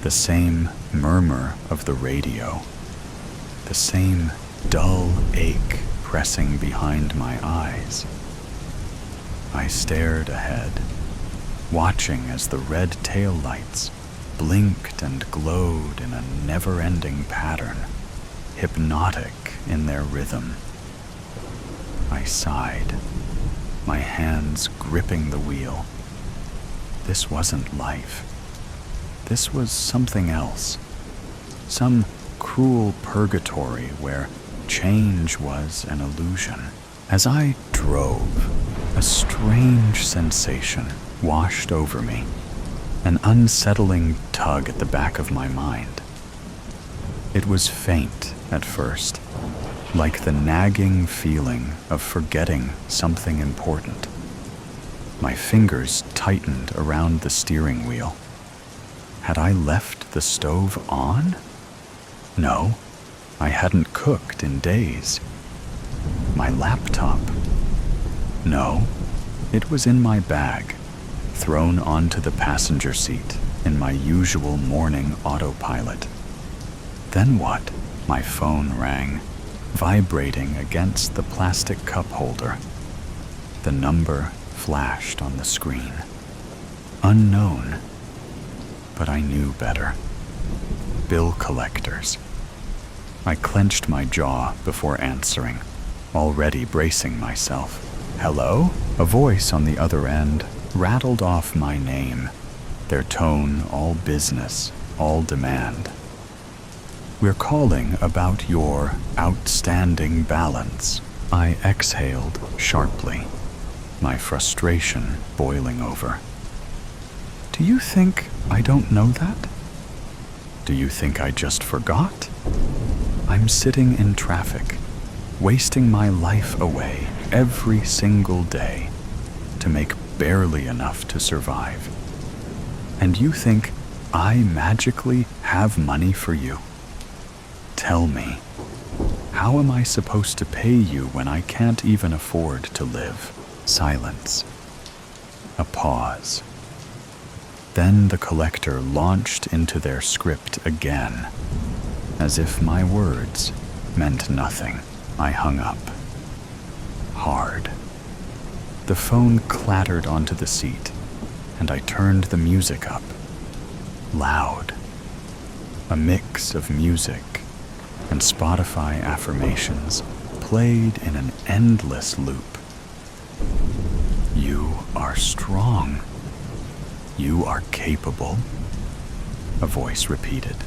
[SPEAKER 1] the same murmur of the radio, the same dull ache pressing behind my eyes. I stared ahead, watching as the red taillights blinked and glowed in a never-ending pattern, hypnotic in their rhythm. I sighed, my hands gripping the wheel. This wasn't life. This was something else. Some cruel purgatory where change was an illusion. As I drove, a strange sensation washed over me, an unsettling tug at the back of my mind. It was faint at first, like the nagging feeling of forgetting something important. My fingers tightened around the steering wheel. Had I left the stove on? No, I hadn't cooked in days. My laptop? No, it was in my bag, thrown onto the passenger seat in my usual morning autopilot. Then what? My phone rang, vibrating against the plastic cup holder. The number flashed on the screen. Unknown. But I knew better. Bill collectors. I clenched my jaw before answering, already bracing myself. Hello? A voice on the other end rattled off my name, their tone all business, all demand. We're calling about your outstanding balance. I exhaled sharply, my frustration boiling over. Do you think I don't know that? Do you think I just forgot? I'm sitting in traffic, wasting my life away every single day to make barely enough to survive. And you think I magically have money for you? Tell me, how am I supposed to pay you when I can't even afford to live? Silence. A pause. Then the collector launched into their script again, as if my words meant nothing. I hung up. Hard. The phone clattered onto the seat, and I turned the music up. Loud. A mix of music and Spotify affirmations played in an endless loop. You are strong. "You are capable," a voice repeated.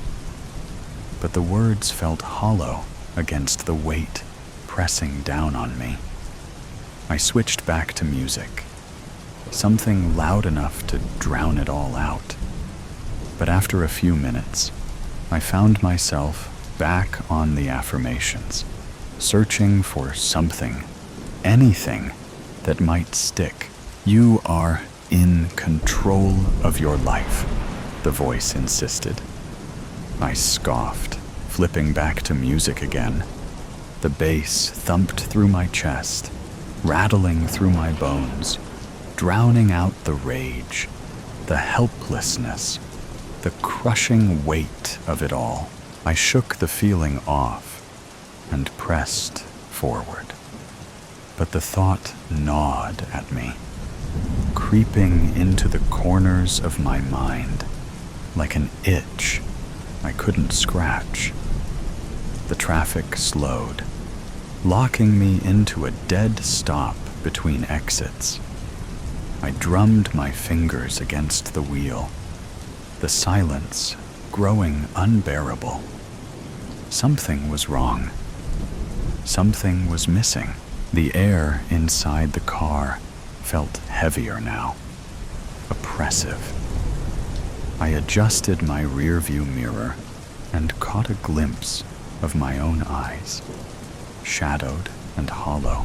[SPEAKER 1] But the words felt hollow against the weight pressing down on me. I switched back to music, something loud enough to drown it all out. But after a few minutes, I found myself back on the affirmations, searching for something, anything that might stick. "You are in control of your life," the voice insisted. I scoffed, flipping back to music again. The bass thumped through my chest, rattling through my bones, drowning out the rage, the helplessness, the crushing weight of it all. I shook the feeling off and pressed forward. But the thought gnawed at me, creeping into the corners of my mind like an itch I couldn't scratch. The traffic slowed, locking me into a dead stop between exits. I drummed my fingers against the wheel, the silence growing unbearable. Something was wrong. Something was missing. The air inside the car felt heavier now, oppressive. I adjusted my rearview mirror and caught a glimpse of my own eyes, shadowed and hollow.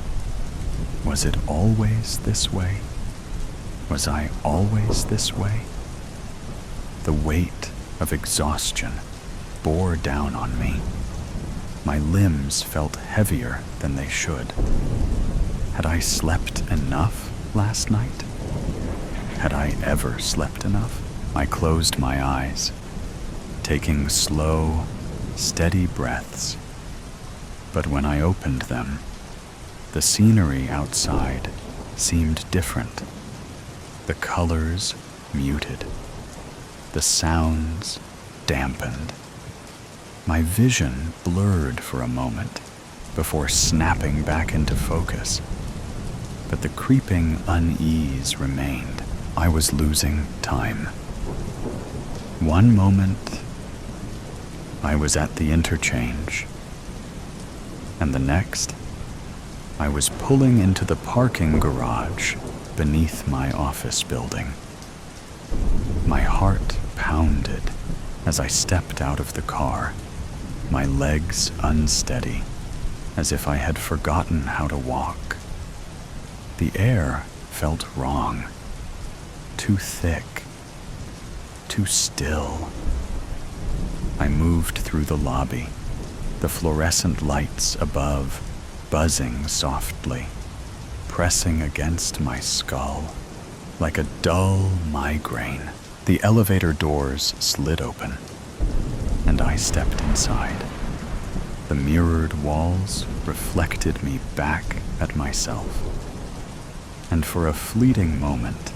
[SPEAKER 1] Was it always this way? Was I always this way? The weight of exhaustion bore down on me. My limbs felt heavier than they should. Had I slept enough last night? Had I ever slept enough? I closed my eyes, taking slow, steady breaths. But when I opened them, the scenery outside seemed different. The colors muted, the sounds dampened. My vision blurred for a moment before snapping back into focus. But the creeping unease remained. I was losing time. One moment, I was at the interchange, and the next, I was pulling into the parking garage beneath my office building. My heart pounded as I stepped out of the car, my legs unsteady, as if I had forgotten how to walk. The air felt wrong, too thick, too still. I moved through the lobby, the fluorescent lights above buzzing softly, pressing against my skull like a dull migraine. The elevator doors slid open, and I stepped inside. The mirrored walls reflected me back at myself. And for a fleeting moment,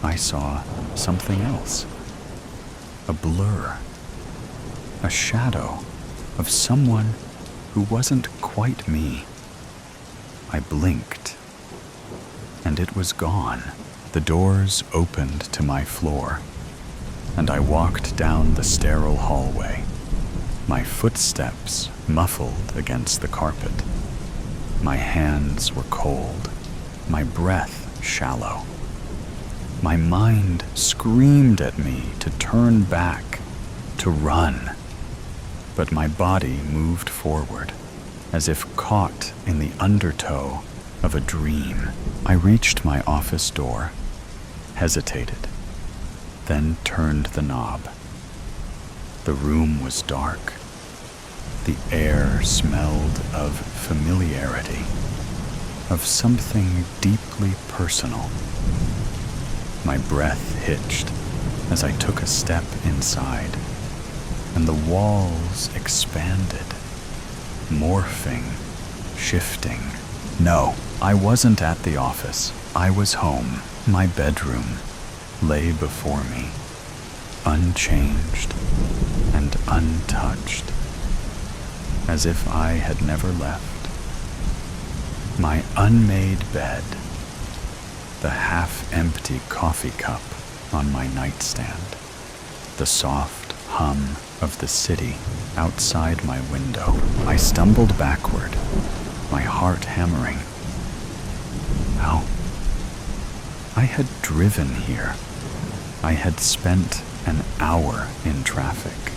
[SPEAKER 1] I saw something else. A blur, a shadow of someone who wasn't quite me. I blinked, and it was gone. The doors opened to my floor, and I walked down the sterile hallway, my footsteps muffled against the carpet. My hands were cold, my breath shallow. My mind screamed at me to turn back, to run. But my body moved forward, as if caught in the undertow of a dream. I reached my office door, hesitated, then turned the knob. The room was dark. The air smelled of familiarity, of something deeply personal. My breath hitched as I took a step inside, and the walls expanded, morphing, shifting. No, I wasn't at the office. I was home. My bedroom lay before me, unchanged and untouched, as if I had never left. My unmade bed, the half-empty coffee cup on my nightstand, the soft hum of the city outside my window. I stumbled backward, my heart hammering. How? I had driven here. I had spent an hour in traffic.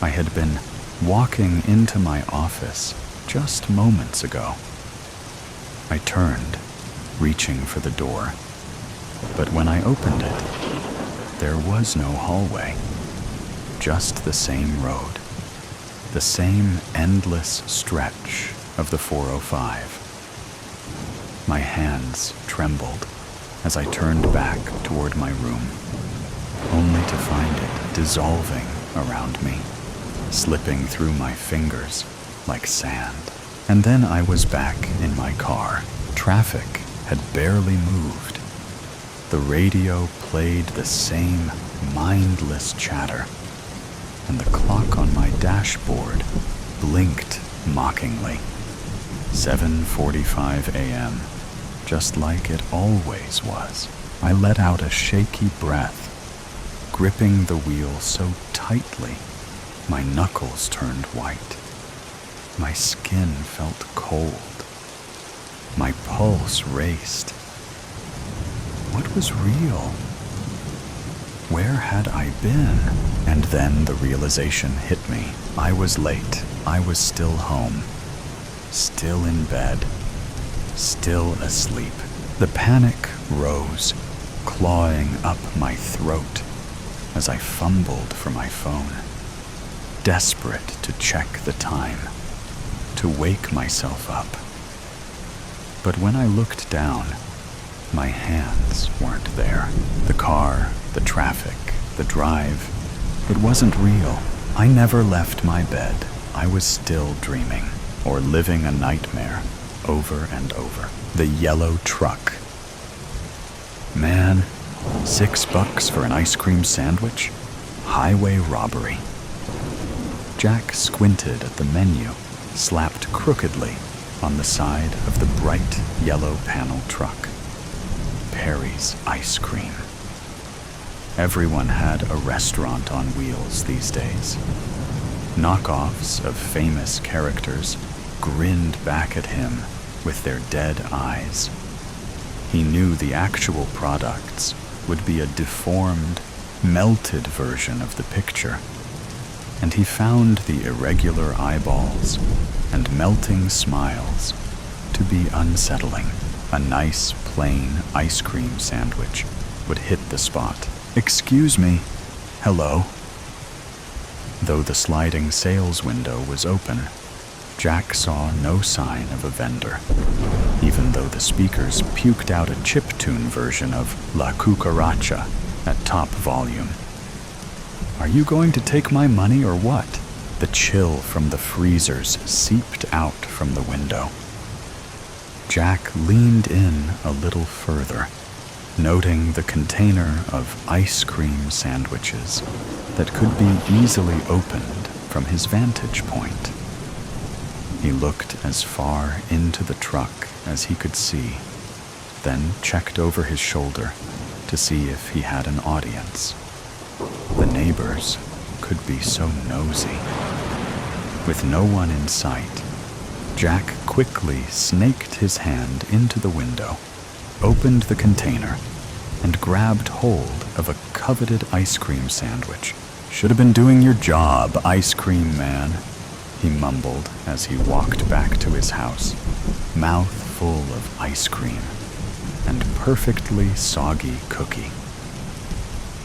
[SPEAKER 1] I had been walking into my office just moments ago. I turned, reaching for the door, but when I opened it, there was no hallway, just the same road, the same endless stretch of the 405. My hands trembled as I turned back toward my room, only to find it dissolving around me, slipping through my fingers like sand. And then I was back in my car. Traffic had barely moved. The radio played the same mindless chatter, and the clock on my dashboard blinked mockingly. 7:45 a.m., just like it always was. I let out a shaky breath, gripping the wheel so tightly my knuckles turned white. My skin felt cold. My pulse raced. What was real? Where had I been? And then the realization hit me. I was late. I was still home, still in bed, still asleep. The panic rose, clawing up my throat as I fumbled for my phone, desperate to check the time, to wake myself up. But when I looked down, my hands weren't there. The car, the traffic, the drive, it wasn't real. I never left my bed. I was still dreaming, or living a nightmare, over and over. The yellow truck. Man, $6 for an ice cream sandwich? Highway robbery. Jack squinted at the menu, slapped crookedly on the side of the bright yellow panel truck. Perry's ice cream. Everyone had a restaurant on wheels these days. Knockoffs of famous characters grinned back at him with their dead eyes. He knew the actual products would be a deformed, melted version of the picture, and he found the irregular eyeballs and melting smiles to be unsettling. A nice, plain ice cream sandwich would hit the spot. "Excuse me. Hello." Though the sliding sales window was open, Jack saw no sign of a vendor, even though the speakers puked out a chiptune version of La Cucaracha at top volume. "Are you going to take my money or what?" The chill from the freezers seeped out from the window. Jack leaned in a little further, noting the container of ice cream sandwiches that could be easily opened from his vantage point. He looked as far into the truck as he could see, then checked over his shoulder to see if he had an audience. The neighbors could be so nosy. With no one in sight, Jack quickly snaked his hand into the window, opened the container, and grabbed hold of a coveted ice cream sandwich. "Should have been doing your job, ice cream man," he mumbled as he walked back to his house, mouth full of ice cream and perfectly soggy cookie.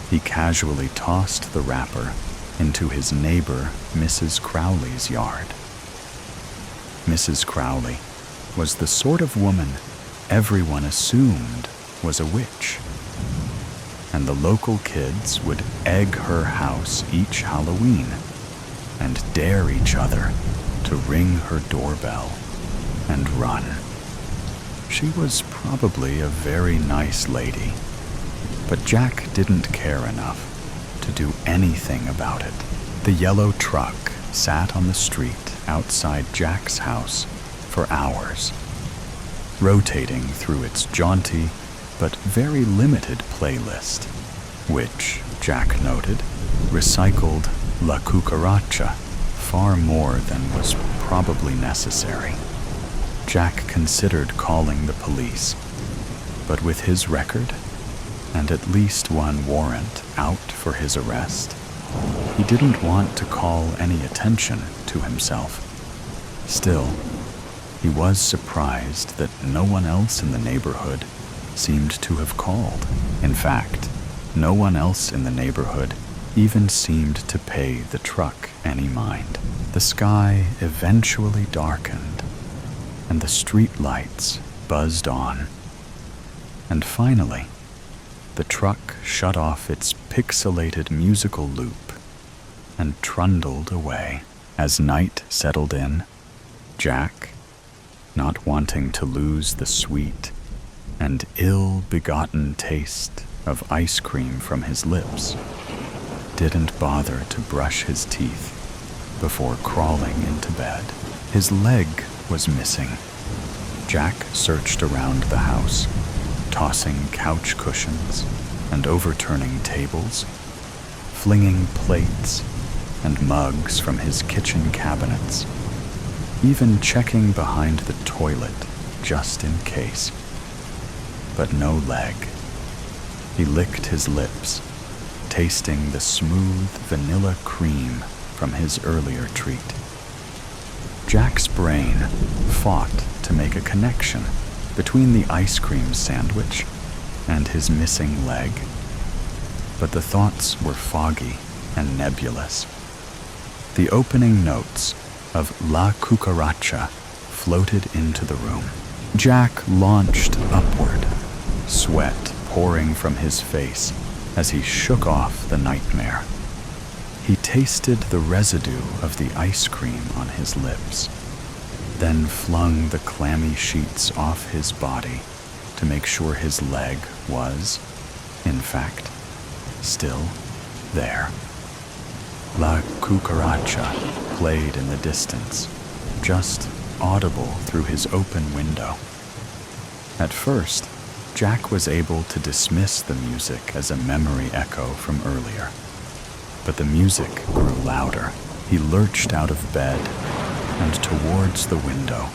[SPEAKER 1] He casually tossed the wrapper into his neighbor Mrs. Crowley's yard. Mrs. Crowley was the sort of woman everyone assumed was a witch, and the local kids would egg her house each Halloween and dare each other to ring her doorbell and run. She was probably a very nice lady, but Jack didn't care enough to do anything about it. The yellow truck sat on the street outside Jack's house for hours, rotating through its jaunty but very limited playlist, which, Jack noted, recycled La Cucaracha far more than was probably necessary. Jack considered calling the police, but with his record and at least one warrant out for his arrest, he didn't want to call any attention to himself. Still, he was surprised that no one else in the neighborhood seemed to have called. In fact, no one else in the neighborhood even seemed to pay the truck any mind. The sky eventually darkened, and the street lights buzzed on. And finally, the truck shut off its pixelated musical loop and trundled away. As night settled in, Jack, not wanting to lose the sweet and ill-begotten taste of ice cream from his lips, didn't bother to brush his teeth before crawling into bed. His leg was missing. Jack searched around the house, tossing couch cushions and overturning tables, flinging plates and mugs from his kitchen cabinets, even checking behind the toilet just in case. But no leg. He licked his lips, tasting the smooth vanilla cream from his earlier treat. Jack's brain fought to make a connection between the ice cream sandwich and his missing leg, but the thoughts were foggy and nebulous. The opening notes of La Cucaracha floated into the room. Jack launched upward, sweat pouring from his face as he shook off the nightmare. He tasted the residue of the ice cream on his lips, then flung the clammy sheets off his body to make sure his leg was, in fact, still there. La Cucaracha played in the distance, just audible through his open window. At first, Jack was able to dismiss the music as a memory echo from earlier. But the music grew louder. He lurched out of bed and towards the window,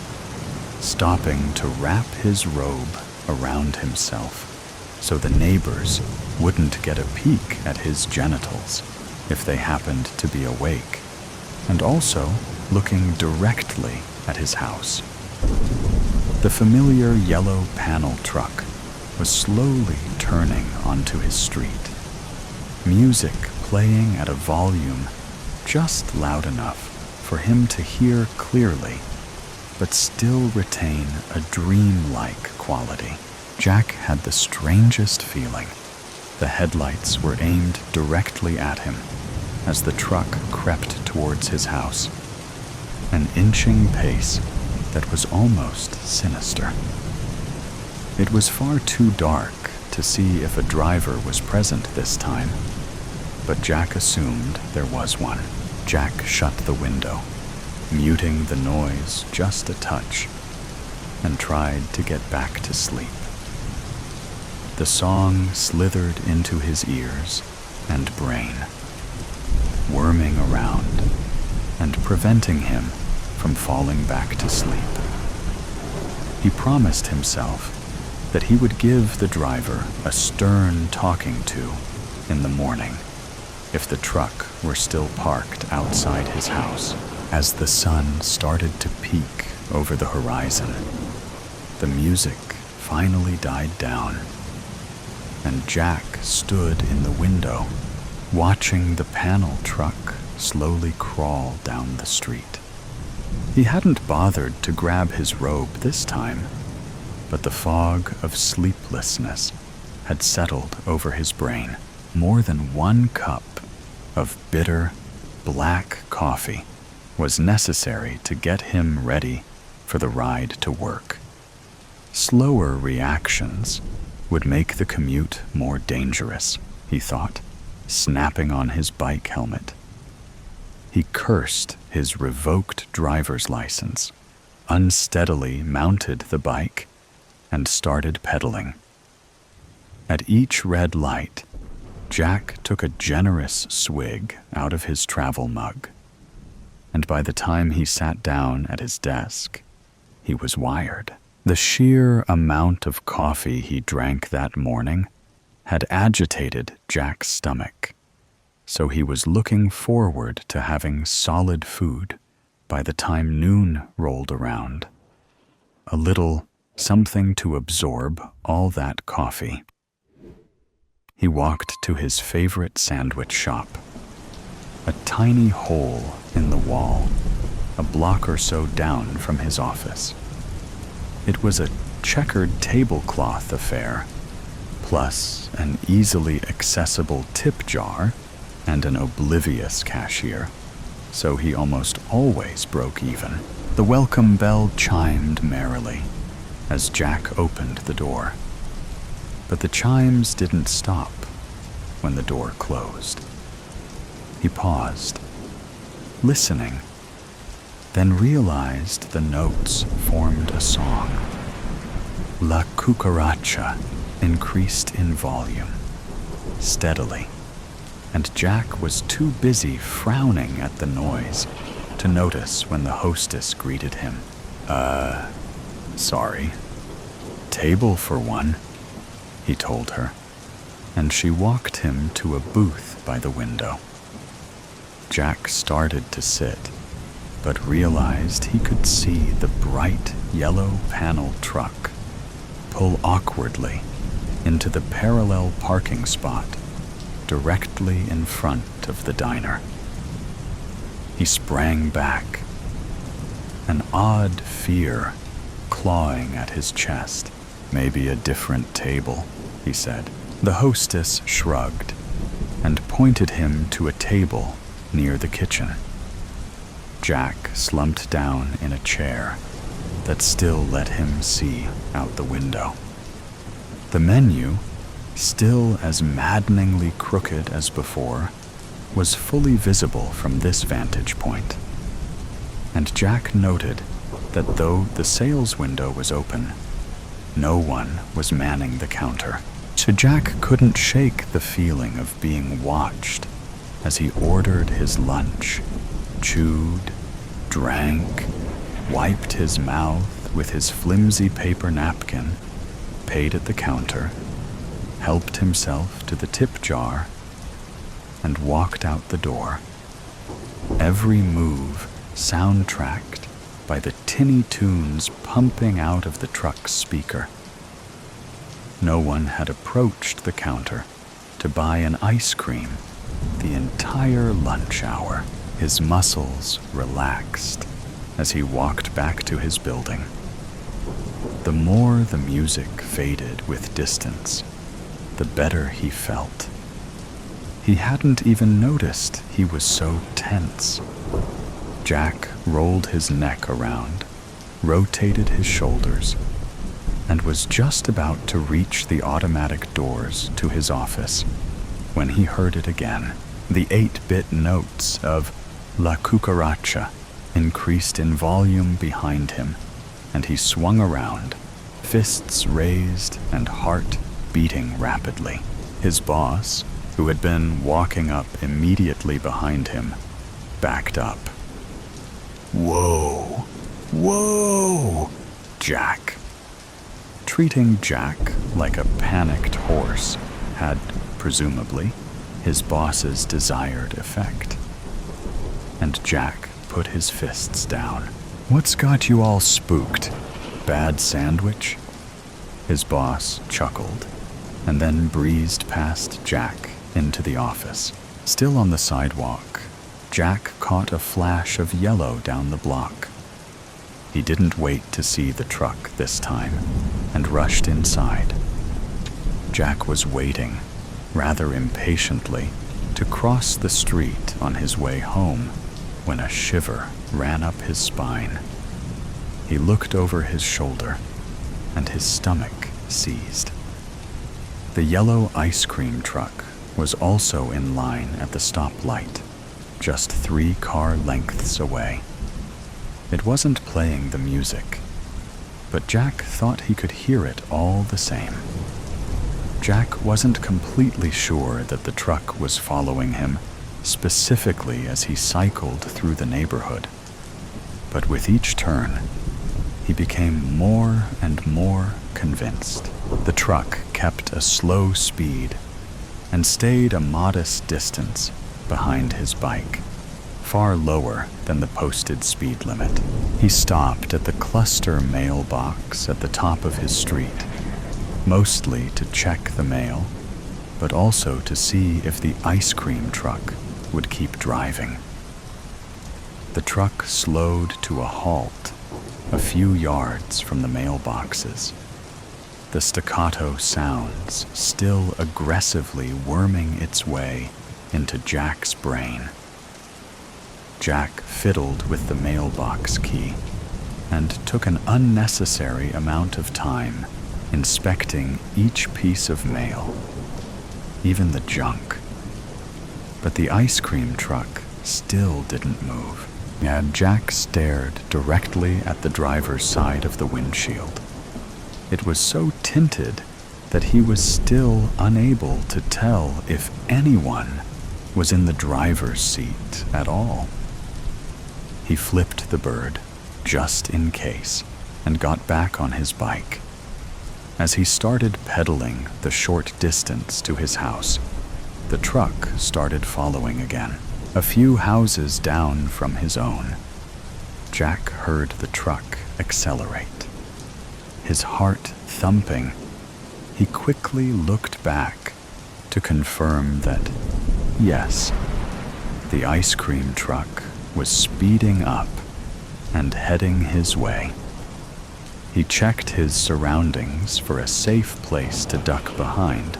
[SPEAKER 1] stopping to wrap his robe around himself so the neighbors wouldn't get a peek at his genitals if they happened to be awake, and also looking directly at his house. The familiar yellow panel truck was slowly turning onto his street, music playing at a volume just loud enough for him to hear clearly, but still retain a dreamlike quality. Jack had the strangest feeling. The headlights were aimed directly at him as the truck crept towards his house, an inching pace that was almost sinister. It was far too dark to see if a driver was present this time, but Jack assumed there was one. Jack shut the window, muting the noise just a touch, and tried to get back to sleep. The song slithered into his ears and brain, worming around and preventing him from falling back to sleep. He promised himself that he would give the driver a stern talking to in the morning if the truck were still parked outside his house. As the sun started to peak over the horizon, the music finally died down, and Jack stood in the window, watching the panel truck slowly crawl down the street. He hadn't bothered to grab his robe this time, but the fog of sleeplessness had settled over his brain. More than 1 cup of bitter, black coffee was necessary to get him ready for the ride to work. Slower reactions would make the commute more dangerous, he thought, snapping on his bike helmet. He cursed his revoked driver's license, unsteadily mounted the bike, and started pedaling. At each red light, Jack took a generous swig out of his travel mug, and by the time he sat down at his desk, he was wired. The sheer amount of coffee he drank that morning had agitated Jack's stomach, so he was looking forward to having solid food by the time noon rolled around. A little something to absorb all that coffee. He walked to his favorite sandwich shop, a tiny hole in the wall, a block or so down from his office. It was a checkered tablecloth affair, plus an easily accessible tip jar and an oblivious cashier, so he almost always broke even. The welcome bell chimed merrily as Jack opened the door, but the chimes didn't stop when the door closed. He paused, listening, then realized the notes formed a song. La cucaracha increased in volume, steadily, and Jack was too busy frowning at the noise to notice when the hostess greeted him. Sorry. Table for one, he told her, and she walked him to a booth by the window. Jack started to sit, but realized he could see the bright yellow panel truck pull awkwardly into the parallel parking spot directly in front of the diner. He sprang back, an odd fear clawing at his chest. Maybe a different table, he said. The hostess shrugged and pointed him to a table near the kitchen. Jack slumped down in a chair that still let him see out the window. The menu, still as maddeningly crooked as before, was fully visible from this vantage point. And Jack noted that though the sales window was open, no one was manning the counter. So Jack couldn't shake the feeling of being watched as he ordered his lunch, chewed, drank, wiped his mouth with his flimsy paper napkin, paid at the counter, helped himself to the tip jar, and walked out the door. Every move soundtracked by the tinny tunes pumping out of the truck's speaker. No one had approached the counter to buy an ice cream the entire lunch hour. His muscles relaxed as he walked back to his building. The more the music faded with distance, the better he felt. He hadn't even noticed he was so tense. Jack rolled his neck around, rotated his shoulders, and was just about to reach the automatic doors to his office when he heard it again. The 8-bit notes of La Cucaracha increased in volume behind him, and he swung around, fists raised and heart beating rapidly. His boss, who had been walking up immediately behind him, backed up. Whoa! Whoa! Jack. Treating Jack like a panicked horse had, presumably, his boss's desired effect. And Jack put his fists down. What's got you all spooked? Bad sandwich? His boss chuckled, and then breezed past Jack into the office. Still on the sidewalk, Jack caught a flash of yellow down the block. He didn't wait to see the truck this time, and rushed inside. Jack was waiting, rather impatiently, to cross the street on his way home when a shiver ran up his spine. He looked over his shoulder, and his stomach seized. The yellow ice cream truck was also in line at the stoplight, just 3 car lengths away. It wasn't playing the music, but Jack thought he could hear it all the same. Jack wasn't completely sure that the truck was following him, specifically as he cycled through the neighborhood. But with each turn, he became more and more convinced. The truck kept a slow speed and stayed a modest distance behind his bike, far lower than the posted speed limit. He stopped at the cluster mailbox at the top of his street, mostly to check the mail, but also to see if the ice cream truck would keep driving. The truck slowed to a halt a few yards from the mailboxes, the staccato sounds still aggressively worming its way into Jack's brain. Jack fiddled with the mailbox key and took an unnecessary amount of time inspecting each piece of mail, even the junk. But the ice cream truck still didn't move. And Jack stared directly at the driver's side of the windshield. It was so tinted that he was still unable to tell if anyone was in the driver's seat at all. He flipped the bird, just in case, and got back on his bike. As he started pedaling the short distance to his house, the truck started following again. A few houses down from his own, Jack heard the truck accelerate. His heart thumping, he quickly looked back to confirm that, yes, the ice cream truck was speeding up and heading his way. He checked his surroundings for a safe place to duck behind,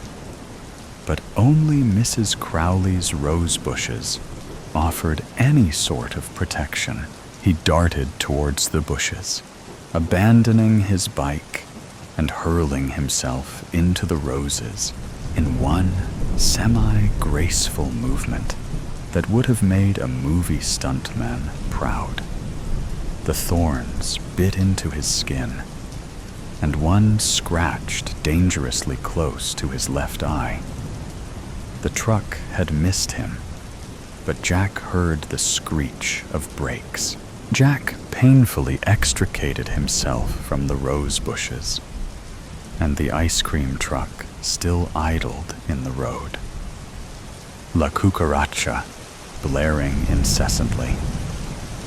[SPEAKER 1] but only Mrs. Crowley's rose bushes offered any sort of protection. He darted towards the bushes, abandoning his bike and hurling himself into the roses in one semi-graceful movement that would have made a movie stuntman proud. The thorns bit into his skin, and one scratched dangerously close to his left eye. The truck had missed him, but Jack heard the screech of brakes. Jack painfully extricated himself from the rose bushes, and the ice cream truck still idled in the road. La cucaracha, blaring incessantly.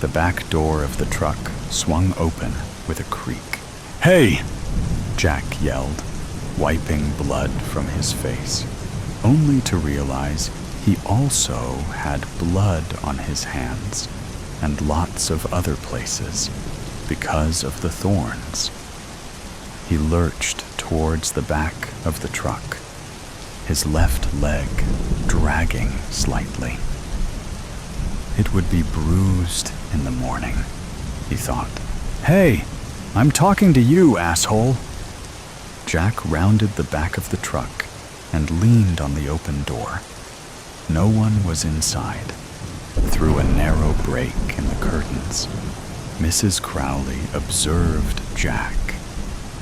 [SPEAKER 1] The back door of the truck swung open with a creak. "Hey!" Jack yelled, wiping blood from his face, only to realize he also had blood on his hands and lots of other places because of the thorns. He lurched towards the back of the truck, his left leg dragging slightly. It would be bruised in the morning, he thought. "Hey, I'm talking to you, asshole!" Jack rounded the back of the truck and leaned on the open door. No one was inside. Through a narrow break in the curtains, Mrs. Crowley observed Jack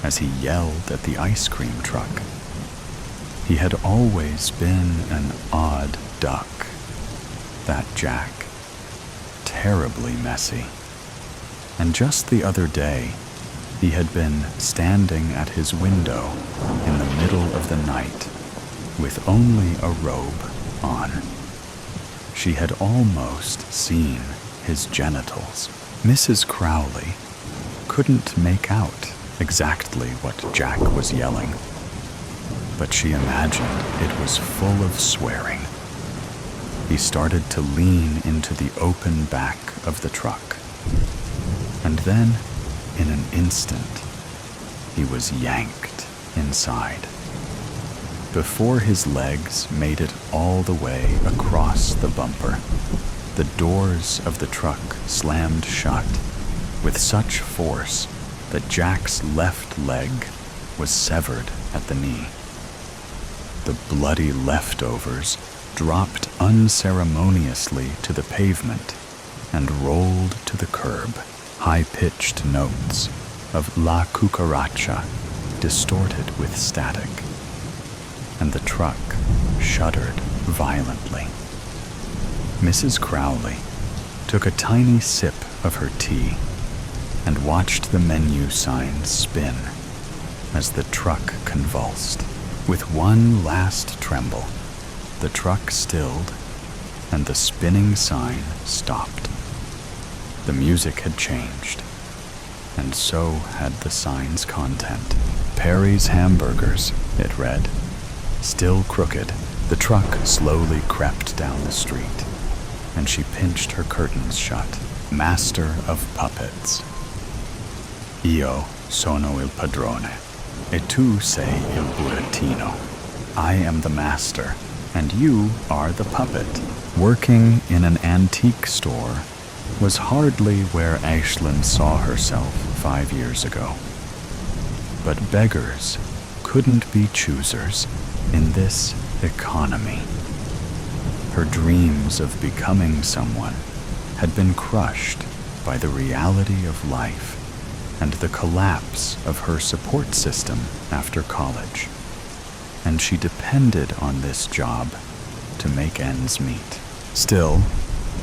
[SPEAKER 1] as he yelled at the ice cream truck. He had always been an odd duck, that Jack. Terribly messy. And just the other day, he had been standing at his window in the middle of the night with only a robe on. She had almost seen his genitals. Mrs. Crowley couldn't make out exactly what Jack was yelling, but she imagined it was full of swearing. He started to lean into the open back of the truck, and then, in an instant, he was yanked inside. Before his legs made it all the way across the bumper, the doors of the truck slammed shut with such force that Jack's left leg was severed at the knee. The bloody leftovers dropped unceremoniously to the pavement and rolled to the curb. High-pitched notes of La Cucaracha distorted with static. and the truck shuddered violently. Mrs. Crowley took a tiny sip of her tea and watched the menu sign spin as the truck convulsed. With one last tremble, the truck stilled and the spinning sign stopped. The music had changed, and so had the sign's content. Perry's Hamburgers, it read. Still crooked, the truck slowly crept down the street, and she pinched her curtains shut. Master of puppets. Io sono il padrone, e tu sei il burattino. I am the master, and you are the puppet. Working in an antique store was hardly where Aislinn saw herself 5 years ago. But beggars couldn't be choosers in this economy. Her dreams of becoming someone had been crushed by the reality of life and the collapse of her support system after college, and she depended on this job to make ends meet. Still,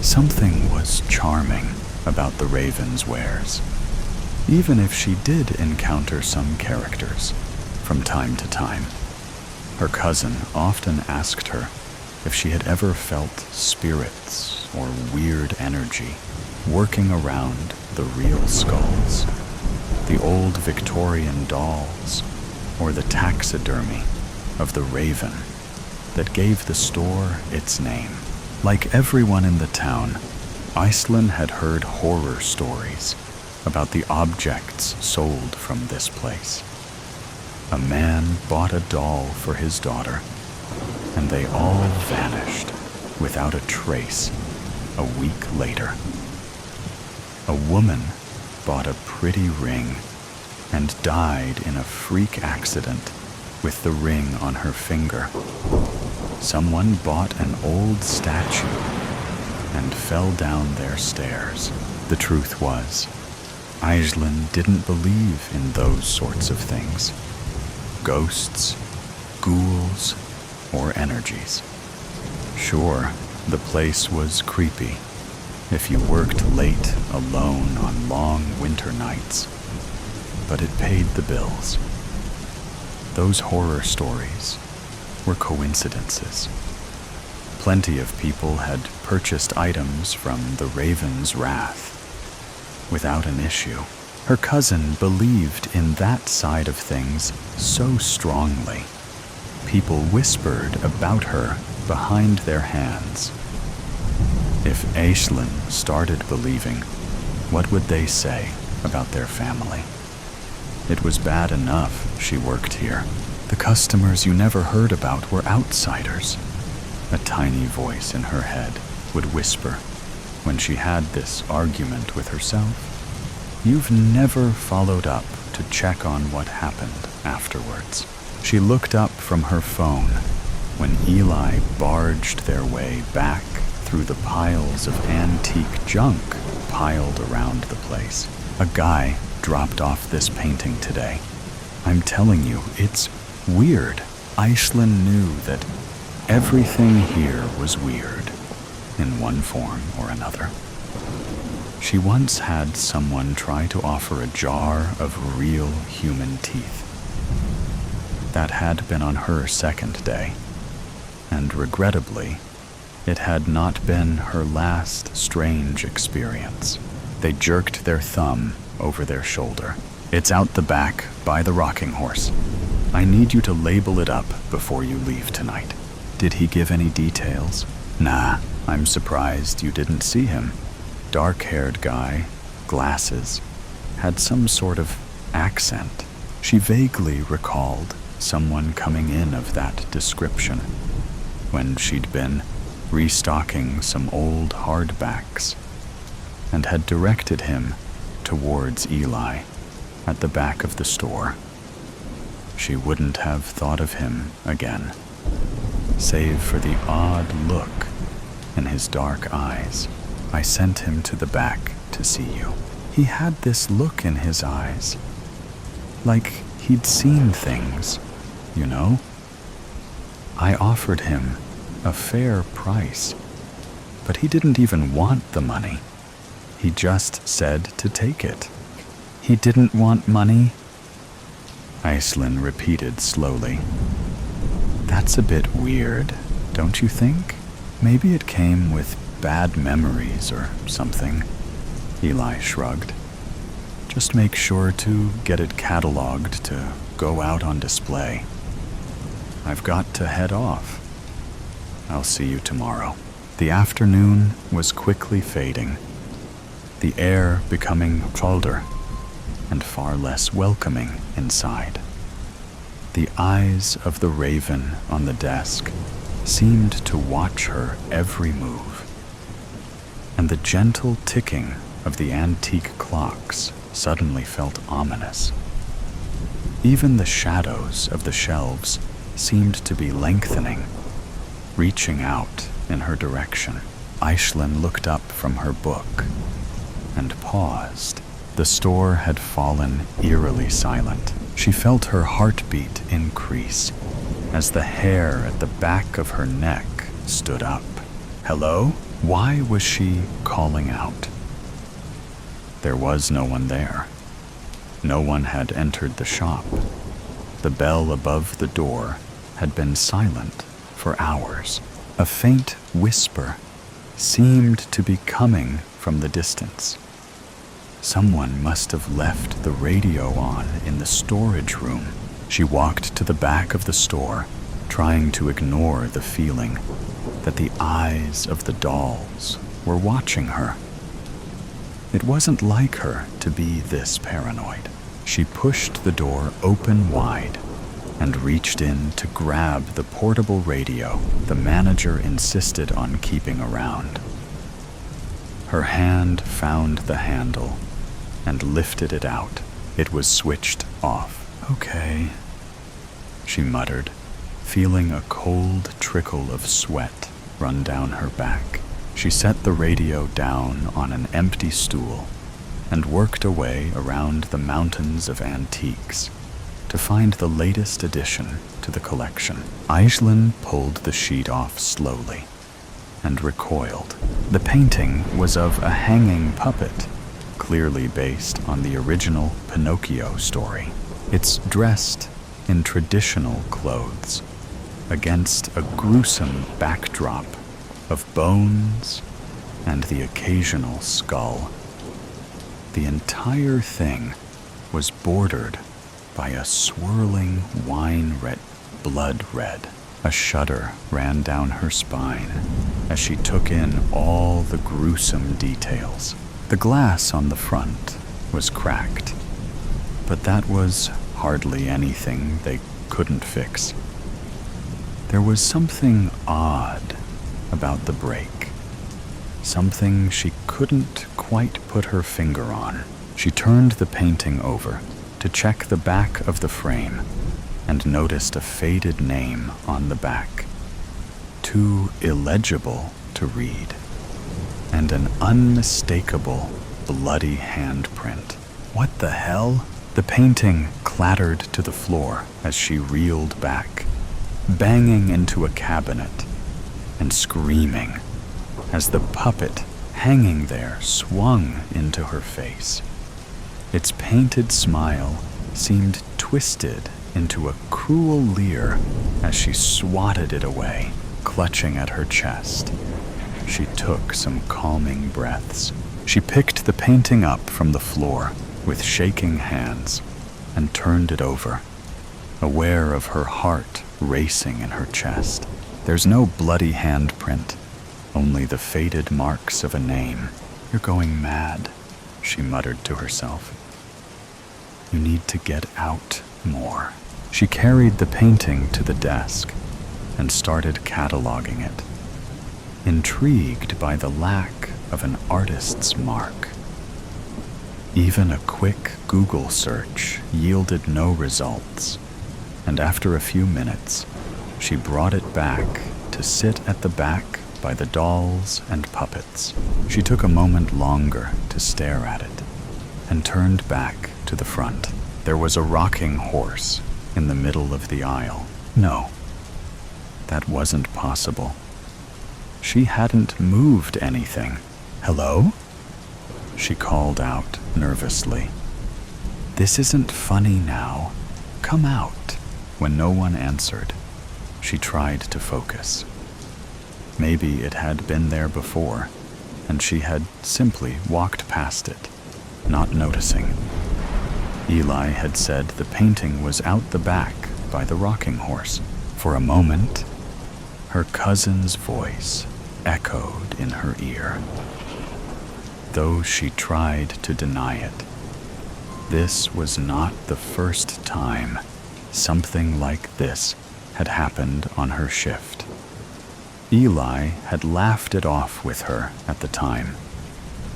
[SPEAKER 1] something was charming about the Raven's wares, even if she did encounter some characters from time to time. Her cousin often asked her if she had ever felt spirits or weird energy working around the real skulls, the old Victorian dolls, or the taxidermy of the Raven that gave the store its name. Like everyone in the town, Aislinn had heard horror stories about the objects sold from this place. A man bought a doll for his daughter, and they all vanished without a trace a week later. A woman bought a pretty ring and died in a freak accident with the ring on her finger. Someone bought an old statue and fell down their stairs. The truth was, Aislinn didn't believe in those sorts of things. Ghosts, ghouls, or energies. Sure, the place was creepy if you worked late alone on long winter nights, but it paid the bills. Those horror stories were coincidences. Plenty of people had purchased items from the Raven's wrath without an issue. Her cousin believed in that side of things so strongly. People whispered about her behind their hands. If Aislinn started believing, what would they say about their family? It was bad enough she worked here. The customers you never heard about were outsiders. A tiny voice in her head would whisper when she had this argument with herself. You've never followed up to check on what happened afterwards. She looked up from her phone when Eli barged their way back through the piles of antique junk piled around the place. A guy dropped off this painting today. I'm telling you, it's weird. Aislinn knew that everything here was weird in one form or another. She once had someone try to offer a jar of real human teeth. That had been on her second day, and regrettably, it had not been her last strange experience. They jerked their thumb over their shoulder. It's out the back by the rocking horse. I need you to label it up before you leave tonight. Did he give any details? Nah, I'm surprised you didn't see him. Dark-haired guy, glasses, had some sort of accent. She vaguely recalled someone coming in of that description when she'd been restocking some old hardbacks and had directed him towards Eli at the back of the store. She wouldn't have thought of him again, save for the odd look in his dark eyes. I sent him to the back to see you. He had this look in his eyes, like he'd seen things, you know? I offered him a fair price, but he didn't even want the money. He just said to take it. He didn't want money? Aislinn repeated slowly. That's a bit weird, don't you think? Maybe it came with bad memories or something. Eli shrugged. Just make sure to get it cataloged to go out on display. I've got to head off. I'll see you tomorrow. The afternoon was quickly fading, the air becoming colder and far less welcoming inside. The eyes of the raven on the desk seemed to watch her every move, and the gentle ticking of the antique clocks suddenly felt ominous. Even the shadows of the shelves seemed to be lengthening, reaching out in her direction. Aislinn looked up from her book and paused. The store had fallen eerily silent. She felt her heartbeat increase as the hair at the back of her neck stood up. Hello? Why was she calling out? There was no one there. No one had entered the shop. The bell above the door had been silent for hours. A faint whisper seemed to be coming from the distance. Someone must have left the radio on in the storage room. She walked to the back of the store, trying to ignore the feeling that the eyes of the dolls were watching her. It wasn't like her to be this paranoid. She pushed the door open wide and reached in to grab the portable radio the manager insisted on keeping around. Her hand found the handle and lifted it out. It was switched off. Okay, she muttered, feeling a cold trickle of sweat run down her back. She set the radio down on an empty stool and worked away around the mountains of antiques to find the latest addition to the collection. Aislinn pulled the sheet off slowly and recoiled. The painting was of a hanging puppet, clearly based on the original Pinocchio story. It's dressed in traditional clothes against a gruesome backdrop of bones and the occasional skull. The entire thing was bordered by a swirling blood red. A shudder ran down her spine as she took in all the gruesome details. The glass on the front was cracked, but that was hardly anything they couldn't fix. There was something odd about the break, something she couldn't quite put her finger on. She turned the painting over to check the back of the frame and noticed a faded name on the back, too illegible to read, and an unmistakable bloody handprint. What the hell? The painting clattered to the floor as she reeled back, banging into a cabinet and screaming as the puppet hanging there swung into her face. Its painted smile seemed twisted into a cruel leer as she swatted it away, clutching at her chest. She took some calming breaths. She picked the painting up from the floor with shaking hands and turned it over, aware of her heart racing in her chest. There's no bloody handprint, only the faded marks of a name. You're going mad, she muttered to herself. You need to get out more. She carried the painting to the desk and started cataloging it, intrigued by the lack of an artist's mark. Even a quick Google search yielded no results, and after a few minutes, she brought it back to sit at the back by the dolls and puppets. She took a moment longer to stare at it and turned back to the front. There was a rocking horse in the middle of the aisle. No, That wasn't possible. She hadn't moved anything. "Hello?" She called out nervously. "This isn't funny now. Come out." When no one answered, she tried to focus. Maybe it had been there before, and she had simply walked past it, not noticing. Eli had said the painting was out the back by the rocking horse. For a moment, her cousin's voice echoed in her ear, though she tried to deny it. This was not the first time something like this had happened on her shift. Eli had laughed it off with her at the time,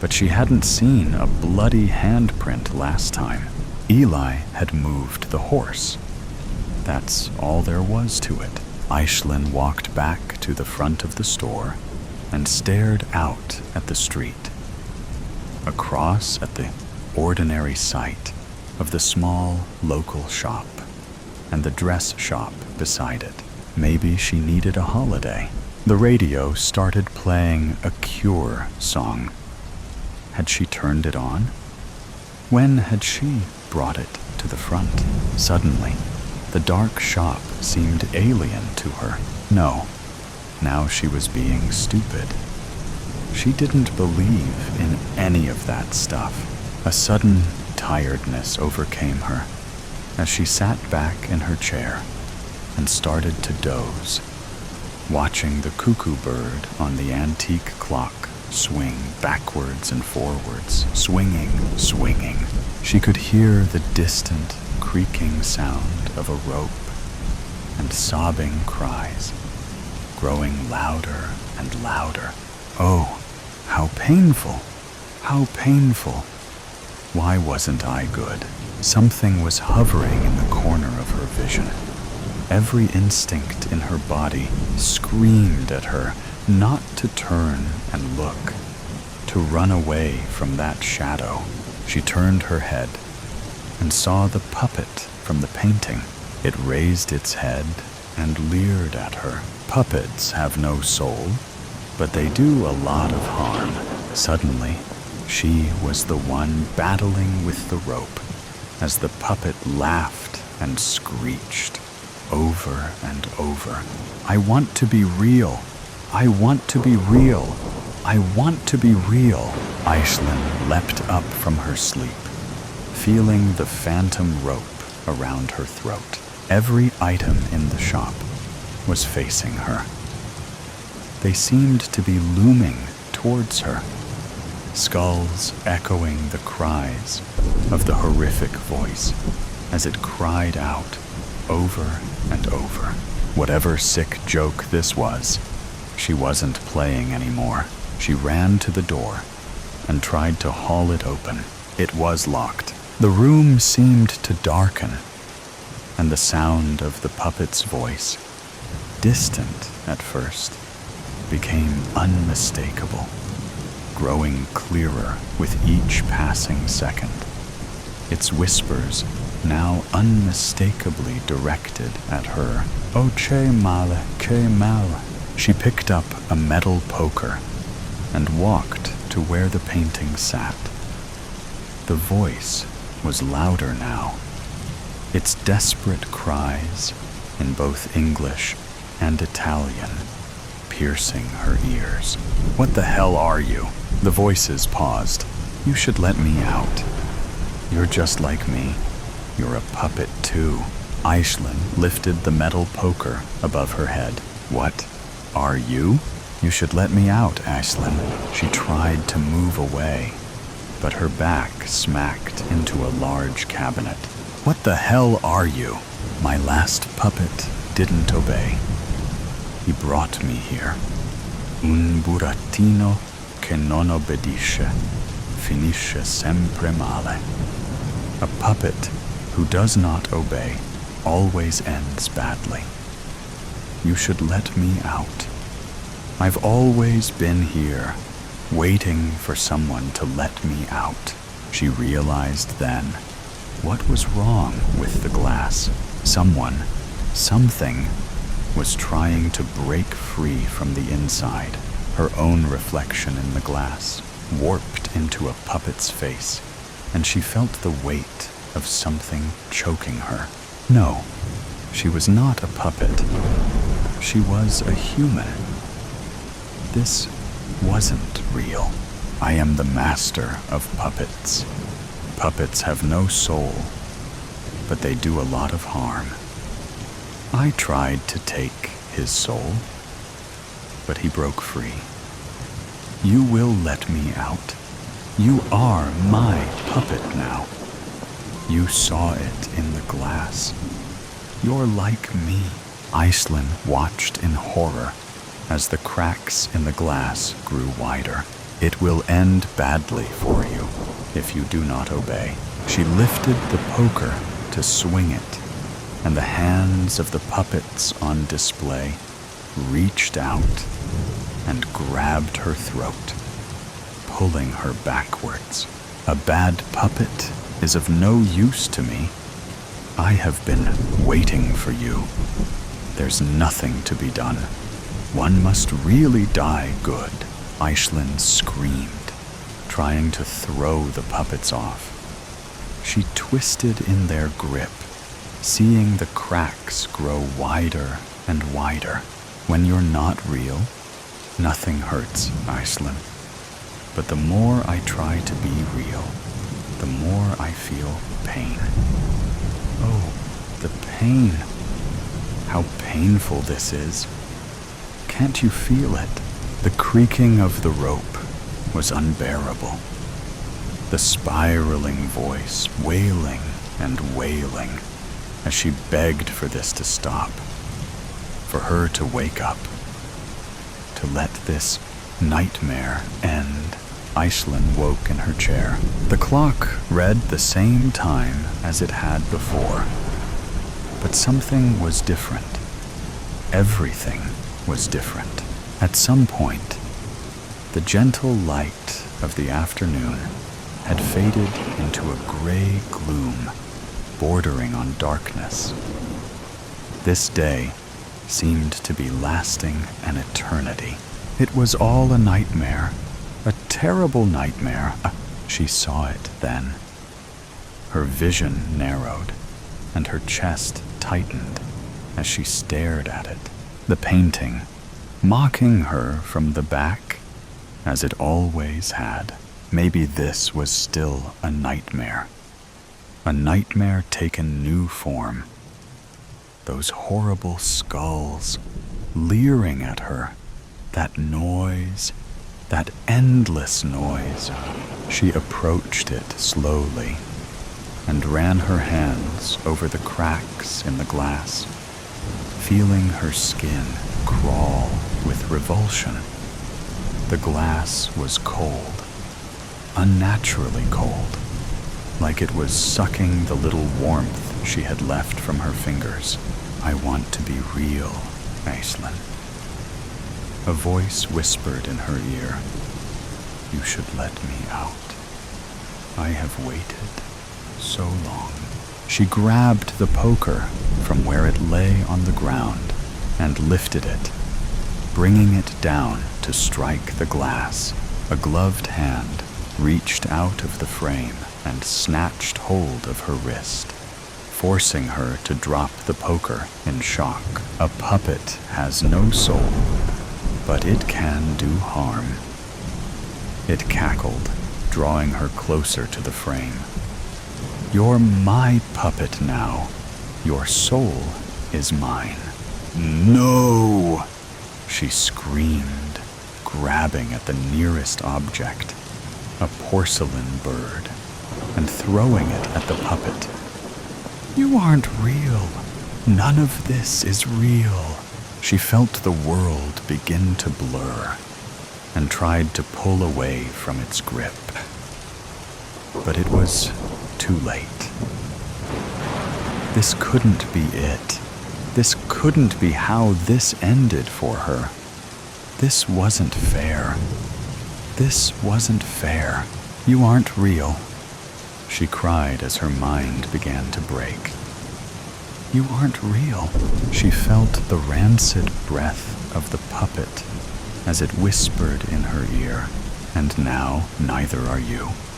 [SPEAKER 1] but she hadn't seen a bloody handprint last time. Eli had moved the horse. That's all there was to it. Aisling walked back to the front of the store and stared out at the street, across at the ordinary sight of the small local shop and the dress shop beside it. Maybe she needed a holiday. The radio started playing a Cure song. Had she turned it on? When had she brought it to the front? Suddenly, the dark shop seemed alien to her. No, now she was being stupid. She didn't believe in any of that stuff. A sudden tiredness overcame her as she sat back in her chair and started to doze, watching the cuckoo bird on the antique clock swing backwards and forwards, swinging, swinging. She could hear the distant creaking sound of a rope and sobbing cries, growing louder and louder. Oh, how painful! How painful! Why wasn't I good? Something was hovering in the corner of her vision. Every instinct in her body screamed at her not to turn and look, to run away from that shadow. She turned her head and saw the puppet from the painting. It raised its head and leered at her. Puppets have no soul, but they do a lot of harm. Suddenly, she was the one battling with the rope as the puppet laughed and screeched over and over. "I want to be real. I want to be real. I want to be real." Aisling leapt up from her sleep, feeling the phantom rope around her throat. Every item in the shop was facing her. They seemed to be looming towards her, skulls echoing the cries of the horrific voice as it cried out over and over. Whatever sick joke this was, she wasn't playing anymore. She ran to the door and tried to haul it open. It was locked. The room seemed to darken, and the sound of the puppet's voice, distant at first, became unmistakable, growing clearer with each passing second. Its whispers now unmistakably directed at her. "Oh, che male, che male." She picked up a metal poker and walked to where the painting sat. The voice was louder now, its desperate cries in both English and Italian piercing her ears. "What the hell are you?" The voices paused. "You should let me out. You're just like me. You're a puppet too." Aisling lifted the metal poker above her head. "What are you?" "You should let me out, Aisling." She tried to move away, but her back smacked into a large cabinet. "What the hell are you?" "My last puppet didn't obey. He brought me here. Un burattino che non obbedisce finisce sempre male." A puppet who does not obey always ends badly. You should let me out. I've always been here, waiting for someone to let me out. She realized then what was wrong with the glass. Someone, something, was trying to break free from the inside. Her own reflection in the glass warped into a puppet's face, and she felt the weight of something choking her. No, she was not a puppet. She was a human. This wasn't real. I am the master of puppets. Puppets have no soul, but they do a lot of harm. I tried to take his soul, but he broke free. You will let me out. You are my puppet now. You saw it in the glass. You're like me. Iceland watched in horror as the cracks in the glass grew wider. It will end badly for you if you do not obey. She lifted the poker to swing it, and the hands of the puppets on display reached out and grabbed her throat, pulling her backwards. A bad puppet is of no use to me. I have been waiting for you. There's nothing to be done. One must really die good. Iceland screamed, trying to throw the puppets off. She twisted in their grip, seeing the cracks grow wider and wider. When you're not real, nothing hurts, Iceland. But the more I try to be real, the more I feel pain. Oh, the pain. How painful this is. Can't you feel it? The creaking of the rope was unbearable. The spiraling voice wailing and wailing as she begged for this to stop, for her to wake up, to let this nightmare end. Iceland woke in her chair. The clock read the same time as it had before, but something was different. Everything was different. At some point, the gentle light of the afternoon had faded into a gray gloom, bordering on darkness. This day seemed to be lasting an eternity. It was all a nightmare, a terrible nightmare. She saw it then. Her vision narrowed, and her chest tightened as she stared at it. The painting, mocking her from the back, as it always had. Maybe this was still a nightmare taken new form. Those horrible skulls leering at her, that noise, that endless noise. She approached it slowly and ran her hands over the cracks in the glass, feeling her skin crawl with revulsion. The glass was cold, unnaturally cold, like it was sucking the little warmth she had left from her fingers. I want to be real, Iceland. A voice whispered in her ear, you should let me out. I have waited so long. She grabbed the poker from where it lay on the ground and lifted it, bringing it down to strike the glass. A gloved hand reached out of the frame and snatched hold of her wrist, forcing her to drop the poker in shock. A puppet has no soul, but it can do harm. It cackled, drawing her closer to the frame. You're my puppet now. Your soul is mine. No! She screamed, grabbing at the nearest object, a porcelain bird, and throwing it at the puppet. You aren't real. None of this is real. She felt the world begin to blur and tried to pull away from its grip. But it was too late. This couldn't be it. This couldn't be how this ended for her. This wasn't fair. This wasn't fair. You aren't real, she cried as her mind began to break. You aren't real. She felt the rancid breath of the puppet as it whispered in her ear, and now neither are you.